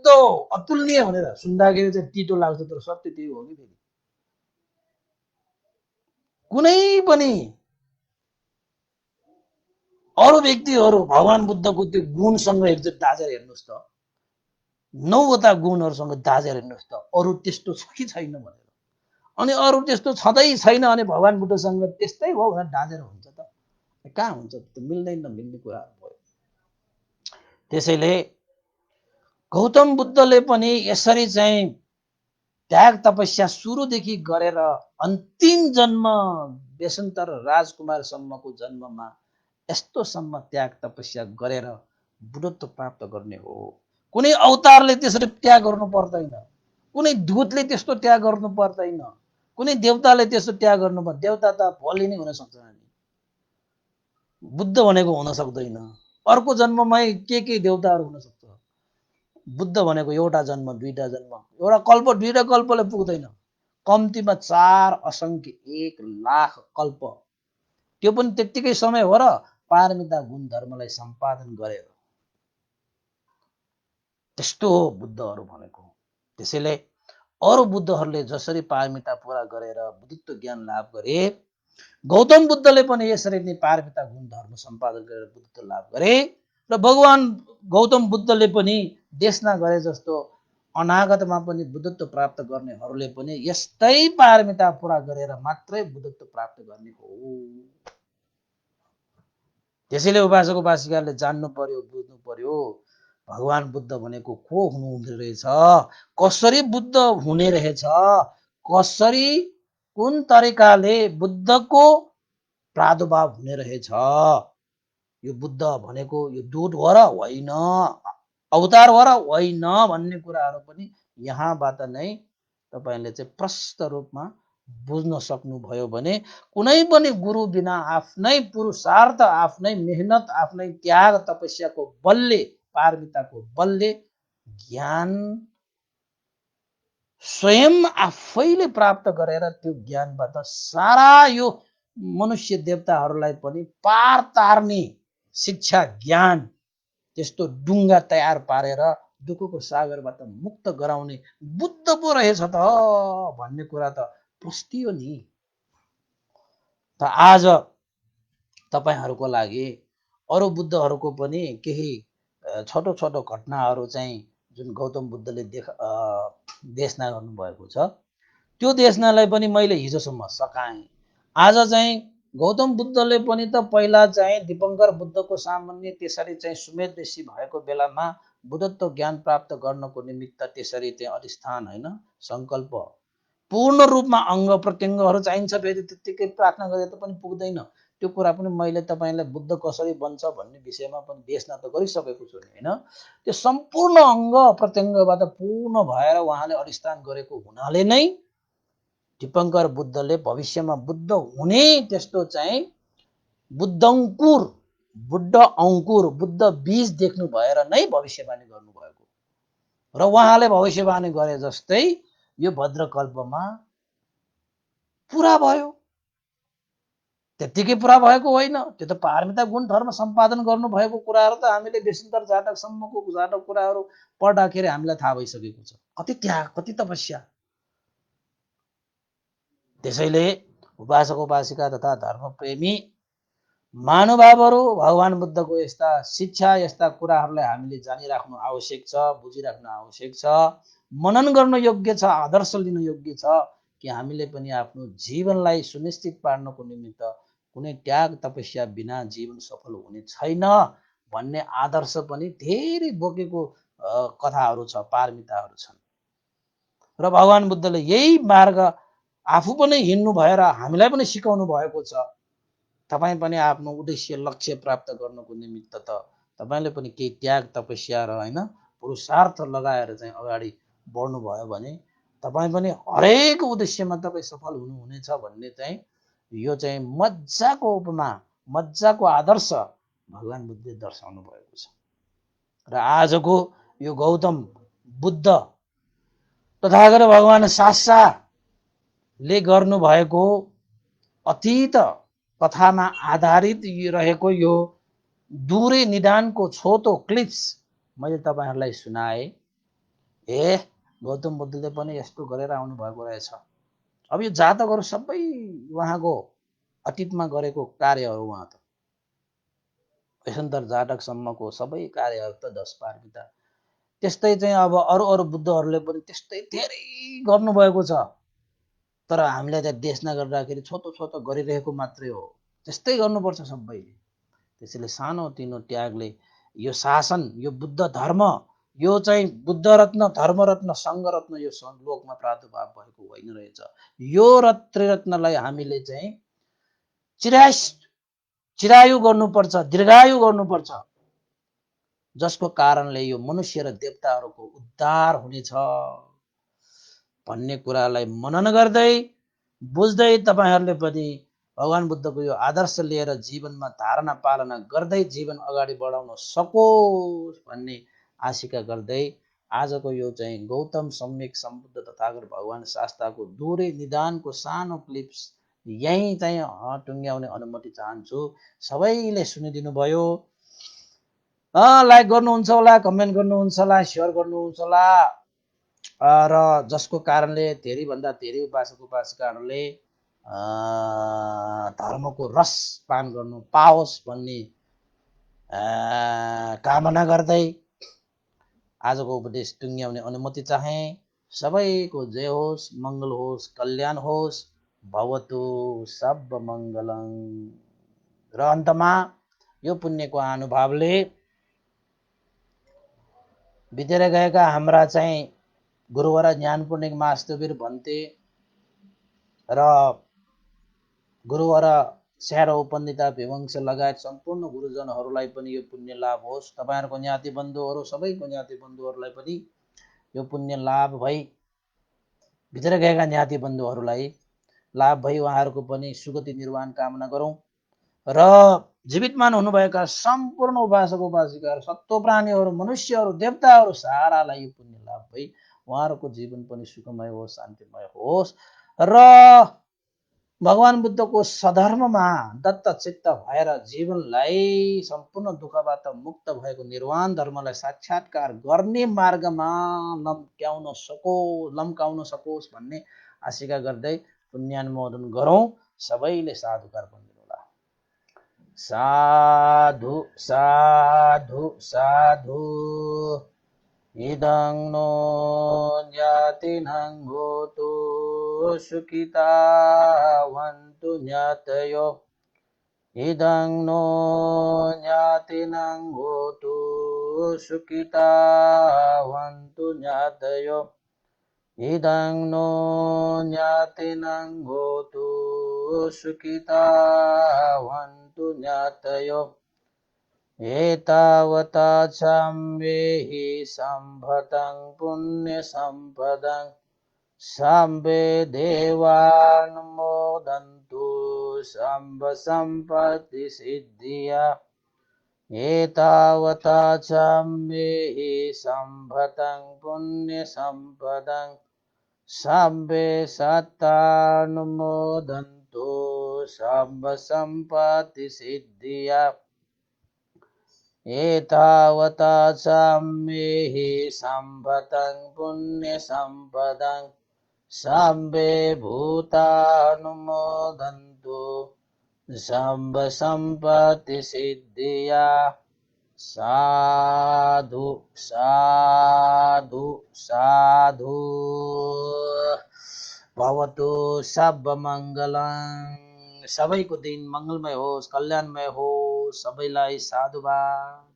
Speaker 1: हो अतुलनीय भनेर सुन्दाखेरि चाहिँ तितो लाग्छ तर सत्य त्यही हो कि। कुनै पनि अरू व्यक्तिहरू भगवान बुद्धको त्यो गुणसँग एकचोटि दाजेर हेर्नुहोस् त, 9वटा गुणहरूसँग दाजेर हेर्नुहोस् त, अरू त्यस्तो छ कि छैन भनेर। अनि अरू त्यस्तो छँदै छैन अनि भगवान बुद्धसँग त्यस्तै हो भनेर दाजेर हुन्छ त? कहाँ हुन्छ त? मिल्दैन, मिल्ने कुराहरू भयो। त्यसैले गौतम बुद्धले पनि यसरी चाहिँ त्याग तपस्या सुरुदेखि गरेर अन्तिम जन्म देशान्तर राजकुमारसम्मको जन्ममा यस्तोसम्म त्याग तपस्या गरेर बुद्धत्व प्राप्त गर्ने हो। कुनै अवतारले त्यसरी त्याग गर्नु पर्दैन, कुनै दूतले त्यस्तो त्याग गर्नु पर्दैन, कुनै देवताले त्यस्तो त्याग गर्नु पर्दैन। देवता त भोलि नै हुन सक्छ, बुद्ध भनेको हुन सक्दैन। अर्को जन्ममै के देवताहरू हुन सक्छ। बुद्ध भनेको एउटा जन्म, दुईटा जन्म, एउटा कल्प, दुईटा कल्पले पुग्दैन, कम्तीमा 4 असंख्य 1 लाख कल्प, त्यो पनि त्यत्तिकै समय हो र पारमिता गुण धर्मलाई सम्पादन गरेर। त्यस्तो हो बुद्धहरू भनेको। त्यसैले अरू बुद्धहरूले जसरी पारमिता पूरा गरेर बुद्धत्व ज्ञान लाभ गरे, गौतम बुद्धले पनि यसरी नै पारमिता गुण धर्म सम्पादन गरेर बुद्धत्व लाभ गरे र भगवान गौतम बुद्धले पनि देशना गरे जस्तो अनागतमा पनि बुद्धत्व प्राप्त गर्नेहरूले पनि यस्तै पारमिता पूरा गरेर मात्रै बुद्धत्व प्राप्त गर्ने हो। त्यसैले उपासक उपासिकाले जान्नु पर्यो, बुझ्नु पर्यो भगवान बुद्ध भनेको को हुनुहुँदो रहेछ, कसरी बुद्ध हुने रहेछ, कसरी कुन तरिकाले बुद्धको प्रादुर्भाव हुने रहेछ। यो बुद्ध भनेको यो दूत हो र होइन, अवतार हो र होइन भन्ने कुराहरू पनि यहाँबाट नै तपाईले चाहिँ प्रष्ट रूपमा बुझ्न सक्नुभयो भने कुनै पनि गुरु बिना आफ्नै पुरुषार्थ, आफ्नै मेहनत, आफ्नै त्याग तपस्याको बलले, पारमिताको बलले ज्ञान स्वयं आफैले प्राप्त गरेर त्यो ज्ञानबाट सारा यो मनुष्य देवताहरूलाई पनि पार तार्ने शिक्षा ज्ञान, त्यस्तो डुङ्गा तयार पारेर दुःखको सागरबाट मुक्त गराउने बुद्ध पो रहेछ त भन्ने कुरा त पुष्टियो नि। त आज तपाईहरूको लागि अरू बुद्धहरूको पनि केही छोटो छोटो घटनाहरू चाहिँ जुन गौतम बुद्धले देशना गर्नुभएको छ, त्यो देशनालाई पनि मैले हिजोसम्म सकाएँ। आज चाहिँ गौतम बुद्धले पनि त पहिला चाहिँ दिपङ्कर बुद्धको सामान्य त्यसरी चाहिँ सुमेध ऋषि भएको बेलामा बुद्धत्व ज्ञान प्राप्त गर्नको निमित्त त्यसरी चाहिँ अधिष्ठान होइन सङ्कल्प पूर्ण रूपमा अङ्ग प्रत्यङ्गहरू चाहिन्छ, फेरि त्यत्तिकै प्रार्थना गरेर पनि पुग्दैन। त्यो कुरा पनि मैले तपाईँलाई बुद्ध कसरी बन्छ भन्ने विषयमा पनि देशना त गरिसकेको छु नि हैन। त्यो सम्पूर्ण अङ्ग प्रत्यङ्गबाट पूर्ण भएर उहाँले अधिष्ठान गरेको हुनाले नै टिपङ्कर बुद्धले भविष्यमा बुद्ध हुने त्यस्तो चाहिँ बुद्धङ्कुर बुद्ध अङ्कुर बुद्ध बीज देख्नु भएर नै भविष्यवाणी गर्नुभएको र उहाँले भविष्यवाणी गरे जस्तै यो भद्रकल्पमा पुरा भयो। त्यतिकै पुरा भएको होइन, त्यो त पारमिता गुण धर्म सम्पादन गर्नुभएको कुराहरू त हामीले देशान्तर जातकसम्मको जातक कुराहरू पढ्दाखेरि हामीलाई थाहा भइसकेको छ। कति त्याग, कति तपस्या। त्यसैले उपासक उपासिका तथा धर्मप्रेमी महानुभावहरू भगवान बुद्धको यस्ता शिक्षा यस्ता कुराहरूलाई हामीले जानिराख्नु आवश्यक छ, बुझिराख्नु आवश्यक छ, मनन गर्न योग्य छ, आदर्श लिन योग्य छ कि हामीले पनि आफ्नो जीवनलाई सुनिश्चित पार्नको निमित्त कुनै त्याग तपस्या बिना जीवन सफल हुने छैन भन्ने आदर्श पनि धेरै बोकेको कथाहरू छ, पारमिताहरू छन्। र भगवान बुद्धले यही मार्ग आफू पनि हिँड्नु भएर हामीलाई पनि सिकाउनु भएको छ। तपाईँ पनि आफ्नो उद्देश्य लक्ष्य प्राप्त गर्नको निमित्त त तपाईँले पनि केही त्याग तपस्या र हैन पुरुषार्थ लगाएर चाहिँ अगाडि बढ्नुभयो भने तपाईँ पनि हरेक उद्देश्यमा तपाईँ सफल हुनुहुनेछ भन्ने चाहिँ यो चाहिँ मजाको उपमा, मजाको आदर्श भगवान बुद्धले दर्शाउनु भएको छ। र आजको यो गौतम बुद्ध तथागत भगवान सासाले गर्नुभएको अतीत कथामा आधारित रहेको यो दूरे निदानको छोटो क्लिप्स मैले तपाईहरुलाई सुनाए। गौतम बुद्धले पनि यस्तो गरेर आउनु भएको रहेछ। अब यो जातकहरू सबै उहाँको अतीतमा गरेको कार्यहरू उहाँ त देशान्तर जातकसम्मको सबै कार्यहरू त 10 पारमिता त्यस्तै चाहिँ अब अरु अरु बुद्धहरूले पनि त्यस्तै धेरै गर्नुभएको छ। तर हामीलाई त देश नगर्दाखेरि छोटो छोटो गरिरहेको मात्रै हो। त्यस्तै गर्नुपर्छ सबैले। त्यसैले सानो तिनो त्यागले यो शासन, यो बुद्ध धर्म, यो चाहिँ बुद्ध रत्न, धर्म रत्न, संघ रत्न यो लोकमा प्रादुर्भाव भएको होइन रहेछ। यो त्रिरत्नलाई हामीले चाहिँ चिरायु गर्नुपर्छ, दीर्घायु गर्नुपर्छ, जसको कारणले यो मनुष्य र देवताहरूको उद्धार हुनेछ भन्ने कुरालाई मनन गर्दै बुझ्दै तपाईहरुले पनि भगवान बुद्धको यो आदर्श लिएर जीवनमा धारणा पालना गर्दै जीवन अगाडि बढाउन सकोस् भन्ने आशिका गर्दै आजको यो चाहिँ गौतम सम्यक सम्बुद्ध तथागत भगवान शास्ताको दूरे निदानको सानो क्लिप्स यही चाहिँ टुङ्ग्याउने अनुमति चाहन्छु। सबैले सुनिदिनु भयो। लाइक गर्नुहुन्छ होला, कमेन्ट गर्नुहुन्छ होला, शेयर गर्नुहुन्छ होला र जसको कारणले धेरै भन्दा धेरै उपासक उपासिकाहरूले धर्मको रस पान गर्नु पाओस् भन्ने कामना गर्दै आजको उपदेश टुङ्ग्याउने अनुमति चाहे। सबैको जय होस्, मङ्गल होस्, कल्याण होस्, भवतु सब मङ्गलङ। र अन्तमा यो पुण्यको अनुभवले बितेर गएका हाम्रा चाहिँ गुरुवर ज्ञान पुण्यक मास्तवीर भन्ते र गुरुवर स्यारो उपन्दिता विवंश लगायत सम्पूर्ण गुरुजनहरूलाई पनि यो पुण्य लाभ होस्। तपाईहरुको ज्ञाति बन्धुहरू सबैको ज्ञाति बन्धुहरूलाई पनि यो पुण्य लाभ भई भित्र गएका ज्ञाति बन्धुहरूलाई लाभ भई उहाँहरूको पनि सुगति निर्वाण कामना गरौँ र जीवितमान हुनुभएका सम्पूर्ण उपासक उपासिकाहरू, सत्व प्राणीहरू, मनुष्यहरू, देवताहरू सारालाई यो पुण्य लाभ भई उहाँहरूको जीवन पनि सुखमय होस्, शान्तिमय होस् र भगवान बुद्धको सधर्ममा दत्तचित्त भएर जीवनलाई सम्पूर्ण दुःखबाट मुक्त भएको निर्वाण धर्मलाई साक्षात्कार गर्ने मार्गमा लम्काउन सकोस् भन्ने आशिका गर्दै पुण्यानुमोदन गरौँ। सबैले साधुकार भन्नुहोला। साधु साधु साधु। इदं नो ज्ञातिनं होतु सुखितावन्तु ज्ञातयो। इदं नो ज्ञातिनं होतु सुखितावन्तु ज्ञातयो। इदं नो ज्ञातिनं होतु सुखिता भवन्तु ज्ञातयो एतावता साम्येहि सम्भतं पुण्यसम्पदं साम्बे देवानुमोदन्तु साम्ब सम्पत्तिसिद्धिया एतावता साम्येहि सम्भतं पुण्यसम्पदं साम्बे सत्तानुमोदन्तु साम्ब सम्पत्तिसिद्धिया एतावता साम्येहि सम्भतं पुण्यसम्पदं साम्बे भूतानुमोदन्तु साम्ब सम्पत्तिसिद्धिया साधु साधु साधु भवतु सर्वमङ्गलं सबैको दिन मङ्गलमय होस् कल्याणमय होस् सबैलाई साधुवाद।